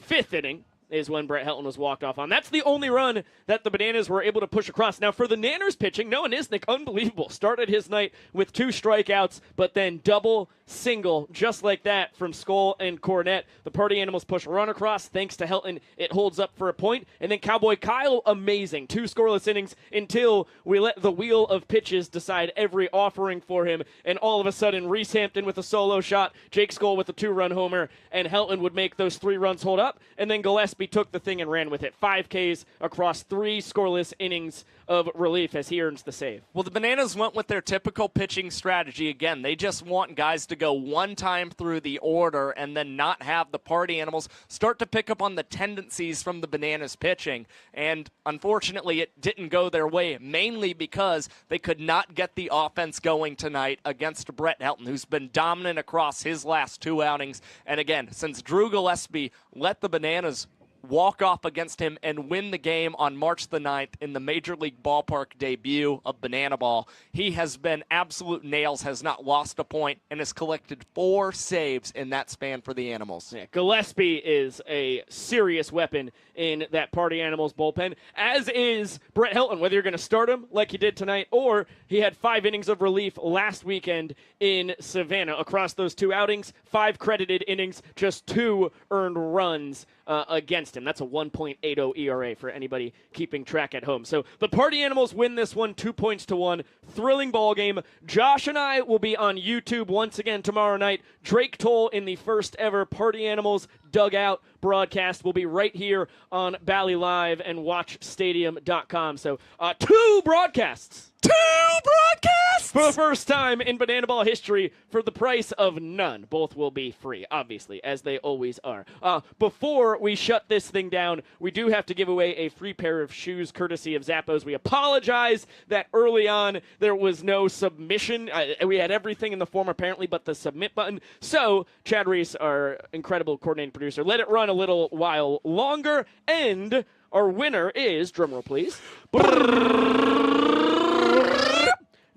5th inning is when Brett Helton was walked off on. That's the only run that the Bananas were able to push across. Now, for the Nanners pitching, Noah Nisnik, unbelievable. Started his night with 2 strikeouts, but then double single, just like that, from Skoll and Cornett. The Party Animals push a run across. Thanks to Helton, it holds up for a point. And then Cowboy Kyle, amazing. 2 scoreless innings until we let the wheel of pitches decide every offering for him. And all of a sudden, Reese Hampton with a solo shot, Jake Skoll with a 2-run homer, and Helton would make those 3 runs hold up. And then Gillespie Gillespie took the thing and ran with it. 5 Ks across 3 scoreless innings of relief as he earns the save. Well, the Bananas went with their typical pitching strategy again. They just want guys to go one time through the order and then not have the party animals start to pick up on the tendencies from the Bananas pitching. And unfortunately, it didn't go their way, mainly because they could not get the offense going tonight against Brett Helton, who's been dominant across his last 2 outings. And again, since Drew Gillespie let the Bananas walk off against him and win the game on March the 9th in the Major League Ballpark debut of Banana Ball, he has been absolute nails, has not lost a point, and has collected 4 saves in that span for the Animals. Yeah, Gillespie is a serious weapon in that Party Animals bullpen, as is Brett Helton, whether you're going to start him like he did tonight, or he had 5 innings of relief last weekend in Savannah. Across those 2 outings, 5 credited innings, just 2 earned runs against him. That's a 1.80 ERA for anybody keeping track at home. So the Party Animals win this one 2-1. Thrilling ball game. Josh and I will be on YouTube once again tomorrow night. Drake Toll in the first ever Party Animals dugout broadcast will be right here on Bally Live and WatchStadium.com. So 2 broadcasts. 2 broadcasts! For the first time in Banana Ball history for the price of none. Both will be free, obviously, as they always are. Before we shut this thing down, we do have to give away a free pair of shoes courtesy of Zappos. We apologize that early on there was no submission. We had everything in the form apparently but the submit button. So Chad Reese, our incredible coordinating producer, let it run a little while longer, and our winner is, drumroll please,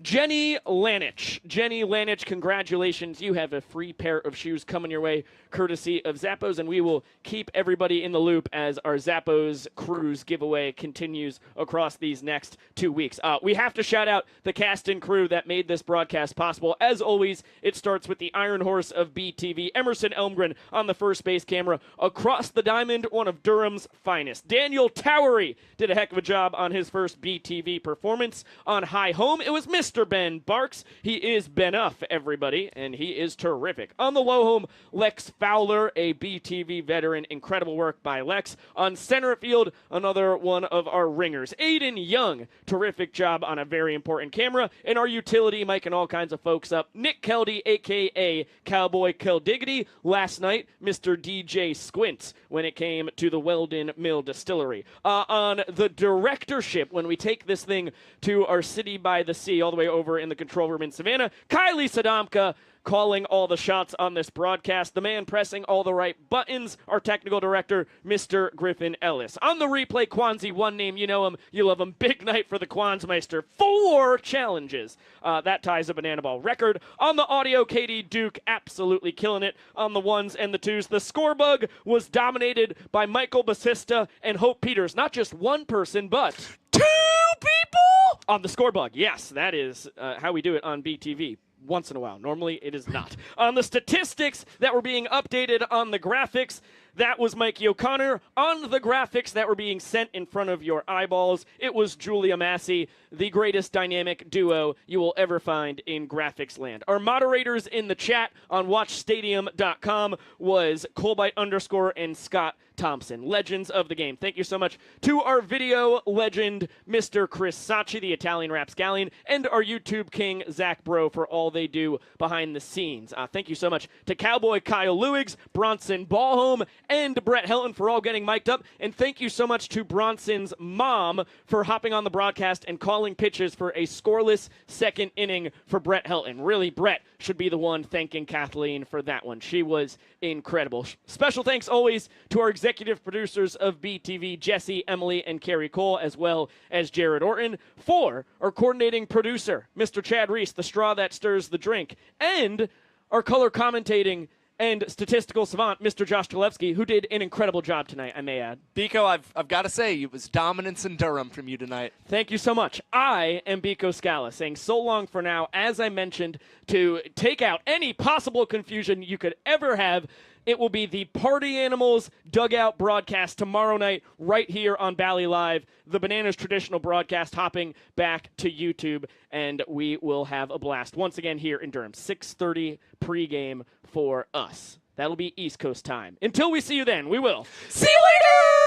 Jenny Lanich. Jenny Lanich, congratulations. You have a free pair of shoes coming your way, courtesy of Zappos, and we will keep everybody in the loop as our Zappos Cruise giveaway continues across these next 2 weeks. We have to shout out the cast and crew that made this broadcast possible. As always, it starts with the Iron Horse of BTV, Emerson Elmgren on the first base camera. Across the diamond, one of Durham's finest. Daniel Towery did a heck of a job on his first BTV performance. On High Home, it was Mr. Ben Barks. He is Ben Uff, everybody, and he is terrific. On the low home, Lex Fowler, a BTV veteran. Incredible work by Lex. On center field, another one of our ringers, Aiden Young. Terrific job on a very important camera. And our utility, miking all kinds of folks up, Nick Keldy, a.k.a. Cowboy Kildiggity. Last night, Mr. DJ Squints when it came to the Weldon Mill Distillery. On the directorship, when we take this thing to our city by the sea, all the way over in the control room in Savannah, Kylie Sadomka calling all the shots on this broadcast. The man pressing all the right buttons, our technical director, Mr. Griffin Ellis. On the replay, Kwanzi, one name, you know him, you love him. Big night for the Kwanzmeister. 4 challenges. That ties a Banana Ball record. On the audio, Katie Duke absolutely killing it. On the 1s and the 2s, the score bug was dominated by Michael Basista and Hope Peters. Not just one person, but 2 people on the score bug. Yes, that is how we do it on BTV. Once in a while. Normally, it is not. On the statistics that were being updated on the graphics, that was Mikey O'Connor. On the graphics that were being sent in front of your eyeballs, it was Julia Massey, the greatest dynamic duo you will ever find in graphics land. Our moderators in the chat on WatchStadium.com was Colbyte_ and Scott Thompson, legends of the game. Thank you so much to our video legend, Mr. Chris Sacchi, the Italian rapscallion, and our YouTube king, Zach Bro, for all they do behind the scenes. Thank you so much to Cowboy Kyle Lewigs, Bronson Ballholm, and Brett Helton for all getting mic'd up. And thank you so much to Bronson's mom for hopping on the broadcast and calling pitches for a scoreless second inning for Brett Helton. Really, Brett should be the one thanking Kathleen for that one. She was incredible. Special thanks always to our executive producers of BTV, Jesse, Emily, and Carrie Cole, as well as Jared Orton. For our coordinating producer, Mr. Chad Reese, the straw that stirs the drink. And our color commentating and statistical savant, Mr. Josh Talevsky, who did an incredible job tonight, I may add. Biko, I've got to say, it was dominance in Durham from you tonight. Thank you so much. I am Biko Scala, saying so long for now. As I mentioned, to take out any possible confusion you could ever have, it will be the Party Animals dugout broadcast tomorrow night right here on Bally Live. The Bananas traditional broadcast hopping back to YouTube, and we will have a blast once again here in Durham. 6:30 pregame for us. That'll be East Coast time. Until we see you then, we will see you later!